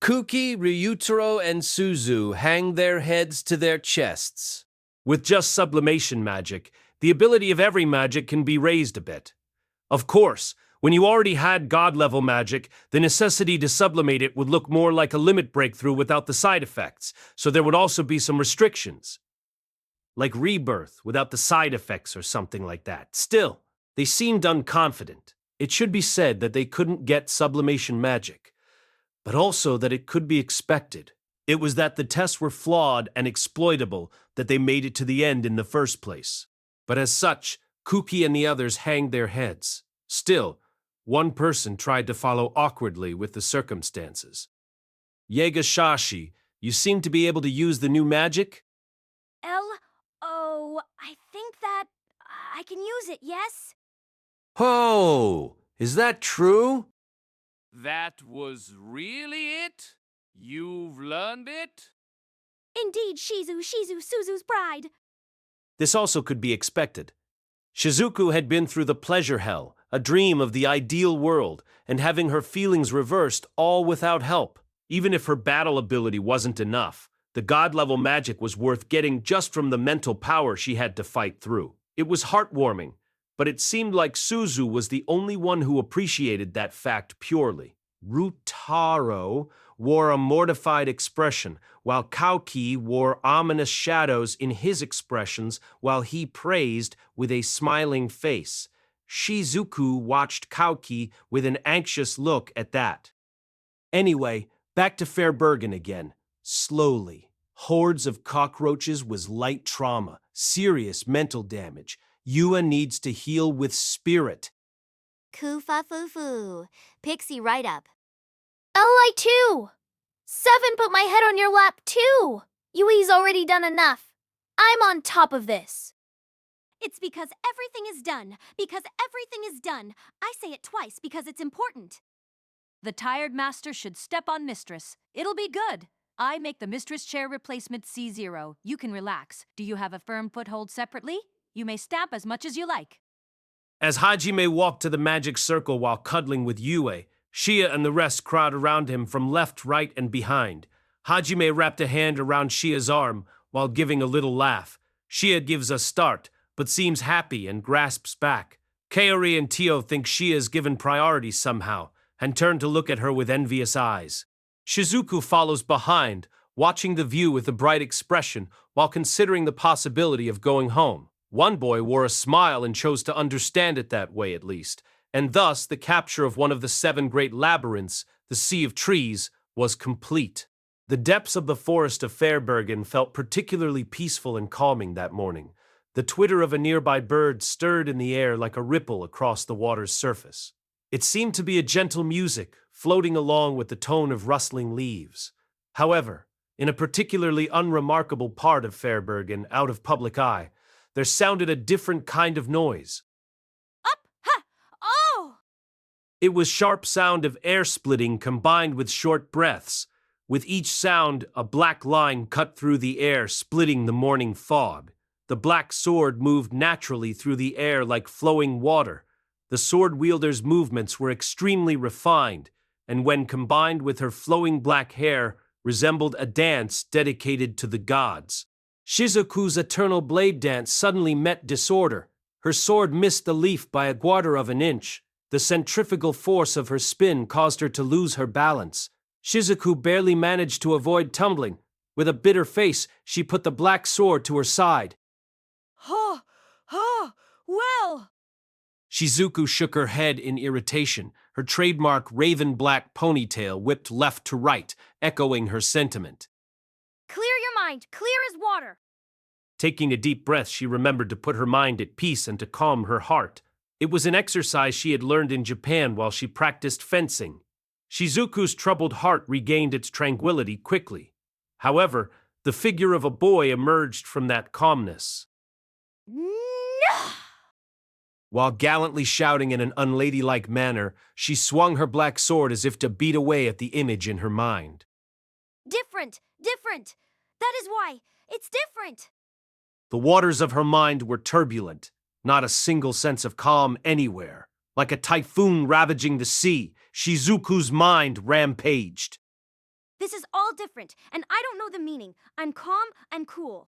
A: Kuki, Ryutaro, and Suzu hang their heads to their chests. With just sublimation magic, the ability of every magic can be raised a bit. Of course, when you already had god-level magic, the necessity to sublimate it would look more like a limit breakthrough without the side effects, so there would also be some restrictions. Like rebirth without the side effects or something like that. Still, they seemed unconfident. It should be said that they couldn't get sublimation magic, but also that it could be expected. It was that the tests were flawed and exploitable that they made it to the end in the first place. But as such, Kuki and the others hanged their heads. Still, one person tried to follow awkwardly with the circumstances. Yegashashi, you seem to be able to use the new magic?
C: Oh, I think that I can use it, yes?
A: Oh, is that true?
F: That was really it? You've learned it?
B: indeed, Shizu, Suzu's bride.
A: This also could be expected. Shizuku had been through the pleasure hell, a dream of the ideal world, and having her feelings reversed all without help. Even if her battle ability wasn't enough, the god-level magic was worth getting just from the mental power she had to fight through. It was heartwarming, but it seemed like Suzu was the only one who appreciated that fact purely. Ryutaro wore a mortified expression, while Kauki wore ominous shadows in his expressions while he praised with a smiling face. Shizuku watched Kauki with an anxious look at that. Anyway, back to Fairbergen again. Slowly. Hordes of cockroaches was light trauma, serious mental damage. Yua needs to heal with spirit.
C: Koofa-foo-foo. Pixie right up.
E: I too! 7 put my head on your lap too! Yui's already done enough. I'm on top of this.
B: It's because everything is done. Because everything is done. I say it twice because it's important.
D: The tired master should step on mistress. It'll be good. I make the mistress chair replacement C0. You can relax. Do you have a firm foothold separately? You may stamp as much as you like.
A: As Hajime walked to the magic circle while cuddling with Yue, Shia and the rest crowd around him from left, right, and behind. Hajime wrapped a hand around Shia's arm while giving a little laugh. Shia gives a start, but seems happy and grasps back. Kaori and Tio think Shia is given priority somehow, and turn to look at her with envious eyes. Shizuku follows behind, watching the view with a bright expression while considering the possibility of going home. One boy wore a smile and chose to understand it that way at least, and thus the capture of one of the 7 great labyrinths, the Sea of Trees, was complete. The depths of the forest of Fairbergen felt particularly peaceful and calming that morning. The twitter of a nearby bird stirred in the air like a ripple across the water's surface. It seemed to be a gentle music, floating along with the tone of rustling leaves. However, in a particularly unremarkable part of Fairbergen, out of public eye, there sounded a different kind of noise.
C: Up! Ha! Oh!
A: It was sharp sound of air splitting combined with short breaths. With each sound, a black line cut through the air, splitting the morning fog. The black sword moved naturally through the air like flowing water. The sword wielder's movements were extremely refined, and when combined with her flowing black hair, resembled a dance dedicated to the gods. Shizuku's eternal blade dance suddenly met disorder. Her sword missed the leaf by a quarter of an inch. The centrifugal force of her spin caused her to lose her balance. Shizuku barely managed to avoid tumbling. With a bitter face, she put the black sword to her side.
D: Ha! Ha! Well!
A: Shizuku shook her head in irritation. Her trademark raven black ponytail whipped left to right, echoing her sentiment.
C: Clear your mind, clear as water.
A: Taking a deep breath, she remembered to put her mind at peace and to calm her heart. It was an exercise she had learned in Japan while she practiced fencing. Shizuku's troubled heart regained its tranquility quickly. However, the figure of a boy emerged from that calmness.
C: No!
A: While gallantly shouting in an unladylike manner, she swung her black sword as if to beat away at the image in her mind.
C: Different! Different! That is why! It's different!
A: The waters of her mind were turbulent, not a single sense of calm anywhere. Like a typhoon ravaging the sea, Shizuku's mind rampaged.
C: This is all different, and I don't know the meaning. I'm calm and cool.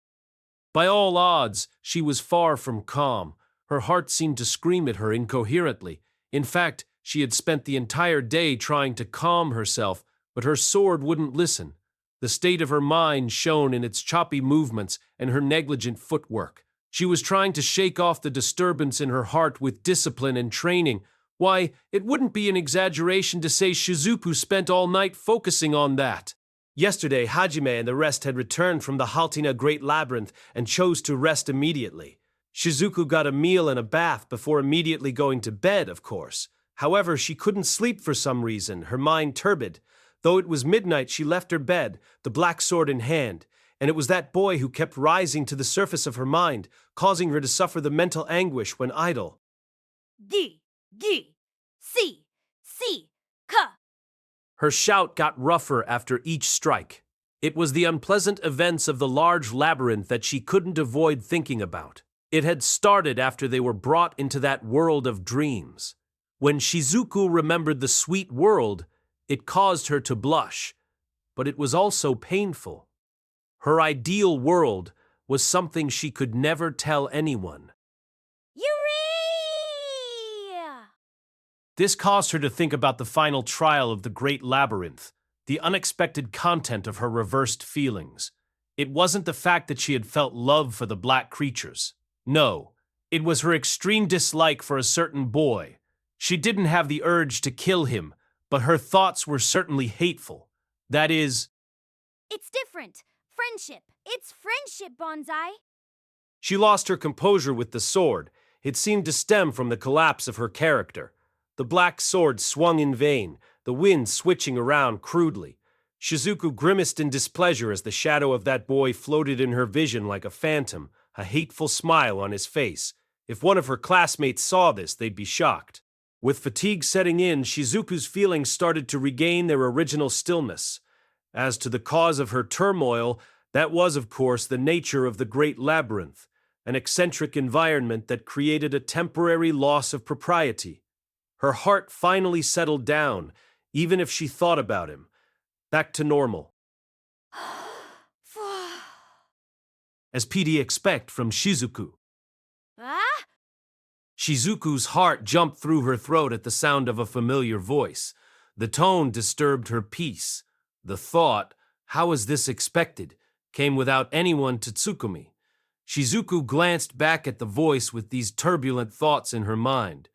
A: By all odds, she was far from calm. Her heart seemed to scream at her incoherently. In fact, she had spent the entire day trying to calm herself, but her sword wouldn't listen. The state of her mind shone in its choppy movements and her negligent footwork. She was trying to shake off the disturbance in her heart with discipline and training. Why, it wouldn't be an exaggeration to say Shizuku spent all night focusing on that. Yesterday, Hajime and the rest had returned from the Haltina Great Labyrinth and chose to rest immediately. Shizuku got a meal and a bath before immediately going to bed, of course. However, she couldn't sleep for some reason, her mind turbid. Though it was midnight, she left her bed, the black sword in hand, and it was that boy who kept rising to the surface of her mind, causing her to suffer the mental anguish when idle.
C: D, C, K.
A: Her shout got rougher after each strike. It was the unpleasant events of the large labyrinth that she couldn't avoid thinking about. It had started after they were brought into that world of dreams. When Shizuku remembered the sweet world, it caused her to blush, but it was also painful. Her ideal world was something she could never tell anyone.
C: Yuri!
A: This caused her to think about the final trial of the Great Labyrinth, the unexpected content of her reversed feelings. It wasn't the fact that she had felt love for the black creatures. No, it was her extreme dislike for a certain boy. She didn't have the urge to kill him, but her thoughts were certainly hateful. That is...
C: It's different. Friendship. It's friendship, Bonsai.
A: She lost her composure with the sword. It seemed to stem from the collapse of her character. The black sword swung in vain, the wind switching around crudely. Shizuku grimaced in displeasure as the shadow of that boy floated in her vision like a phantom, a hateful smile on his face. If one of her classmates saw this, they'd be shocked. With fatigue setting in, Shizuku's feelings started to regain their original stillness. As to the cause of her turmoil, that was, of course, the nature of the great labyrinth, an eccentric environment that created a temporary loss of propriety. Her heart finally settled down, even if she thought about him. Back to normal. As PD expect from Shizuku.
C: Ah?
A: Shizuku's heart jumped through her throat at the sound of a familiar voice. The tone disturbed her peace. The thought, how is this expected, came without anyone to Tsukumi. Shizuku glanced back at the voice with these turbulent thoughts in her mind.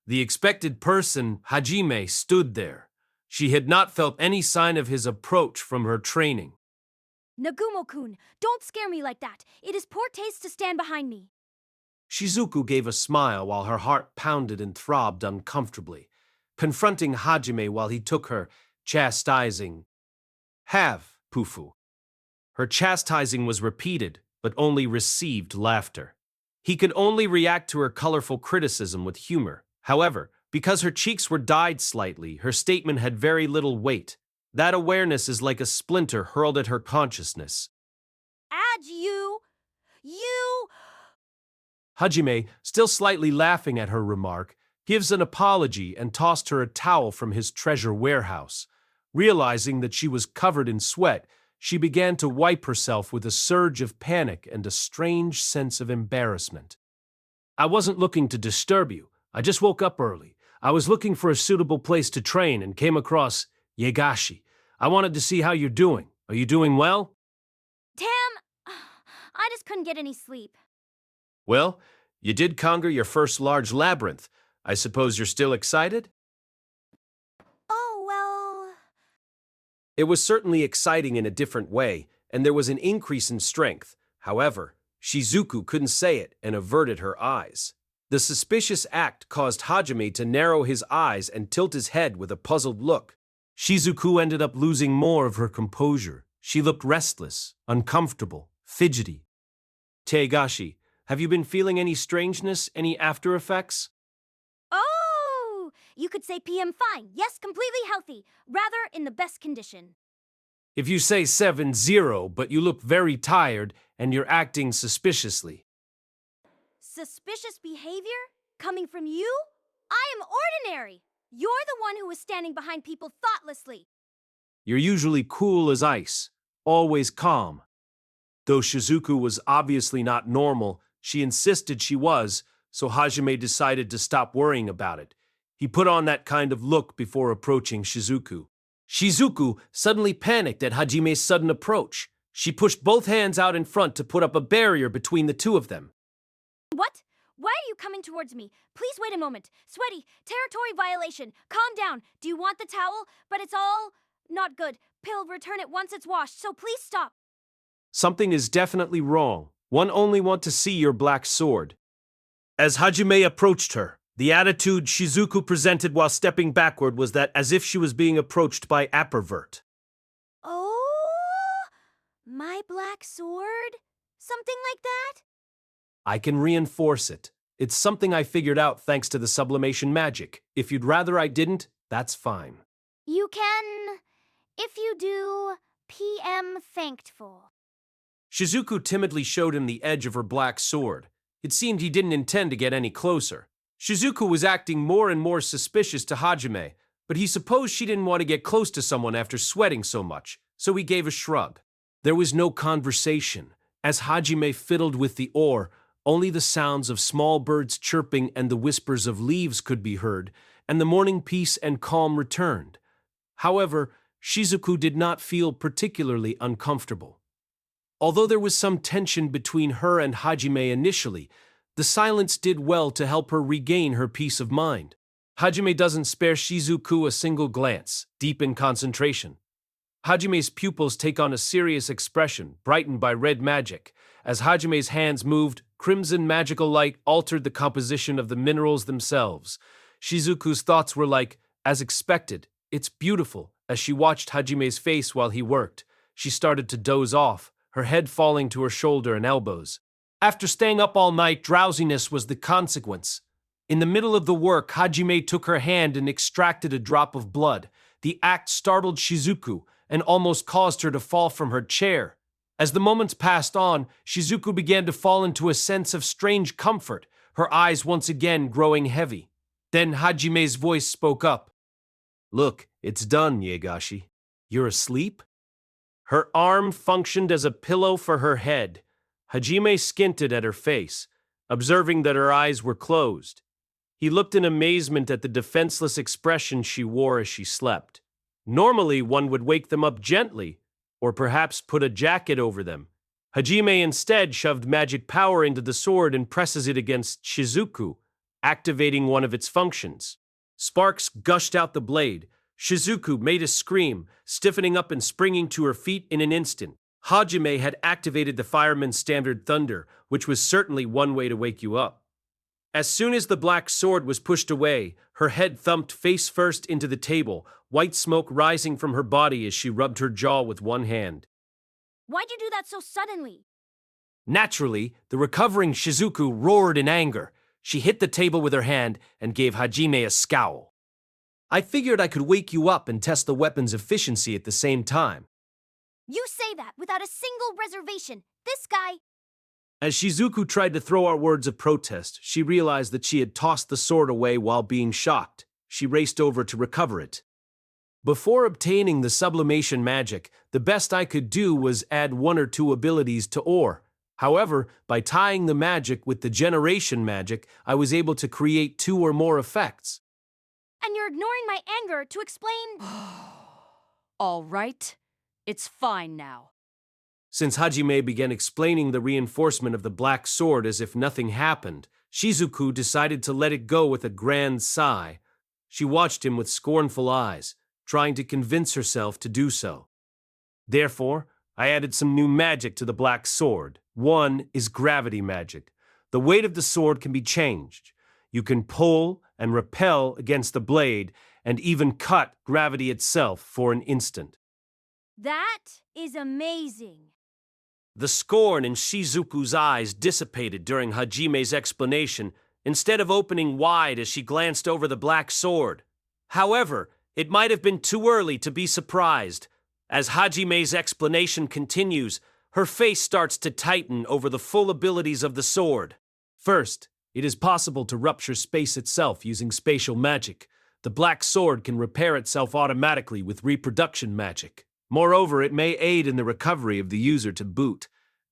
A: The expected person, Hajime, stood there. She had not felt any sign of his approach from her training.
C: Nagumo-kun, don't scare me like that. It is poor taste to stand behind me.
A: Shizuku gave a smile while her heart pounded and throbbed uncomfortably, confronting Hajime while he took her, chastising. Have, Pufu. Her chastising was repeated, but only received laughter. He could only react to her colorful criticism with humor. However, because her cheeks were dyed slightly, her statement had very little weight. That awareness is like a splinter hurled at her consciousness.
C: You!
A: Hajime, still slightly laughing at her remark, gives an apology and tossed her a towel from his treasure warehouse. Realizing that she was covered in sweat, she began to wipe herself with a surge of panic and a strange sense of embarrassment. I wasn't looking to disturb you. I just woke up early. I was looking for a suitable place to train and came across Yegashi. I wanted to see how you're doing. Are you doing well?
C: Damn! I just couldn't get any sleep.
A: Well, you did conquer your first large labyrinth. I suppose you're still excited?
B: Oh, well.
A: It was certainly exciting in a different way, and there was an increase in strength. However, Shizuku couldn't say it and averted her eyes. The suspicious act caused Hajime to narrow his eyes and tilt his head with a puzzled look. Shizuku ended up losing more of her composure. She looked restless, uncomfortable, fidgety. Tegashi, have you been feeling any strangeness, any after effects?
C: Oh! You could say PM fine. Yes, completely healthy. Rather, in the best condition.
A: If you say 7-0, but you look very tired and you're acting suspiciously.
C: Suspicious behavior? Coming from you? I am ordinary! You're the one who was standing behind people thoughtlessly.
A: You're usually cool as ice, always calm. Though Shizuku was obviously not normal, she insisted she was, so Hajime decided to stop worrying about it. He put on that kind of look before approaching Shizuku. Shizuku suddenly panicked at Hajime's sudden approach. She pushed both hands out in front to put up a barrier between the two of them.
C: What? Why are you coming towards me? Please wait a moment. Sweaty, territory violation. Calm down. Do you want the towel? But it's all not good. Pill, return it once it's washed, so please stop.
A: Something is definitely wrong. One only want to see your black sword. As Hajime approached her, the attitude Shizuku presented while stepping backward was that as if she was being approached by Arifureta.
C: Oh? My black sword? Something like that?
A: I can reinforce it. It's something I figured out thanks to the sublimation magic. If you'd rather I didn't, that's fine.
C: You can, if you do, PM thankful.
A: Shizuku timidly showed him the edge of her black sword. It seemed he didn't intend to get any closer. Shizuku was acting more and more suspicious to Hajime, but he supposed she didn't want to get close to someone after sweating so much, so he gave a shrug. There was no conversation. As Hajime fiddled with the oar, only the sounds of small birds chirping and the whispers of leaves could be heard, and the morning peace and calm returned. However, Shizuku did not feel particularly uncomfortable. Although there was some tension between her and Hajime initially, the silence did well to help her regain her peace of mind. Hajime doesn't spare Shizuku a single glance, deep in concentration. Hajime's pupils take on a serious expression, brightened by red magic. As Hajime's hands moved, crimson magical light altered the composition of the minerals themselves. Shizuku's thoughts were like, as expected, it's beautiful. As she watched Hajime's face while he worked, she started to doze off, her head falling to her shoulder and elbows. After staying up all night, drowsiness was the consequence. In the middle of the work, Hajime took her hand and extracted a drop of blood. The act startled Shizuku, and almost caused her to fall from her chair. As the moments passed on, Shizuku began to fall into a sense of strange comfort, her eyes once again growing heavy. Then Hajime's voice spoke up. "Look, it's done, Yegashi. You're asleep?" Her arm functioned as a pillow for her head. Hajime squinted at her face, observing that her eyes were closed. He looked in amazement at the defenseless expression she wore as she slept. Normally, one would wake them up gently, or perhaps put a jacket over them. Hajime instead shoved magic power into the sword and presses it against Shizuku, activating one of its functions. Sparks gushed out the blade. Shizuku made a scream, stiffening up and springing to her feet in an instant. Hajime had activated the fireman's standard thunder, which was certainly one way to wake you up. As soon as the black sword was pushed away, her head thumped face first into the table, white smoke rising from her body as she rubbed her jaw with one hand.
C: Why'd you do that so suddenly?
A: Naturally, the recovering Shizuku roared in anger. She hit the table with her hand and gave Hajime a scowl. "I figured I could wake you up and test the weapon's efficiency at the same time."
C: You say that without a single reservation. This guy...
A: As Shizuku tried to throw out words of protest, she realized that she had tossed the sword away while being shocked. She raced over to recover it. "Before obtaining the sublimation magic, the best I could do was add 1 or 2 abilities to ore. However, by tying the magic with the generation magic, I was able to create 2 or more effects."
C: And you're ignoring my anger to explain...
D: All right, it's fine now.
A: Since Hajime began explaining the reinforcement of the black sword as if nothing happened, Shizuku decided to let it go with a grand sigh. She watched him with scornful eyes, trying to convince herself to do so. "Therefore, I added some new magic to the black sword. One is gravity magic. The weight of the sword can be changed. You can pull and repel against the blade, and even cut gravity itself for an instant."
C: That is amazing.
A: The scorn in Shizuku's eyes dissipated during Hajime's explanation, instead of opening wide as she glanced over the black sword. However, it might have been too early to be surprised. As Hajime's explanation continues, her face starts to tighten over the full abilities of the sword. First, it is possible to rupture space itself using spatial magic. The black sword can repair itself automatically with reproduction magic. Moreover, it may aid in the recovery of the user to boot.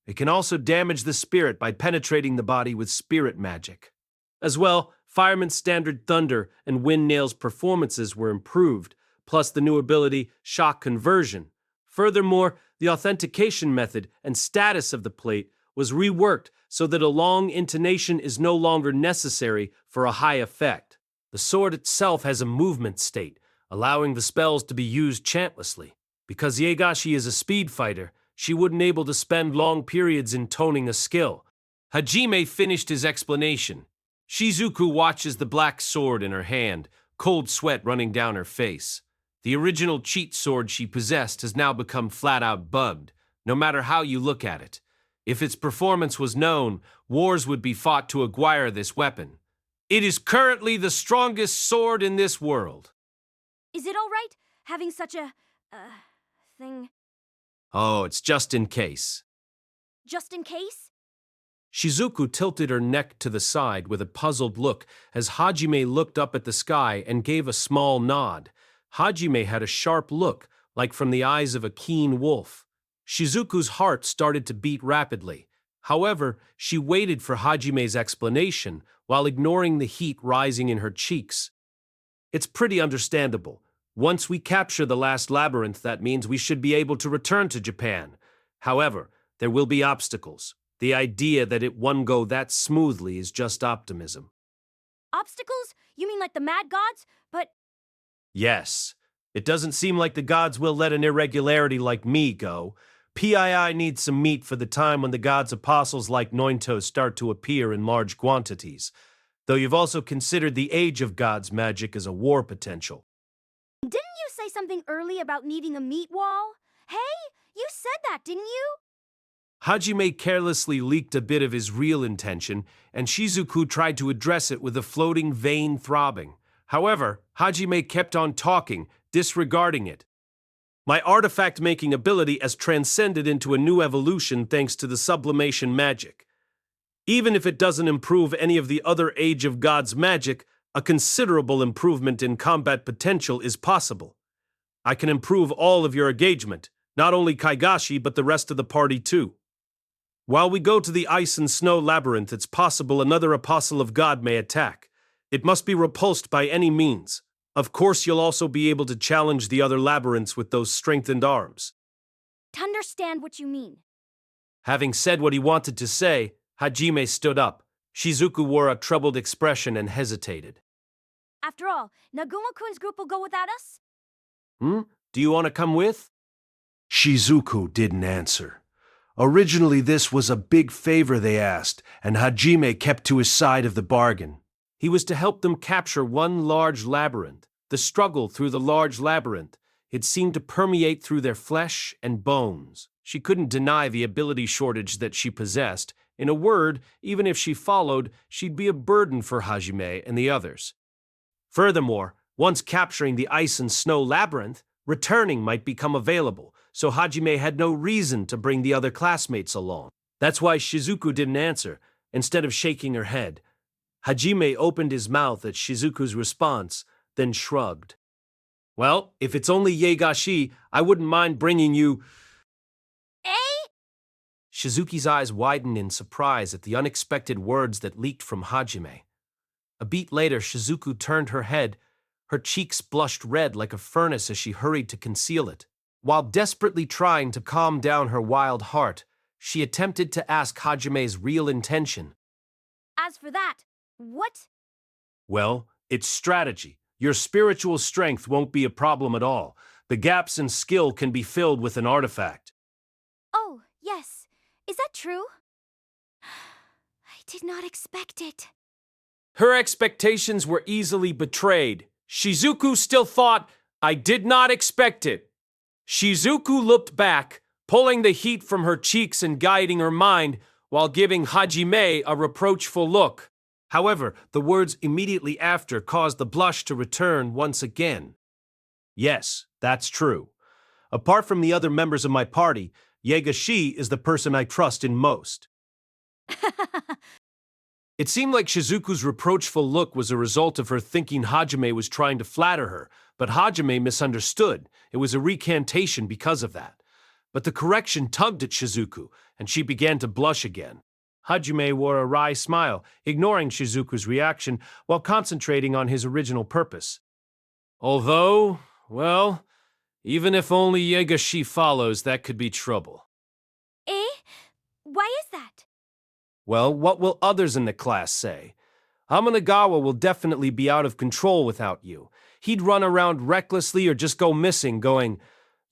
A: It can also damage the spirit by penetrating the body with spirit magic. As well, Fireman's Standard Thunder and Wind Nail's performances were improved, plus the new ability Shock Conversion. Furthermore, the authentication method and status of the plate was reworked so that a long intonation is no longer necessary for a high effect. The sword itself has a movement state, allowing the spells to be used chantlessly. Because Yegashi is a speed fighter, she wouldn't able to spend long periods intoning a skill. Hajime finished his explanation. Shizuku watches the black sword in her hand, cold sweat running down her face. The original cheat sword she possessed has now become flat-out bugged, no matter how you look at it. If its performance was known, wars would be fought to acquire this weapon. It is currently the strongest sword in this world.
C: Is it all right having such a... thing?
A: Oh, it's just in case.
C: Just in case?
A: Shizuku tilted her neck to the side with a puzzled look as Hajime looked up at the sky and gave a small nod. Hajime had a sharp look, like from the eyes of a keen wolf. Shizuku's heart started to beat rapidly. However, she waited for Hajime's explanation while ignoring the heat rising in her cheeks. It's pretty understandable. Once we capture the last labyrinth, that means we should be able to return to Japan. However, there will be obstacles. The idea that it won't go that smoothly is just optimism.
C: Obstacles? You mean like the mad gods? But...
A: Yes. It doesn't seem like the gods will let an irregularity like me go. PII needs some meat for the time when the gods' apostles like Nointo start to appear in large quantities. Though you've also considered the Age of Gods magic as a war potential.
C: Didn't you say something early about needing a meat wall? Hey, you said that, didn't you?
A: Hajime carelessly leaked a bit of his real intention, and Shizuku tried to address it with a floating vein throbbing. However, Hajime kept on talking, disregarding it. My artifact-making ability has transcended into a new evolution thanks to the sublimation magic. Even if it doesn't improve any of the other Age of Gods magic, a considerable improvement in combat potential is possible. I can improve all of your engagement, not only Kaigashi but the rest of the party too. While we go to the ice and snow labyrinth, it's possible another apostle of God may attack. It must be repulsed by any means. Of course, you'll also be able to challenge the other labyrinths with those strengthened arms.
C: To understand what you mean.
A: Having said what he wanted to say, Hajime stood up. Shizuku wore a troubled expression and hesitated.
C: After all, Nagumo-kun's group will go without us?
A: Do you want to come with?
J: Shizuku didn't answer. Originally, this was a big favor they asked, and Hajime kept to his side of the bargain.
A: He was to help them capture one large labyrinth. The struggle through the large labyrinth, it seemed to permeate through their flesh and bones. She couldn't deny the ability shortage that she possessed. In a word, even if she followed, she'd be a burden for Hajime and the others. Furthermore, once capturing the ice and snow labyrinth, returning might become available, so Hajime had no reason to bring the other classmates along. That's why Shizuku didn't answer. Instead of shaking her head, Hajime opened his mouth at Shizuku's response, then shrugged. Well, if it's only Yegashi, I wouldn't mind bringing you... Shizuki's eyes widened in surprise at the unexpected words that leaked from Hajime. A beat later, Shizuku turned her head. Her cheeks blushed red like a furnace as she hurried to conceal it. While desperately trying to calm down her wild heart, she attempted to ask Hajime's real intention.
C: As for that, what?
A: Well, it's strategy. Your spiritual strength won't be a problem at all. The gaps in skill can be filled with an artifact.
C: Oh, yes. Is that true? I did not expect it.
A: Her expectations were easily betrayed. Shizuku still thought, I did not expect it. Shizuku looked back, pulling the heat from her cheeks and guiding her mind while giving Hajime a reproachful look. However, the words immediately after caused the blush to return once again. Yes, that's true. Apart from the other members of my party, Yegashi is the person I trust in most. It seemed like Shizuku's reproachful look was a result of her thinking Hajime was trying to flatter her, but Hajime misunderstood. It was a recantation because of that. But the correction tugged at Shizuku, and she began to blush again. Hajime wore a wry smile, ignoring Shizuku's reaction while concentrating on his original purpose. Although, well, even if only Yegashi follows, that could be trouble.
C: Why is that?
A: Well, what will others in the class say? Amanagawa will definitely be out of control without you. He'd run around recklessly or just go missing, going,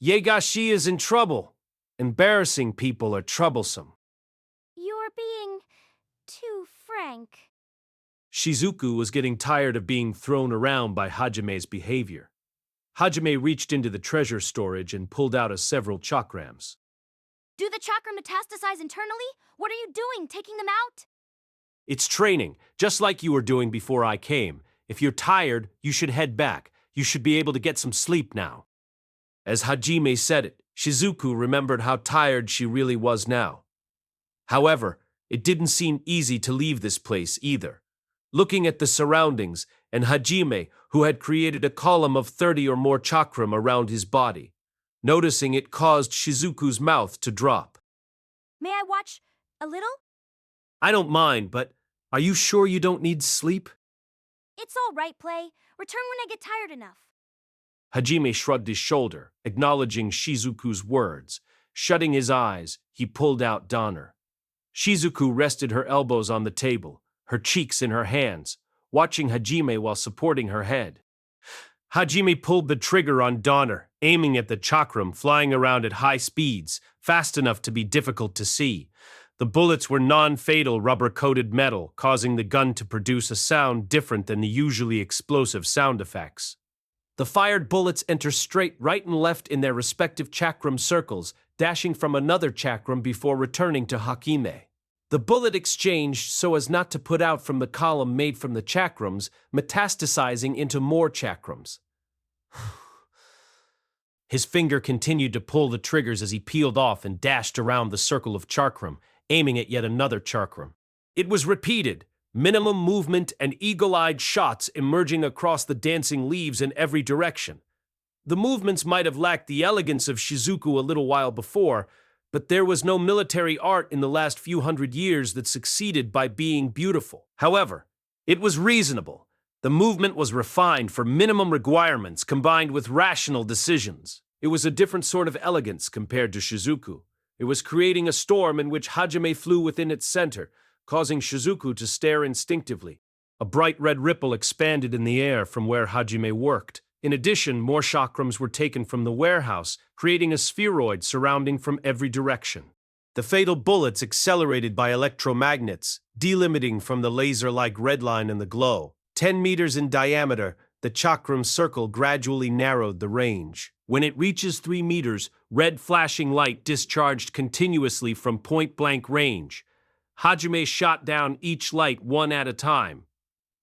A: Yegashi is in trouble. Embarrassing people are troublesome.
C: You're being too frank.
A: Shizuku was getting tired of being thrown around by Hajime's behavior. Hajime reached into the treasure storage and pulled out several chakrams.
C: Do the chakra metastasize internally? What are you doing, taking them out?
A: It's training, just like you were doing before I came. If you're tired, you should head back. You should be able to get some sleep now. As Hajime said it, Shizuku remembered how tired she really was now. However, it didn't seem easy to leave this place either. Looking at the surroundings, and Hajime, who had created a column of 30 or more chakram around his body. Noticing it caused Shizuku's mouth to drop.
C: May I watch a little?
A: I don't mind, but are you sure you don't need sleep?
C: It's all right, Play. Return when I get tired enough.
A: Hajime shrugged his shoulder, acknowledging Shizuku's words. Shutting his eyes, he pulled out Donner. Shizuku rested her elbows on the table, her cheeks in her hands, watching Hajime while supporting her head. Hajime pulled the trigger on Donner, aiming at the chakram flying around at high speeds, fast enough to be difficult to see. The bullets were non-fatal rubber-coated metal, causing the gun to produce a sound different than the usually explosive sound effects. The fired bullets enter straight right and left in their respective chakram circles, dashing from another chakram before returning to Hakime. The bullet exchanged so as not to put out from the column made from the chakrams, metastasizing into more chakrams. His finger continued to pull the triggers as he peeled off and dashed around the circle of chakram, aiming at yet another chakram. It was repeated, minimum movement and eagle-eyed shots emerging across the dancing leaves in every direction. The movements might have lacked the elegance of Shizuku a little while before, but there was no military art in the last few hundred years that succeeded by being beautiful. However, it was reasonable. The movement was refined for minimum requirements combined with rational decisions. It was a different sort of elegance compared to Shizuku. It was creating a storm in which Hajime flew within its center, causing Shizuku to stare instinctively. A bright red ripple expanded in the air from where Hajime worked. In addition, more chakrams were taken from the warehouse, creating a spheroid surrounding from every direction. The fatal bullets accelerated by electromagnets, delimiting from the laser-like red line in the glow. 10 meters in diameter, the chakram circle gradually narrowed the range. When it reaches 3 meters, red flashing light discharged continuously from point-blank range. Hajime shot down each light one at a time.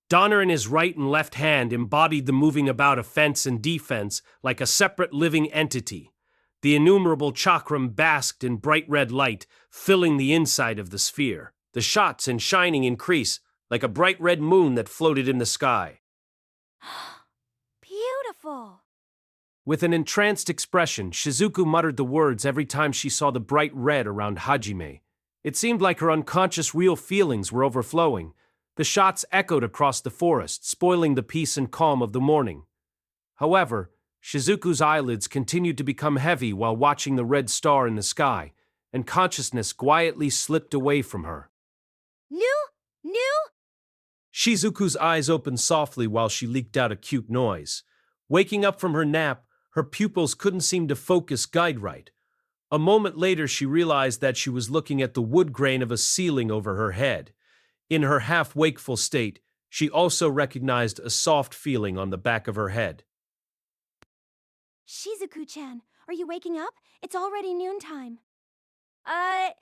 A: Donner in his right and left hand embodied the moving about offense and defense like a separate living entity. The innumerable chakram basked in bright red light, filling the inside of the sphere. The shots and shining increase, like a bright red moon that floated in the sky.
C: Beautiful.
A: With an entranced expression, Shizuku muttered the words every time she saw the bright red around Hajime. It seemed like her unconscious real feelings were overflowing. The shots echoed across the forest, spoiling the peace and calm of the morning. However, Shizuku's eyelids continued to become heavy while watching the red star in the sky, and consciousness quietly slipped away from her.
C: New?
A: Shizuku's eyes opened softly while she leaked out a cute noise. Waking up from her nap, her pupils couldn't seem to focus guide right. A moment later, she realized that she was looking at the wood grain of a ceiling over her head. In her half-wakeful state, she also recognized a soft feeling on the back of her head.
B: Shizuku-chan, are you waking up? It's already noontime.
C: Kaori?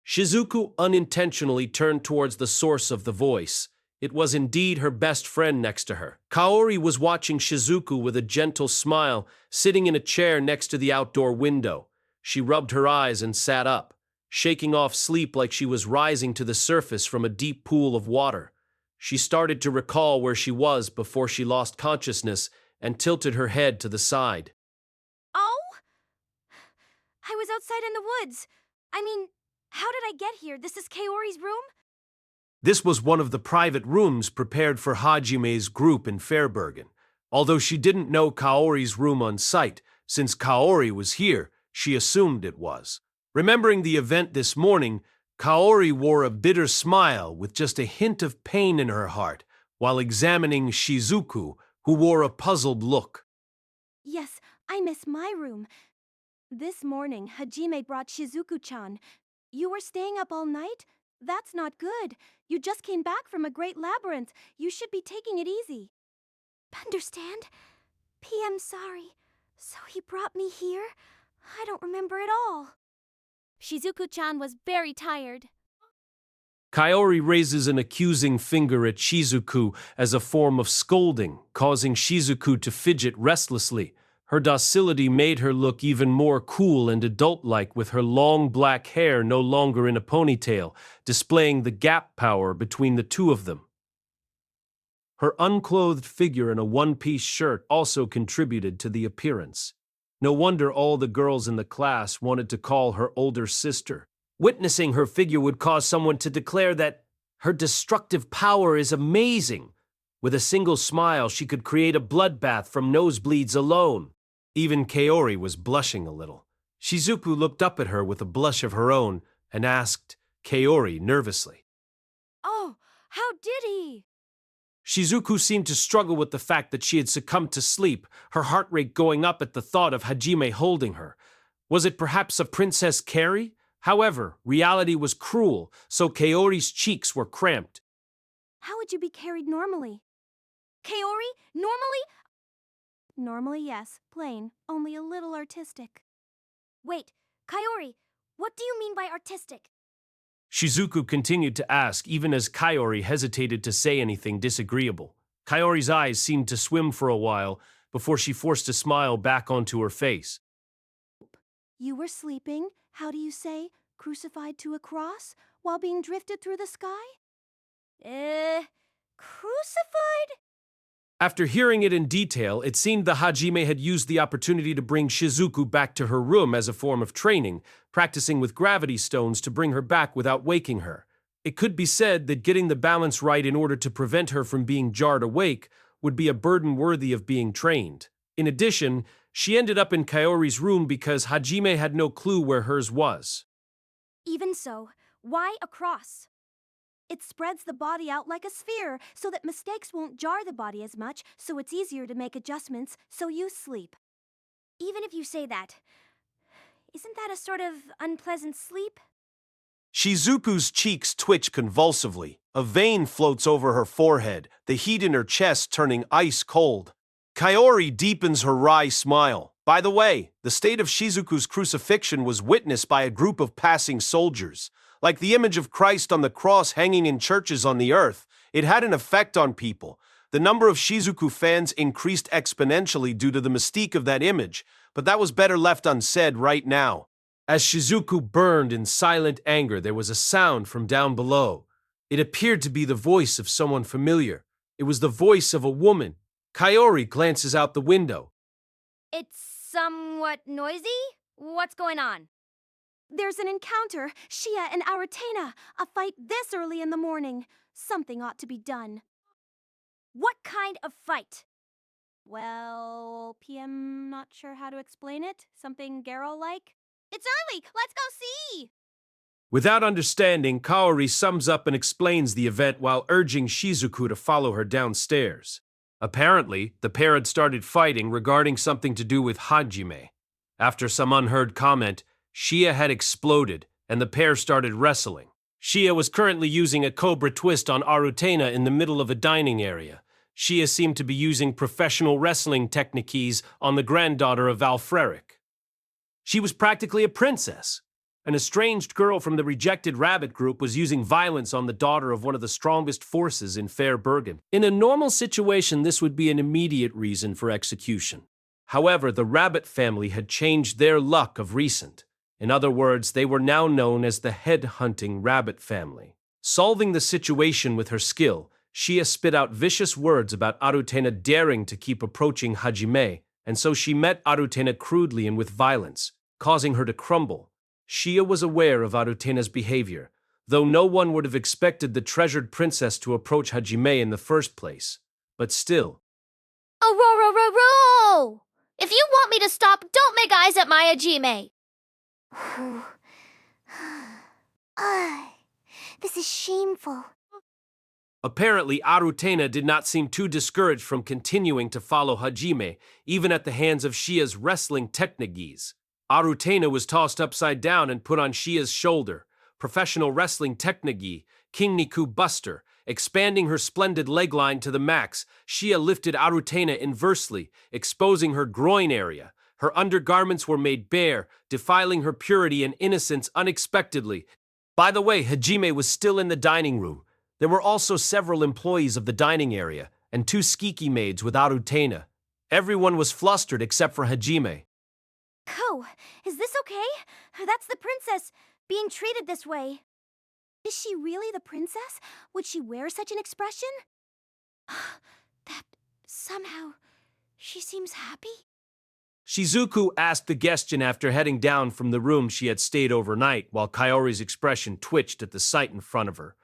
A: Shizuku unintentionally turned towards the source of the voice. It was indeed her best friend next to her. Kaori was watching Shizuku with a gentle smile, sitting in a chair next to the outdoor window. She rubbed her eyes and sat up, shaking off sleep like she was rising to the surface from a deep pool of water. She started to recall where she was before she lost consciousness and tilted her head to the side.
C: Oh? I was outside in the woods. How did I get here? This is Kaori's room?
A: This was one of the private rooms prepared for Hajime's group in Fairbergen. Although she didn't know Kaori's room on sight, since Kaori was here, she assumed it was. Remembering the event this morning, Kaori wore a bitter smile with just a hint of pain in her heart, while examining Shizuku, who wore a puzzled look.
B: Yes, I miss my room. This morning, Hajime brought Shizuku-chan. You were staying up all night? That's not good. You just came back from a great labyrinth. You should be taking it easy.
C: Understand? PM sorry. So he brought me here? I don't remember at all. Shizuku-chan was very tired.
A: Kaori raises an accusing finger at Shizuku as a form of scolding, causing Shizuku to fidget restlessly. Her docility made her look even more cool and adult-like with her long black hair no longer in a ponytail, displaying the gap power between the two of them. Her unclothed figure in a one-piece shirt also contributed to the appearance. No wonder all the girls in the class wanted to call her older sister. Witnessing her figure would cause someone to declare that her destructive power is amazing. With a single smile, she could create a bloodbath from nosebleeds alone. Even Kaori was blushing a little. Shizuku looked up at her with a blush of her own and asked Kaori nervously.
C: Oh, how did he?
A: Shizuku seemed to struggle with the fact that she had succumbed to sleep, her heart rate going up at the thought of Hajime holding her. Was it perhaps a Princess Carrie? However, reality was cruel, so Kaori's cheeks were cramped.
B: How would you be carried normally?
C: Kaori, normally?
B: Normally, yes. Plain. Only a little artistic.
C: Wait, Kaori, what do you mean by artistic?
A: Shizuku continued to ask, even as Kaori hesitated to say anything disagreeable. Kaori's eyes seemed to swim for a while, before she forced a smile back onto her face.
B: You were sleeping, how do you say, crucified to a cross, while being drifted through the sky?
C: Crucified?
A: After hearing it in detail, it seemed the Hajime had used the opportunity to bring Shizuku back to her room as a form of training, practicing with gravity stones to bring her back without waking her. It could be said that getting the balance right in order to prevent her from being jarred awake would be a burden worthy of being trained. In addition, she ended up in Kaori's room because Hajime had no clue where hers was.
C: Even so, why a cross?
B: It spreads the body out like a sphere so that mistakes won't jar the body as much, so it's easier to make adjustments so you sleep.
C: Even if you say that, isn't that a sort of unpleasant sleep?
J: Shizuku's cheeks twitch convulsively. A vein floats over her forehead, the heat in her chest turning ice cold. Kaori deepens her wry smile. By the way, the state of Shizuku's crucifixion was witnessed by a group of passing soldiers. Like the image of Christ on the cross hanging in churches on the earth, it had an effect on people. The number of Shizuku fans increased exponentially due to the mystique of that image, but that was better left unsaid right now.
A: As Shizuku burned in silent anger, there was a sound from down below. It appeared to be the voice of someone familiar. It was the voice of a woman. Kaori glances out the window.
C: It's somewhat noisy? What's going on?
B: There's an encounter, Shia and Arutena, a fight this early in the morning. Something ought to be done.
C: What kind of fight?
B: Well, PM not sure how to explain it. Something Garrow-like?
C: It's early! Let's go see!
A: Without understanding, Kaori sums up and explains the event while urging Shizuku to follow her downstairs. Apparently, the pair had started fighting regarding something to do with Hajime. After some unheard comment, Shia had exploded, and the pair started wrestling. Shia was currently using a cobra twist on Arutena in the middle of a dining area. Shia seemed to be using professional wrestling techniques on the granddaughter of Alfreric. She was practically a princess. An estranged girl from the rejected rabbit group was using violence on the daughter of one of the strongest forces in Fair Bergen. In a normal situation, this would be an immediate reason for execution. However, the rabbit family had changed their luck of recent. In other words, they were now known as the head-hunting rabbit family. Solving the situation with her skill, Shia spit out vicious words about Arutena daring to keep approaching Hajime, and so she met Arutena crudely and with violence, causing her to crumble. Shia was aware of Arutena's behavior, though no one would have expected the treasured princess to approach Hajime in the first place. But still.
E: Oh, if you want me to stop, don't make eyes at my Hajime. This is shameful.
A: Apparently, Arutena did not seem too discouraged from continuing to follow Hajime, even at the hands of Shia's wrestling techniques. Arutena was tossed upside down and put on Shia's shoulder. Professional wrestling technique, King Niku Buster. Expanding her splendid leg line to the max, Shia lifted Arutena inversely, exposing her groin area. Her undergarments were made bare, defiling her purity and innocence unexpectedly. By the way, Hajime was still in the dining room. There were also several employees of the dining area, and 2 skiki maids with Arutena. Everyone was flustered except for Hajime.
C: Ko, is this okay? That's the princess, being treated this way.
B: Is she really the princess? Would she wear such an expression?
C: That somehow she seems happy.
A: Shizuku asked the question after heading down from the room she had stayed overnight, while Kaori's expression twitched at the sight in front of her.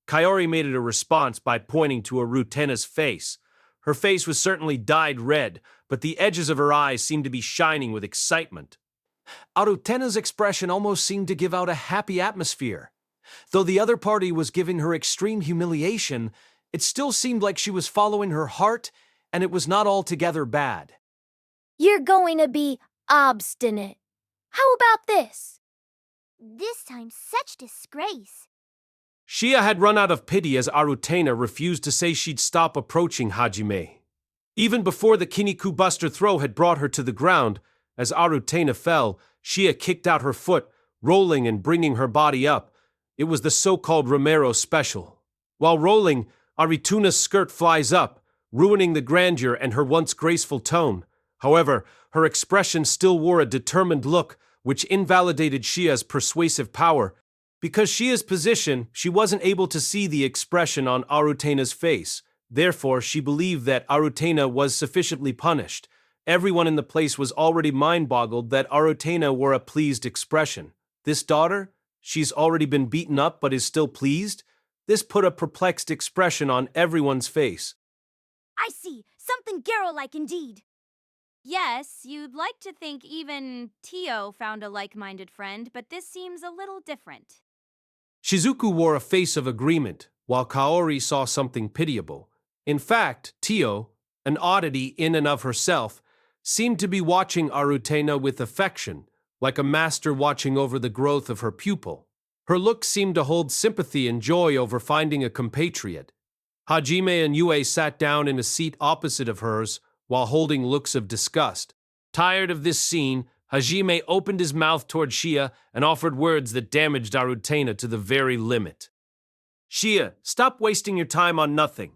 A: Kaori made it a response by pointing to Arutena's face. Her face was certainly dyed red, but the edges of her eyes seemed to be shining with excitement. Arutena's expression almost seemed to give out a happy atmosphere. Though the other party was giving her extreme humiliation, it still seemed like she was following her heart, and it was not altogether bad.
E: You're going to be obstinate. How about this?
C: This time, such disgrace.
A: Shia had run out of pity as Arutena refused to say she'd stop approaching Hajime. Even before the Kiniku Buster throw had brought her to the ground, as Arutena fell, Shia kicked out her foot, rolling and bringing her body up. It was the so-called Romero special. While rolling, Arituna's skirt flies up, ruining the grandeur and her once graceful tone. However, her expression still wore a determined look, which invalidated Shia's persuasive power. Because Shia's position, she wasn't able to see the expression on Arutena's face. Therefore, she believed that Arutena was sufficiently punished. Everyone in the place was already mind-boggled that Arutena wore a pleased expression. This daughter? She's already been beaten up but is still pleased? This put a perplexed expression on everyone's face.
C: I see. Something Garo-like indeed.
D: Yes, you'd like to think even Tio found a like-minded friend, but this seems a little different.
A: Shizuku wore a face of agreement, while Kaori saw something pitiable. In fact, Tio, an oddity in and of herself, seemed to be watching Arutena with affection, like a master watching over the growth of her pupil. Her look seemed to hold sympathy and joy over finding a compatriot. Hajime and Yue sat down in a seat opposite of hers, while holding looks of disgust. Tired of this scene, Hajime opened his mouth toward Shia and offered words that damaged Arutena to the very limit. Shia, stop wasting your time on nothing.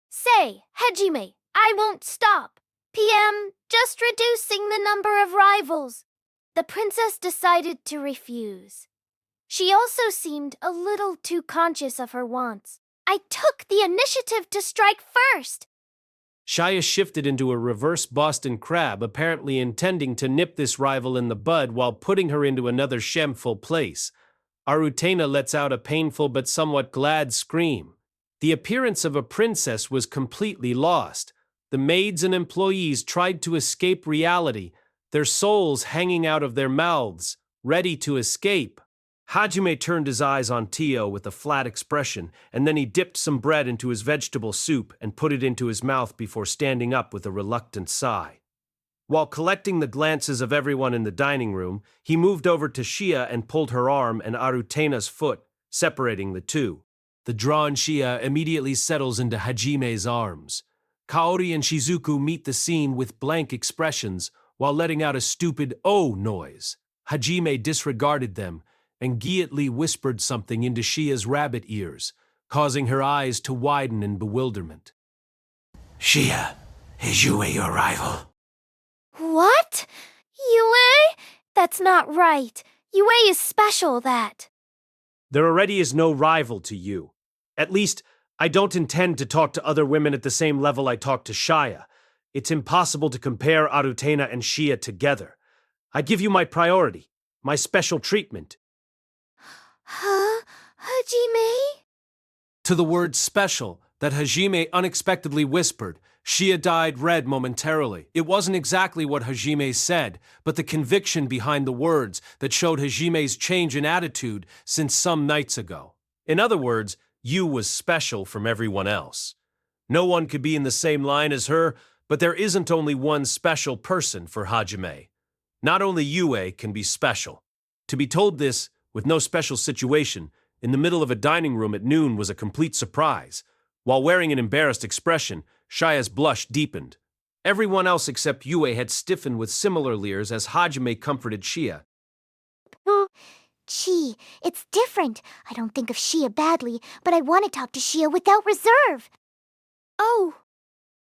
E: Say, Hajime, I won't stop. PM, just reducing the number of rivals. The princess decided to refuse. She also seemed a little too conscious of her wants. I took the initiative to strike first.
A: Shia shifted into a reverse Boston Crab, apparently intending to nip this rival in the bud while putting her into another shameful place. Arutena lets out a painful but somewhat glad scream. The appearance of a princess was completely lost. The maids and employees tried to escape reality, their souls hanging out of their mouths, ready to escape. Hajime turned his eyes on Tio with a flat expression, and then he dipped some bread into his vegetable soup and put it into his mouth before standing up with a reluctant sigh. While collecting the glances of everyone in the dining room, he moved over to Shia and pulled her arm and Arutena's foot, separating the two. The drawn Shia immediately settles into Hajime's arms. Kaori and Shizuku meet the scene with blank expressions while letting out a stupid "oh" noise. Hajime disregarded them and guiltily whispered something into Shia's rabbit ears, causing her eyes to widen in bewilderment.
J: Shia, is Yue your rival?
E: What? Yue? That's not right. Yue is special, that.
A: There already is no rival to you. At least, I don't intend to talk to other women at the same level I talk to Shia. It's impossible to compare Arutena and Shia together. I give you my priority, my special treatment.
E: Huh? Hajime?
A: To the word special that Hajime unexpectedly whispered, Shia dyed red momentarily. It wasn't exactly what Hajime said, but the conviction behind the words that showed Hajime's change in attitude since some nights ago. In other words, Yu was special from everyone else. No one could be in the same line as her, but there isn't only one special person for Hajime. Not only Yue can be special. To be told this, with no special situation, in the middle of a dining room at noon was a complete surprise. While wearing an embarrassed expression, Shia's blush deepened. Everyone else except Yue had stiffened with similar leers as Hajime comforted Shia.
E: Chi, it's different. I don't think of Shia badly, but I want to talk to Shia without reserve. Oh.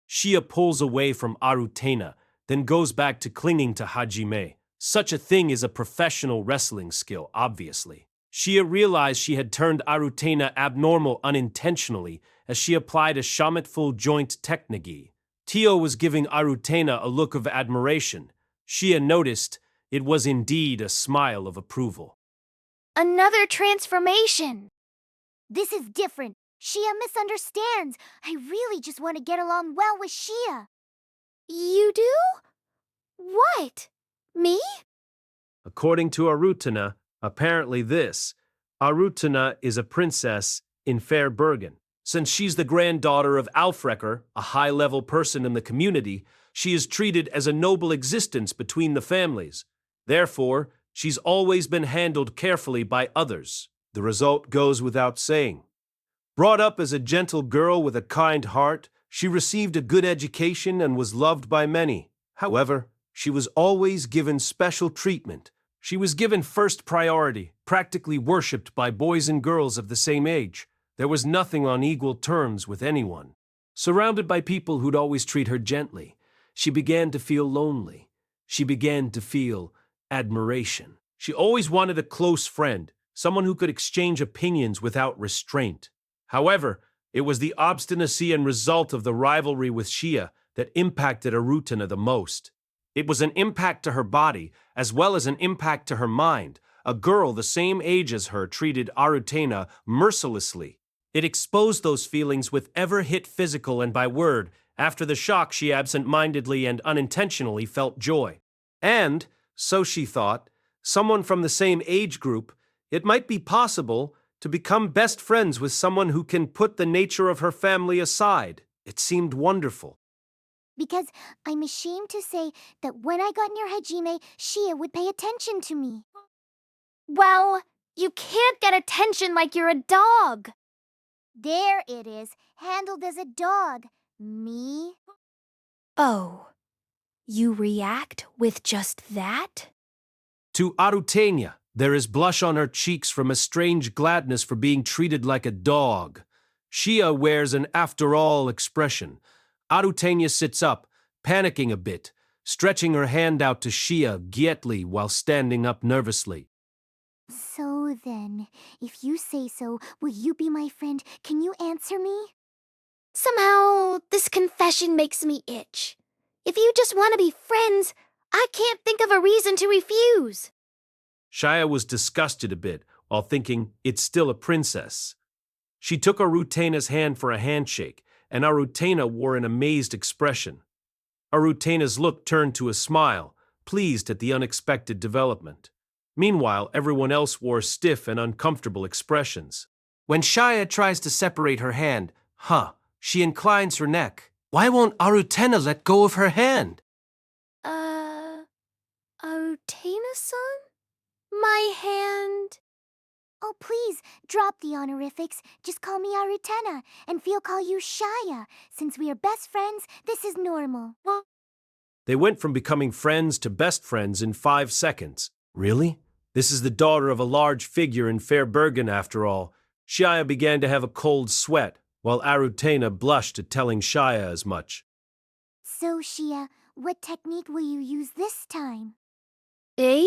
A: Shia pulls away from Arutena, then goes back to clinging to Hajime. Such a thing is a professional wrestling skill, obviously. Shia realized she had turned Arutena abnormal unintentionally as she applied a shamatful joint technique. Tio was giving Arutena a look of admiration. Shia noticed it was indeed a smile of approval.
E: Another transformation.
C: This is different. Shia misunderstands. I really just want to get along well with Shia.
E: You do? What? Me?
A: According to Arutena, apparently Arutena is a princess in Fair Bergen. Since she's the granddaughter of Alfrecker, a high-level person in the community, she is treated as a noble existence between the families. Therefore, she's always been handled carefully by others. The result goes without saying. Brought up as a gentle girl with a kind heart, she received a good education and was loved by many. However, she was always given special treatment. She was given first priority, practically worshipped by boys and girls of the same age. There was nothing on equal terms with anyone. Surrounded by people who'd always treat her gently, she began to feel lonely. She began to feel admiration. She always wanted a close friend, someone who could exchange opinions without restraint. However, it was the obstinacy and result of the rivalry with Shia that impacted Arutana the most. It was an impact to her body, as well as an impact to her mind. A girl the same age as her treated Arutana mercilessly. It exposed those feelings with ever hit physical and by word. After the shock, she absent-mindedly and unintentionally felt joy. And, so she thought, someone from the same age group, it might be possible to become best friends with someone who can put the nature of her family aside. It seemed wonderful.
E: Because I'm ashamed to say that when I got near Hajime, Shia would pay attention to me. Well, you can't get attention like you're a dog. There it is, handled as a dog. Me?
C: Oh, you react with just that?
A: To Arutania, there is blush on her cheeks from a strange gladness for being treated like a dog. Shia wears an after-all expression. Arutania sits up, panicking a bit, stretching her hand out to Shia quietly while standing up nervously.
E: So then, if you say so, will you be my friend? Can you answer me? Somehow, this confession makes me itch. If you just want to be friends, I can't think of a reason to refuse.
A: Shia was disgusted a bit while thinking it's still a princess. She took Arutana's hand for a handshake, and Arutana wore an amazed expression. Arutana's look turned to a smile, pleased at the unexpected development. Meanwhile, everyone else wore stiff and uncomfortable expressions. When Shia tries to separate her hand, she inclines her neck. Why won't Arutana let go of her hand?
E: Arutana-san? My hand? Oh, please, drop the honorifics. Just call me Arutana, and Feel call you Shia. Since we are best friends, this is normal.
A: They went from becoming friends to best friends in 5 seconds. Really? This is the daughter of a large figure in Fairbergen, after all. Shia began to have a cold sweat, while Arutana blushed at telling Shia as much.
E: So, Shia, what technique will you use this time?
C: Eh?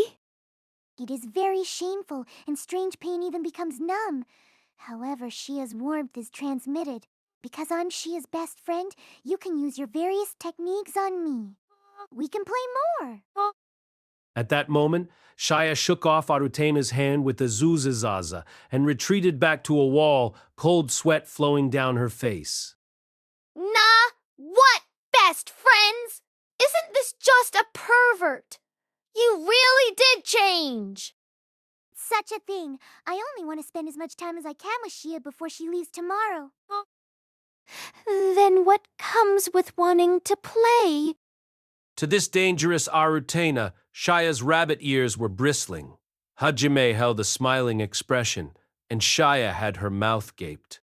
E: It is very shameful, and strange pain even becomes numb. However, Shia's warmth is transmitted. Because I'm Shia's best friend, you can use your various techniques on me. We can play more.
A: At that moment, Shia shook off Arutana's hand with a zuzazaza and retreated back to a wall, cold sweat flowing down her face.
E: Nah, what, best friends? Isn't this just a pervert? You really did change. Such a thing. I only want to spend as much time as I can with Shia before she leaves tomorrow. Then what comes with wanting to play?
A: To this dangerous Arutana, Shia's rabbit ears were bristling. Hajime held a smiling expression, and Shia had her mouth gaped.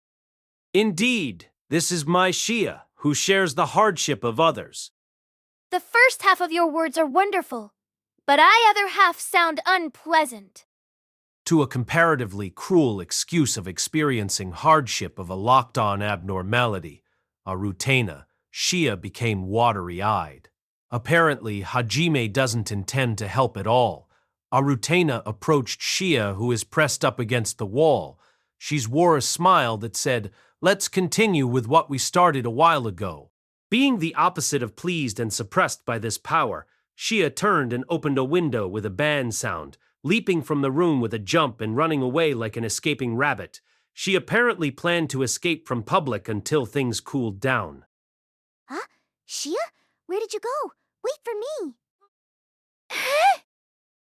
A: Indeed, this is my Shia, who shares the hardship of others.
E: The first half of your words are wonderful, but other half sound unpleasant.
A: To a comparatively cruel excuse of experiencing hardship of a locked-on abnormality, Arutana, Shia became watery-eyed. Apparently, Hajime doesn't intend to help at all. Arutana approached Shia, who is pressed up against the wall. She wore a smile that said, "Let's continue with what we started a while ago." Being the opposite of pleased and suppressed by this power, Shia turned and opened a window with a bang sound, leaping from the room with a jump and running away like an escaping rabbit. She apparently planned to escape from public until things cooled down.
E: Huh? Shia? Where did you go? Wait for me.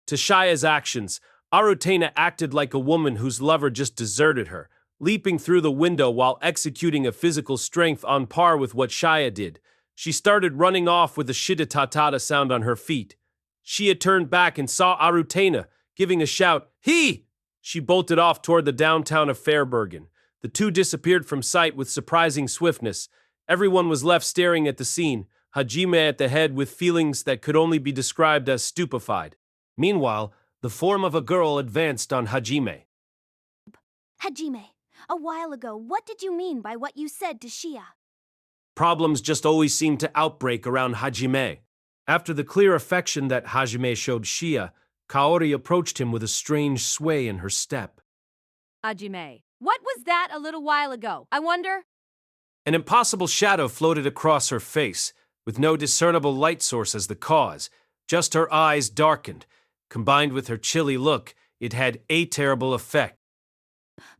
A: To Shia's actions, Arutana acted like a woman whose lover just deserted her, leaping through the window while executing a physical strength on par with what Shia did. She started running off with a shita-ta-ta sound on her feet. Shia turned back and saw Arutana, giving a shout, "He!" She bolted off toward the downtown of Fairbergen. The two disappeared from sight with surprising swiftness. Everyone was left staring at the scene, Hajime at the head with feelings that could only be described as stupefied. Meanwhile, the form of a girl advanced on Hajime.
B: Hajime, a while ago, what did you mean by what you said to Shia?
A: Problems just always seemed to outbreak around Hajime. After the clear affection that Hajime showed Shia, Kaori approached him with a strange sway in her step.
D: Hajime, what was that a little while ago? I wonder?
A: An impossible shadow floated across her face, with no discernible light source as the cause. Just her eyes darkened. Combined with her chilly look, it had a terrible effect.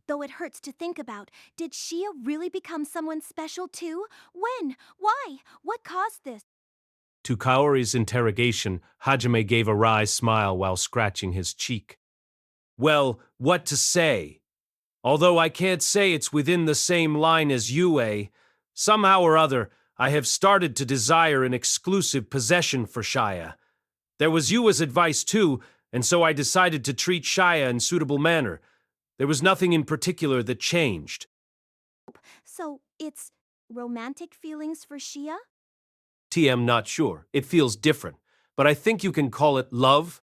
B: Though it hurts to think about, did Shia really become someone special too? When? Why? What caused this?
A: To Kaori's interrogation, Hajime gave a wry smile while scratching his cheek. Well, what to say? Although I can't say it's within the same line as Yue, somehow or other, I have started to desire an exclusive possession for Shia. There was Yue's advice too, and so I decided to treat Shia in suitable manner. There was nothing in particular that changed.
B: So, it's romantic feelings for Shia?
A: TM not sure. It feels different, but I think you can call it love.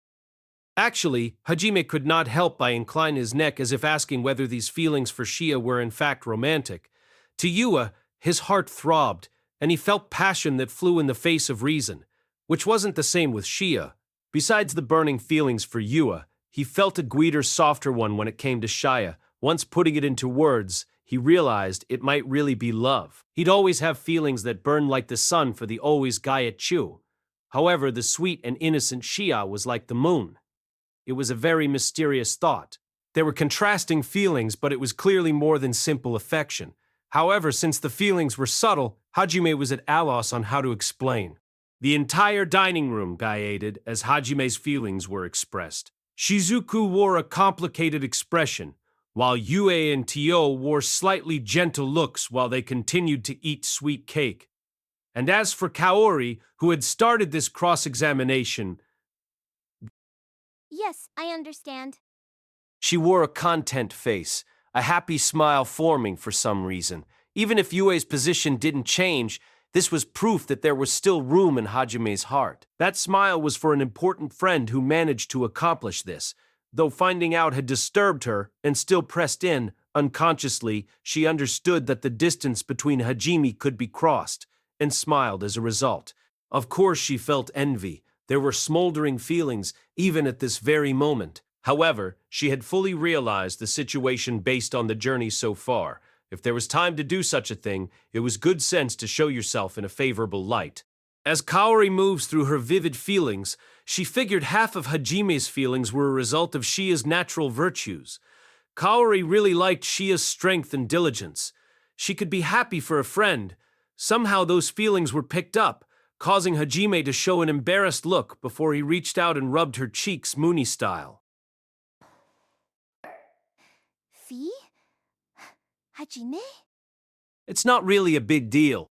A: Actually, Hajime could not help but incline his neck as if asking whether these feelings for Shia were in fact romantic. To Yue, his heart throbbed, and he felt passion that flew in the face of reason, which wasn't the same with Shia. Besides the burning feelings for Yue, he felt a greater, softer one when it came to Shia. Once putting it into words, he realized it might really be love. He'd always have feelings that burned like the sun for the always Gaia Chu. However, the sweet and innocent Shia was like the moon. It was a very mysterious thought. There were contrasting feelings, but it was clearly more than simple affection. However, since the feelings were subtle, Hajime was at a loss on how to explain. The entire dining room gaiated as Hajime's feelings were expressed. Shizuku wore a complicated expression, while Yue and Tio wore slightly gentle looks while they continued to eat sweet cake. And as for Kaori, who had started this cross-examination,
C: Yes, I understand.
A: she wore a content face, a happy smile forming for some reason. Even if Yue's position didn't change, this was proof that there was still room in Hajime's heart. That smile was for an important friend who managed to accomplish this. Though finding out had disturbed her and still pressed in, unconsciously, she understood that the distance between Hajime could be crossed, and smiled as a result. Of course she felt envy. There were smoldering feelings, even at this very moment. However, she had fully realized the situation based on the journey so far. If there was time to do such a thing, it was good sense to show yourself in a favorable light. As Kaori moves through her vivid feelings, she figured half of Hajime's feelings were a result of Shia's natural virtues. Kaori really liked Shia's strength and diligence. She could be happy for a friend. Somehow those feelings were picked up, causing Hajime to show an embarrassed look before he reached out and rubbed her cheeks Mooney style.
B: Fee? Hajime?
A: It's not really a big deal.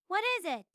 C: What is it?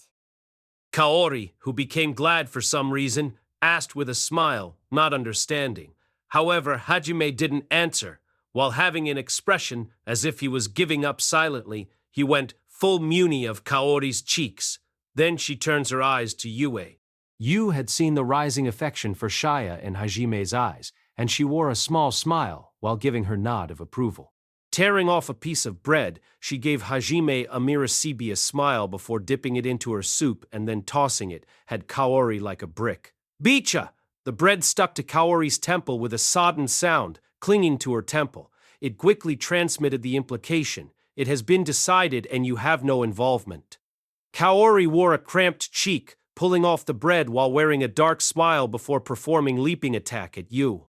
A: Kaori, who became glad for some reason, asked with a smile, not understanding. However, Hajime didn't answer. While having an expression as if he was giving up silently, he went full Muni of Kaori's cheeks. Then she turns her eyes to Yue. Yu had seen the rising affection for Shia in Hajime's eyes, and she wore a small smile while giving her nod of approval. Tearing off a piece of bread, she gave Hajime a mirasibious smile before dipping it into her soup and then tossing it, had Kaori like a brick. Bicha! The bread stuck to Kaori's temple with a sodden sound, clinging to her temple. It quickly transmitted the implication. It has been decided and you have no involvement. Kaori wore a cramped cheek, pulling off the bread while wearing a dark smile before performing leaping attack at Yu.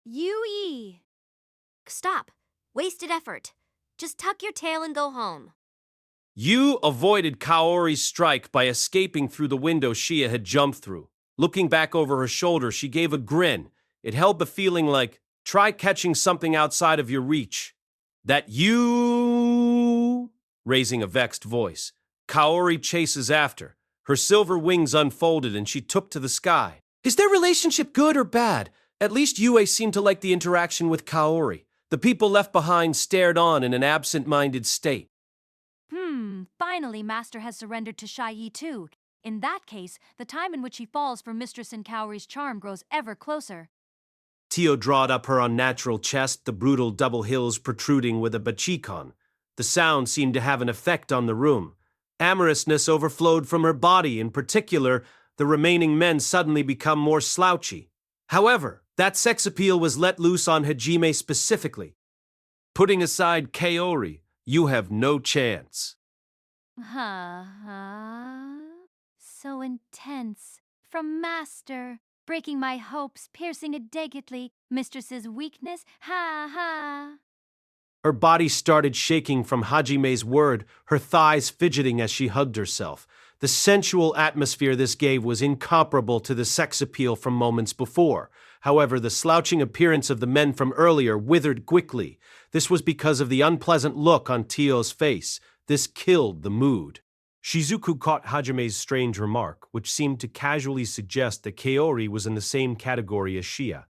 C: Yui. Stop. Wasted effort. Just tuck your tail and go home.
A: Yu avoided Kaori's strike by escaping through the window Shia had jumped through. Looking back over her shoulder, she gave a grin. It held the feeling like, try catching something outside of your reach. That you... Raising a vexed voice. Kaori chases after. Her silver wings unfolded and she took to the sky. Is their relationship good or bad? At least Yue seemed to like the interaction with Kaori. The people left behind stared on in an absent-minded state.
D: Finally Master has surrendered to Shai too. In that case, the time in which he falls for Mistress and Kaori's charm grows ever closer.
A: Tio drawed up her unnatural chest, the brutal double hills protruding with a bachikon.
J: The sound seemed to have an effect on the room. Amorousness overflowed from her body. In particular, the remaining men suddenly become more slouchy. However, that sex appeal was let loose on Hajime specifically. Putting aside Kaori, you have no chance.
D: So intense. From master, breaking my hopes, piercing it delicately, mistress's weakness, ha.
J: Her body started shaking from Hajime's word, her thighs fidgeting as she hugged herself. The sensual atmosphere this gave was incomparable to the sex appeal from moments before. However, the slouching appearance of the men from earlier withered quickly. This was because of the unpleasant look on Tio's face. This killed the mood. Shizuku caught Hajime's strange remark, which seemed to casually suggest that Kaori was in the same category as Shia.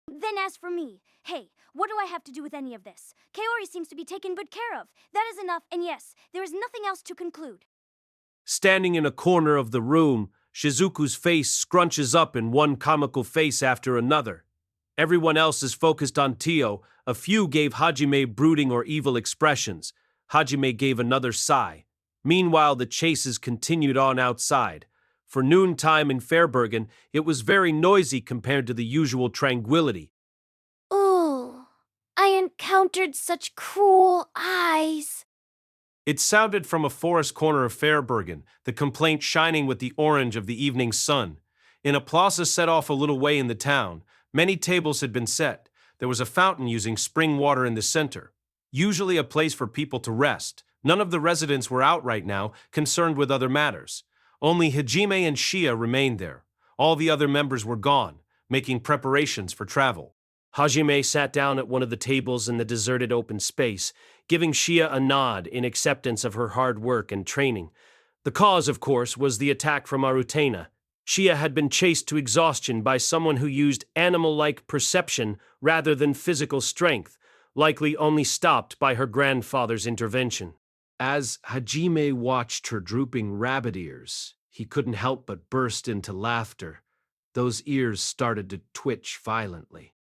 C: Then as for me, hey, what do I have to do with any of this? Kaori seems to be taken good care of. That is enough, and yes, there is nothing else to conclude.
J: Standing in a corner of the room, Shizuku's face scrunches up in one comical face after another. Everyone else is focused on Tio. A few gave Hajime brooding or evil expressions. Hajime gave another sigh. Meanwhile, the chases continued on outside. For noontime in Fairbergen, it was very noisy compared to the usual tranquility.
E: Ooh, I encountered such cruel eyes.
J: It sounded from a forest corner of Fairbergen, the complaint shining with the orange of the evening sun. In a plaza set off a little way in the town, many tables had been set. There was a fountain using spring water in the center, usually a place for people to rest. None of the residents were out right now, concerned with other matters. Only Hajime and Shia remained there. All the other members were gone, making preparations for travel. Hajime sat down at one of the tables in the deserted open space, giving Shia a nod in acceptance of her hard work and training. The cause, of course, was the attack from Arutena. Shia had been chased to exhaustion by someone who used animal-like perception rather than physical strength, likely only stopped by her grandfather's intervention. As Hajime watched her drooping rabbit ears, he couldn't help but burst into laughter. Those ears started to twitch violently.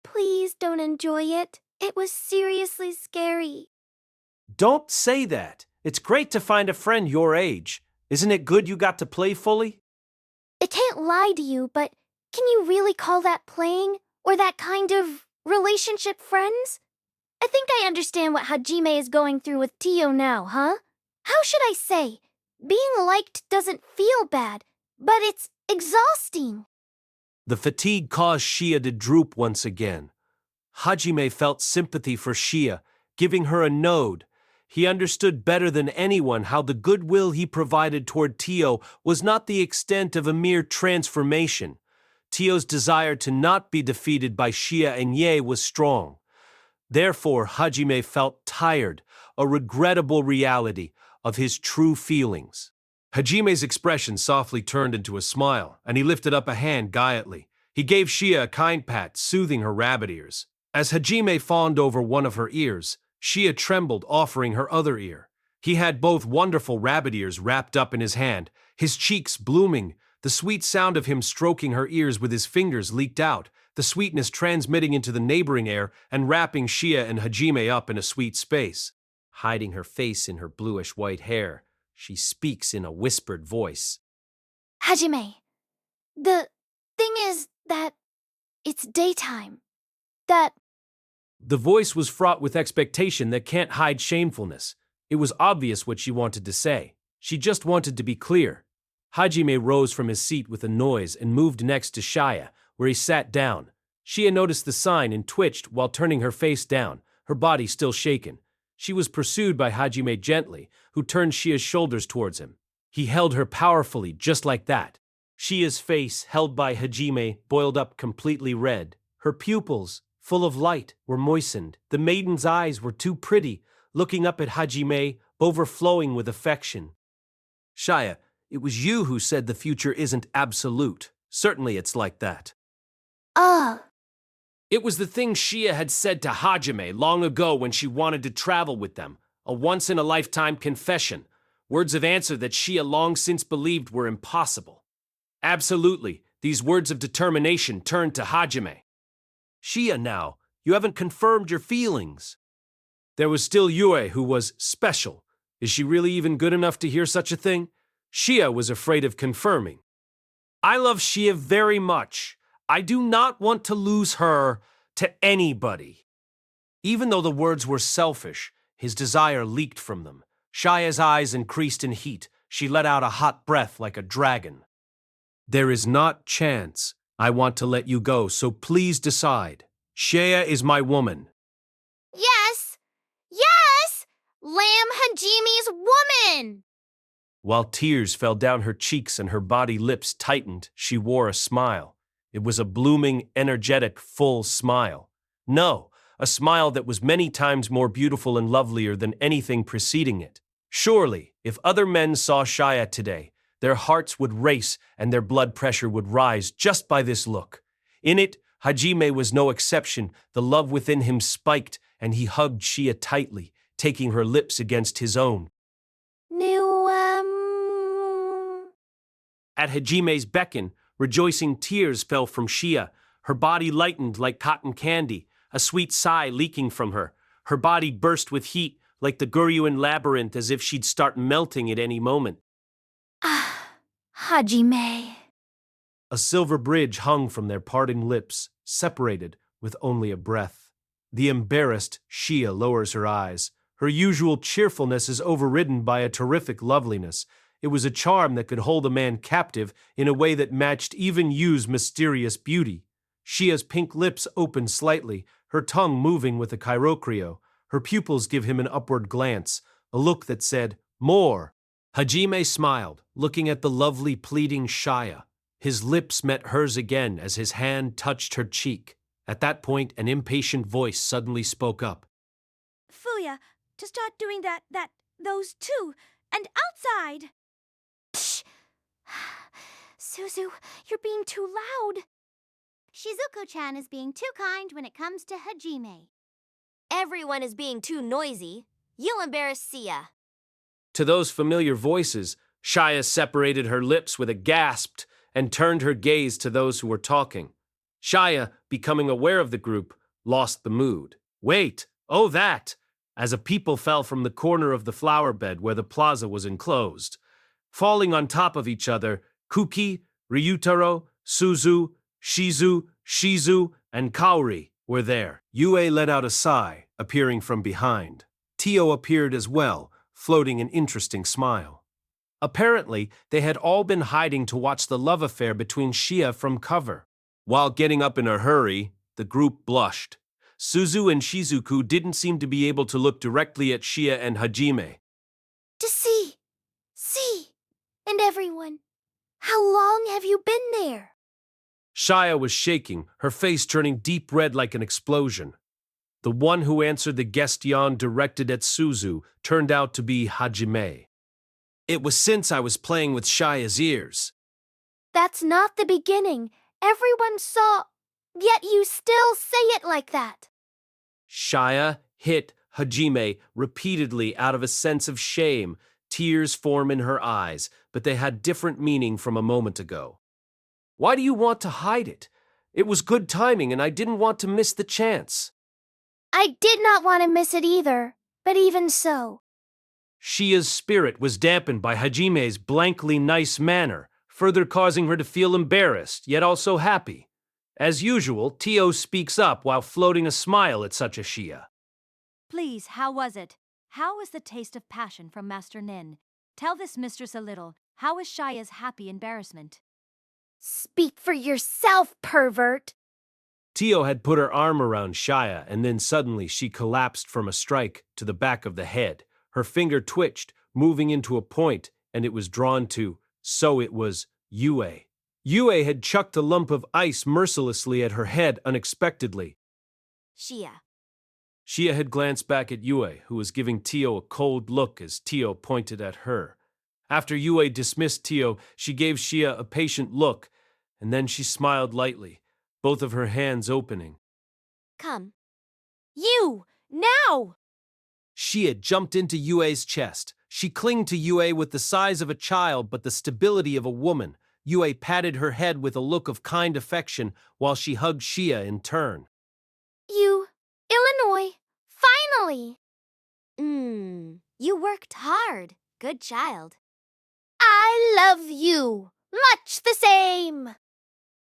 E: Please don't enjoy it. It was seriously scary.
J: Don't say that. It's great to find a friend your age. Isn't it good you got to play fully?
E: I can't lie to you, but can you really call that playing? Or that kind of relationship friends? I think I understand what Hajime is going through with Tio now, huh? How should I say? Being liked doesn't feel bad, but it's exhausting.
J: The fatigue caused Shia to droop once again. Hajime felt sympathy for Shia, giving her a nod. He understood better than anyone how the goodwill he provided toward Tio was not the extent of a mere transformation. Tio's desire to not be defeated by Shia and Ye was strong. Therefore, Hajime felt tired, a regrettable reality of his true feelings. Hajime's expression softly turned into a smile, and he lifted up a hand gayly. He gave Shia a kind pat, soothing her rabbit ears. As Hajime fawned over one of her ears, Shia trembled, offering her other ear. He had both wonderful rabbit ears wrapped up in his hand, his cheeks blooming. The sweet sound of him stroking her ears with his fingers leaked out, the sweetness transmitting into the neighboring air and wrapping Shia and Hajime up in a sweet space. Hiding her face in her bluish-white hair, she speaks in a whispered voice.
E: Hajime, the thing is that it's daytime. That...
J: The voice was fraught with expectation that can't hide shamefulness. It was obvious what she wanted to say. She just wanted to be clear. Hajime rose from his seat with a noise and moved next to Shia, where he sat down. Shia noticed the sign and twitched while turning her face down, her body still shaken. She was pursued by Hajime gently, who turned Shia's shoulders towards him. He held her powerfully, just like that. Shia's face, held by Hajime, boiled up completely red. Her pupils, full of light, were moistened. The maiden's eyes were too pretty, looking up at Hajime, overflowing with affection. Shia, it was you who said the future isn't absolute. Certainly it's like that. It was the thing Shia had said to Hajime long ago when she wanted to travel with them. A once-in-a-lifetime confession. Words of answer that Shia long since believed were impossible. Absolutely, these words of determination turned to Hajime. Shia now, you haven't confirmed your feelings.
A: There was still Yue, who was special. Is she really even good enough to hear such a thing? Xia was afraid of confirming. I love Xia very much. I do not want to lose her to anybody. Even though the words were selfish, his desire leaked from them. Xia's eyes increased in heat. She let out a hot breath like a dragon. There is not chance. I want to let you go, so please decide. Xia is my woman.
E: Yes! Yes! Lamb Hajime's woman!
A: While tears fell down her cheeks and her body lips tightened, she wore a smile. It was a blooming, energetic, full smile. No, a smile that was many times more beautiful and lovelier than anything preceding it. Surely, if other men saw Xia today, their hearts would race and their blood pressure would rise just by this look. In it, Hajime was no exception. The love within him spiked, and he hugged Xia tightly, taking her lips against his own. At Hajime's beckon, rejoicing tears fell from Xia. Her body lightened like cotton candy, a sweet sigh leaking from her. Her body burst with heat, like the Guryuan labyrinth, as if she'd start melting at any moment.
E: Hajime.
A: A silver bridge hung from their parting lips, separated with only a breath. The embarrassed Xia lowers her eyes. Her usual cheerfulness is overridden by a terrific loveliness. It was a charm that could hold a man captive in a way that matched even Yu's mysterious beauty. Xia's pink lips opened slightly, her tongue moving with a chirocrio. Her pupils give him an upward glance, a look that said, "More." Hajime smiled, looking at the lovely, pleading Xia. His lips met hers again as his hand touched her cheek. At that point, an impatient voice suddenly spoke up.
B: Fuya, to start doing those two, and outside.
E: Psh! Suzu, you're being too loud.
C: Shizuku-chan is being too kind when it comes to Hajime. Everyone is being too noisy. You'll embarrass Sia.
A: To those familiar voices, Xia separated her lips with a gasp and turned her gaze to those who were talking. Xia, becoming aware of the group, lost the mood. Wait, oh that! As a people fell from the corner of the flower bed where the plaza was enclosed. Falling on top of each other, Kuki, Ryutaro, Suzu, Shizu, and Kaori were there. Yue let out a sigh, appearing from behind. Tio appeared as well, floating an interesting smile. Apparently, they had all been hiding to watch the love affair between Xia from cover. While getting up in a hurry, the group blushed. Suzu and Shizuku didn't seem to be able to look directly at Xia and Hajime.
E: To see, and everyone, how long have you been there?
A: Xia was shaking, her face turning deep red like an explosion. The one who answered the guest yawn directed at Suzu turned out to be Hajime. It was since I was playing with Xia's ears.
E: That's not the beginning. Everyone saw, yet you still say it like that.
A: Xia hit Hajime repeatedly out of a sense of shame. Tears form in her eyes, but they had different meaning from a moment ago. Why do you want to hide it? It was good timing and I didn't want to miss the chance.
E: I did not want to miss it either, but even so.
A: Xia's spirit was dampened by Hajime's blankly nice manner, further causing her to feel embarrassed, yet also happy. As usual, Tio speaks up while floating a smile at such a Xia.
D: Please, how was it? How was the taste of passion from Master Nin? Tell this mistress a little. How is Xia's happy embarrassment?
E: Speak for yourself, pervert.
A: Tio had put her arm around Xia, and then suddenly she collapsed from a strike to the back of the head. Her finger twitched, moving into a point, and it was drawn to, so it was, Yue. Yue had chucked a lump of ice mercilessly at her head unexpectedly.
C: Xia.
A: Xia had glanced back at Yue, who was giving Tio a cold look as Tio pointed at her. After Yue dismissed Tio, she gave Xia a patient look, and then she smiled lightly, both of her hands opening.
C: Come.
D: You! Now!
A: Xia jumped into Yue's chest. She clung to Yue with the size of a child but the stability of a woman. Yue patted her head with a look of kind affection while she hugged Xia in turn.
E: You, Illinois, finally!
C: You worked hard. Good child.
E: I love you. Much the same.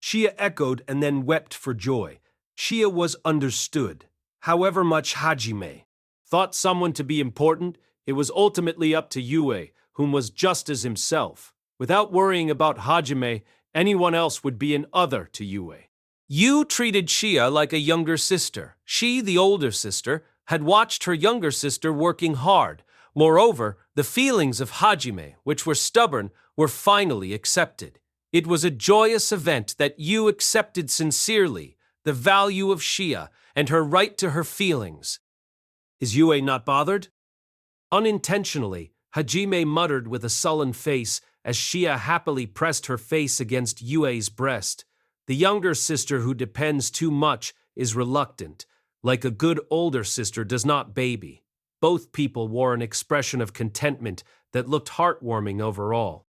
J: Shia echoed and then wept for joy. Shia was understood. However much Hajime thought someone to be important, it was ultimately up to Yue, whom was just as himself. Without worrying about Hajime, anyone else would be an other to Yue. Yu treated Shia like a younger sister. She, the older sister, had watched her younger sister working hard. Moreover, the feelings of Hajime, which were stubborn, were finally accepted. It was a joyous event that Yu accepted sincerely the value of Shia and her right to her feelings. Is Yue not bothered? Unintentionally, Hajime muttered with a sullen face as Shia happily pressed her face against Yue's breast. The younger sister who depends too much is reluctant, like a good older sister does not baby. Both people wore an expression of contentment that looked heartwarming overall.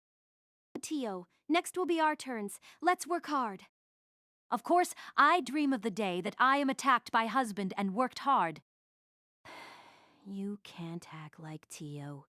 D: Tio, next will be our turns. Let's work hard. Of course, I dream of the day that I am attacked by husband and worked hard. You can't act like Tio.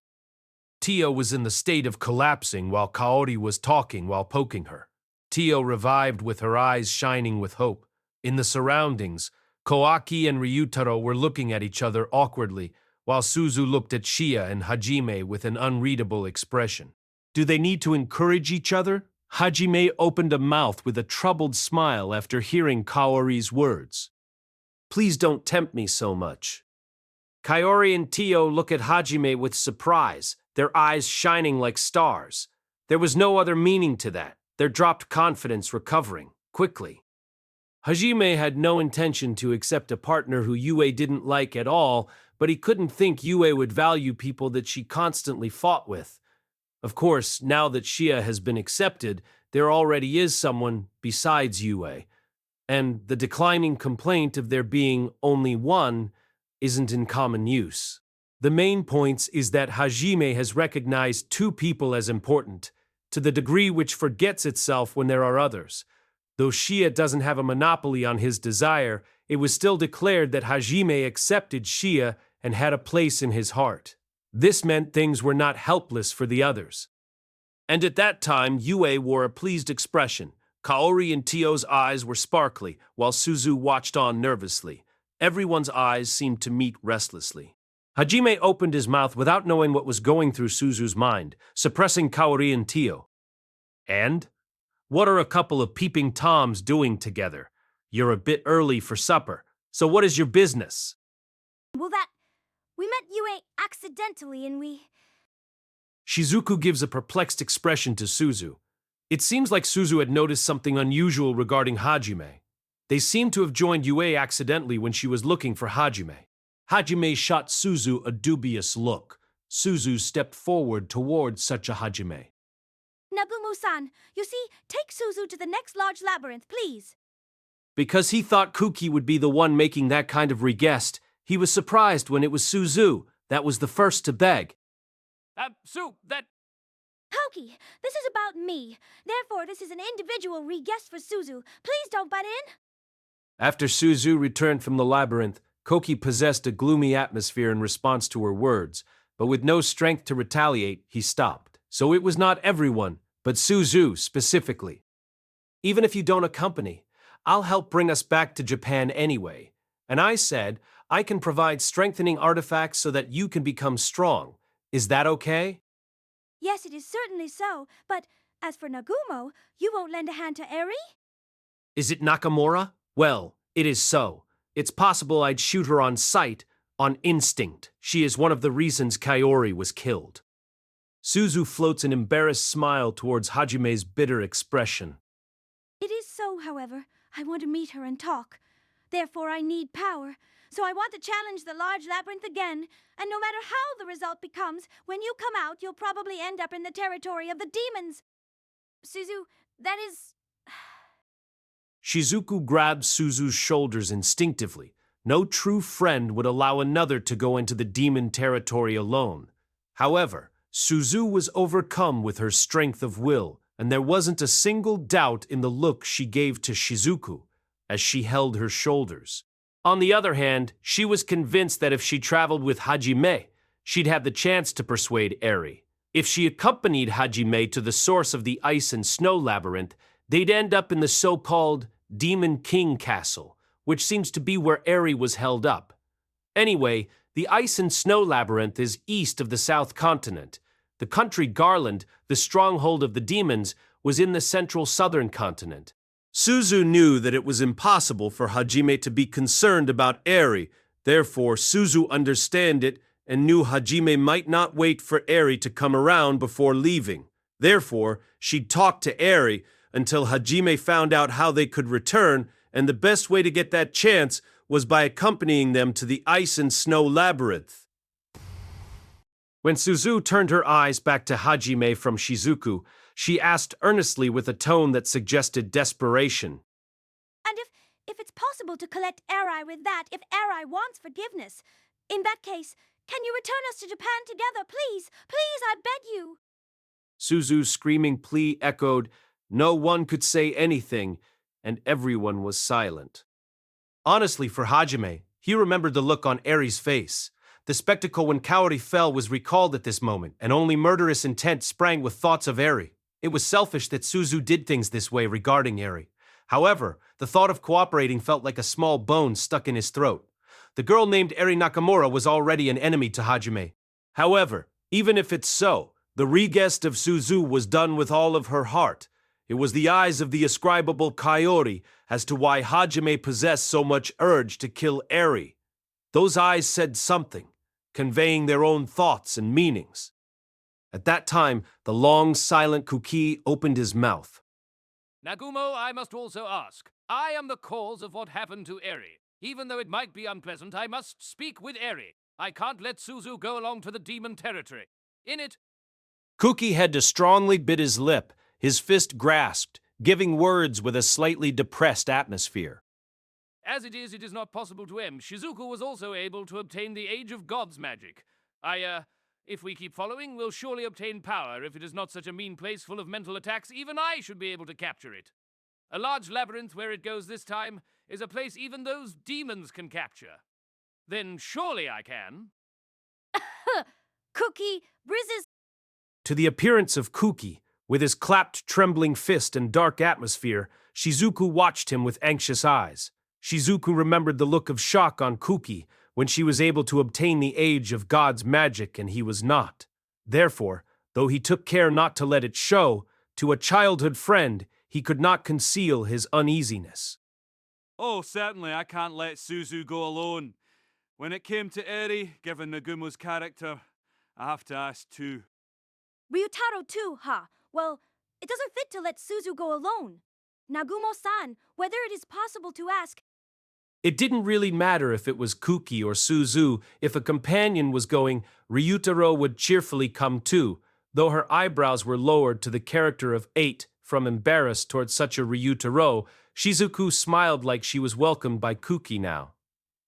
J: Tio was in the state of collapsing while Kaori was talking while poking her. Tio revived with her eyes shining with hope. In the surroundings, Koaki and Ryutaro were looking at each other awkwardly, while Suzu looked at Shia and Hajime with an unreadable expression. Do they need to encourage each other? Hajime opened a mouth with a troubled smile after hearing Kaori's words. Please don't tempt me so much. Kaori and Tio look at Hajime with surprise, their eyes shining like stars. There was no other meaning to that, their dropped confidence recovering quickly. Hajime had no intention to accept a partner who Yue didn't like at all, but he couldn't think Yue would value people that she constantly fought with. Of course, now that Shia has been accepted, there already is someone besides Yue, and the declining complaint of there being only one isn't in common use. The main point is that Hajime has recognized two people as important, to the degree which forgets itself when there are others. Though Shia doesn't have a monopoly on his desire, it was still declared that Hajime accepted Shia and had a place in his heart. This meant things were not helpless for the others. And at that time, Yue wore a pleased expression. Kaori and Tio's eyes were sparkly, while Suzu watched on nervously. Everyone's eyes seemed to meet restlessly. Hajime opened his mouth without knowing what was going through Suzu's mind, suppressing Kaori and Tio. And? What are a couple of peeping toms doing together? You're a bit early for supper, so what is your business?
C: Well, we met Yue accidentally and we...
J: Shizuku gives a perplexed expression to Suzu. It seems like Suzu had noticed something unusual regarding Hajime. They seemed to have joined Yue accidentally when she was looking for Hajime. Hajime shot Suzu a dubious look. Suzu stepped forward toward such a Hajime.
C: Nagumo-san, you see, take Suzu to the next large labyrinth, please.
J: Because he thought Kuki would be the one making that kind of request, he was surprised when it was Suzu that was the first to beg.
F: Sue, that...
C: Koki, this is about me. Therefore, this is an individual re-guest for Suzu. Please don't butt in.
J: After Suzu returned from the labyrinth, Koki possessed a gloomy atmosphere in response to her words, but with no strength to retaliate, he stopped. So it was not everyone, but Suzu specifically. Even if you don't accompany, I'll help bring us back to Japan anyway. And I said, I can provide strengthening artifacts so that you can become strong. Is that okay?
C: Yes, it is certainly so, but as for Nagumo, you won't lend a hand to Eri?
J: Is it Nakamura? Well, it is so. It's possible I'd shoot her on sight, on instinct. She is one of the reasons Kaori was killed. Suzu floats an embarrassed smile towards Hajime's bitter expression.
C: It is so, however. I want to meet her and talk. Therefore, I need power. So I want to challenge the large labyrinth again. And no matter how the result becomes, when you come out, you'll probably end up in the territory of the demons. Suzu, that is...
J: Shizuku grabbed Suzu's shoulders instinctively. No true friend would allow another to go into the demon territory alone. However, Suzu was overcome with her strength of will, and there wasn't a single doubt in the look she gave to Shizuku as she held her shoulders. On the other hand, she was convinced that if she traveled with Hajime,
A: she'd have the chance to persuade Eri. If she accompanied Hajime to the source of the ice and snow labyrinth, they'd end up in the so-called Demon King Castle, which seems to be where Eri was held up. Anyway, the ice and snow labyrinth is east of the South Continent. The country Garland, the stronghold of the demons, was in the central southern continent. Suzu knew that it was impossible for Hajime to be concerned about Eri, therefore Suzu understood it and knew Hajime might not wait for Eri to come around before leaving. Therefore, she'd talk to Eri until Hajime found out how they could return, and the best way to get that chance was by accompanying them to the ice and snow labyrinth. When Suzu turned her eyes back to Hajime from Shizuku, she asked earnestly with a tone that suggested desperation.
B: And if it's possible to collect Eri with that, if Eri wants forgiveness, in that case, can you return us to Japan together, please? Please, I beg you.
A: Suzu's screaming plea echoed. No one could say anything, and everyone was silent. Honestly, for Hajime, he remembered the look on Eri's face. The spectacle when Kaori fell was recalled at this moment, and only murderous intent sprang with thoughts of Eri. It was selfish that Suzu did things this way regarding Eri. However, the thought of cooperating felt like a small bone stuck in his throat. The girl named Eri Nakamura was already an enemy to Hajime. However, even if it's so, the reguest of Suzu was done with all of her heart. It was the eyes of the ascribable Kaori as to why Hajime possessed so much urge to kill Eri. Those eyes said something, conveying their own thoughts and meanings. At that time, the long, silent Kuki opened his mouth.
F: Nagumo, I must also ask. I am the cause of what happened to Eri. Even though it might be unpleasant, I must speak with Eri. I can't let Suzu go along to the demon territory. In it...
A: Kuki had to strongly bit his lip, his fist grasped, giving words with a slightly depressed atmosphere.
F: As it is not possible to end. Shizuku was also able to obtain the Age of Gods magic. If we keep following, we'll surely obtain power. If it is not such a mean place full of mental attacks, even I should be able to capture it. A large labyrinth where it goes this time is a place even those demons can capture. Then surely I can.
B: Cookie, Brizz's...
A: To the appearance of Kuki, with his clapped, trembling fist and dark atmosphere, Shizuku watched him with anxious eyes. Shizuku remembered the look of shock on Kuki when she was able to obtain the Age of God's magic and he was not. Therefore, though he took care not to let it show, to a childhood friend, he could not conceal his uneasiness.
G: Oh, certainly I can't let Suzu go alone. When it came to Eri, given Nagumo's character, I have to ask too.
B: Ryutaro too, huh? Well, it doesn't fit to let Suzu go alone. Nagumo-san, whether it is possible to ask...
A: It didn't really matter if it was Kuki or Suzu. If a companion was going, Ryutaro would cheerfully come too, though her eyebrows were lowered to the character of 8 from embarrassed toward such a Ryutaro. Shizuku smiled like she was welcomed by Kuki now.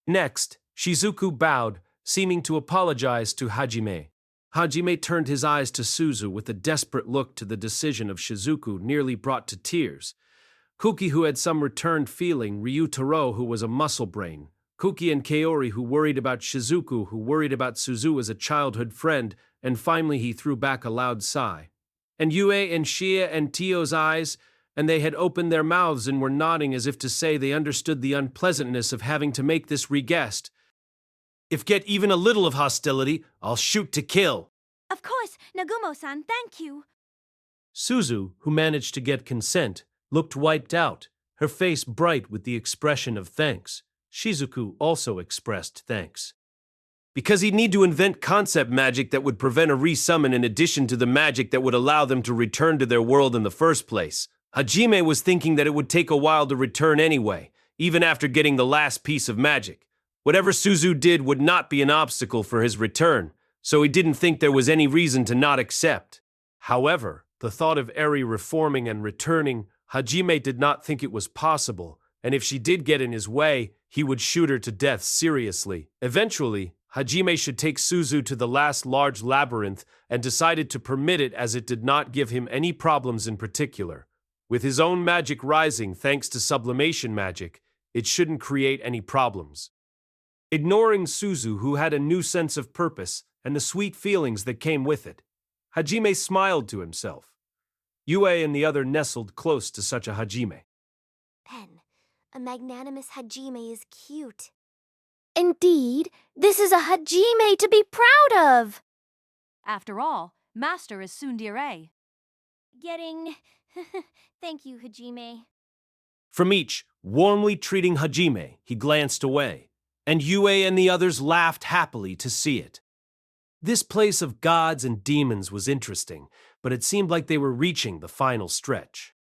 A: Next, Shizuku bowed, seeming to apologize to Hajime. Hajime turned his eyes to Suzu with a desperate look to the decision of Shizuku nearly brought to tears. Kuki, who had some returned feeling, Ryutaro, who was a muscle brain, Kuki and Kaori, who worried about Shizuku, who worried about Suzu as a childhood friend, and finally he threw back a loud sigh. And Yue and Shia and Tio's eyes, and they had opened their mouths and were nodding as if to say they understood the unpleasantness of having to make this reguest. If get even a little of hostility, I'll shoot to kill.
B: Of course, Nagumo-san, thank you.
A: Suzu, who managed to get consent, looked wiped out, her face bright with the expression of thanks. Shizuku also expressed thanks. Because he'd need to invent concept magic that would prevent a resummon in addition to the magic that would allow them to return to their world in the first place. Hajime was thinking that it would take a while to return anyway, even after getting the last piece of magic. Whatever Suzu did would not be an obstacle for his return, so he didn't think there was any reason to not accept. However, the thought of Eri reforming and returning, Hajime did not think it was possible, and if she did get in his way, he would shoot her to death seriously. Eventually, Hajime should take Suzu to the last large labyrinth and decided to permit it as it did not give him any problems in particular. With his own magic rising thanks to sublimation magic, it shouldn't create any problems. Ignoring Suzu, who had a new sense of purpose, and the sweet feelings that came with it. Hajime smiled to himself. Yue and the other nestled close to such a Hajime.
E: Ben, a magnanimous Hajime is cute. Indeed, this is a Hajime to be proud of.
D: After all, Master is tsundere.
C: Getting. Thank you, Hajime.
A: From each, warmly treating Hajime, he glanced away, and Yue and the others laughed happily to see it. This place of gods and demons was interesting, but it seemed like they were reaching the final stretch.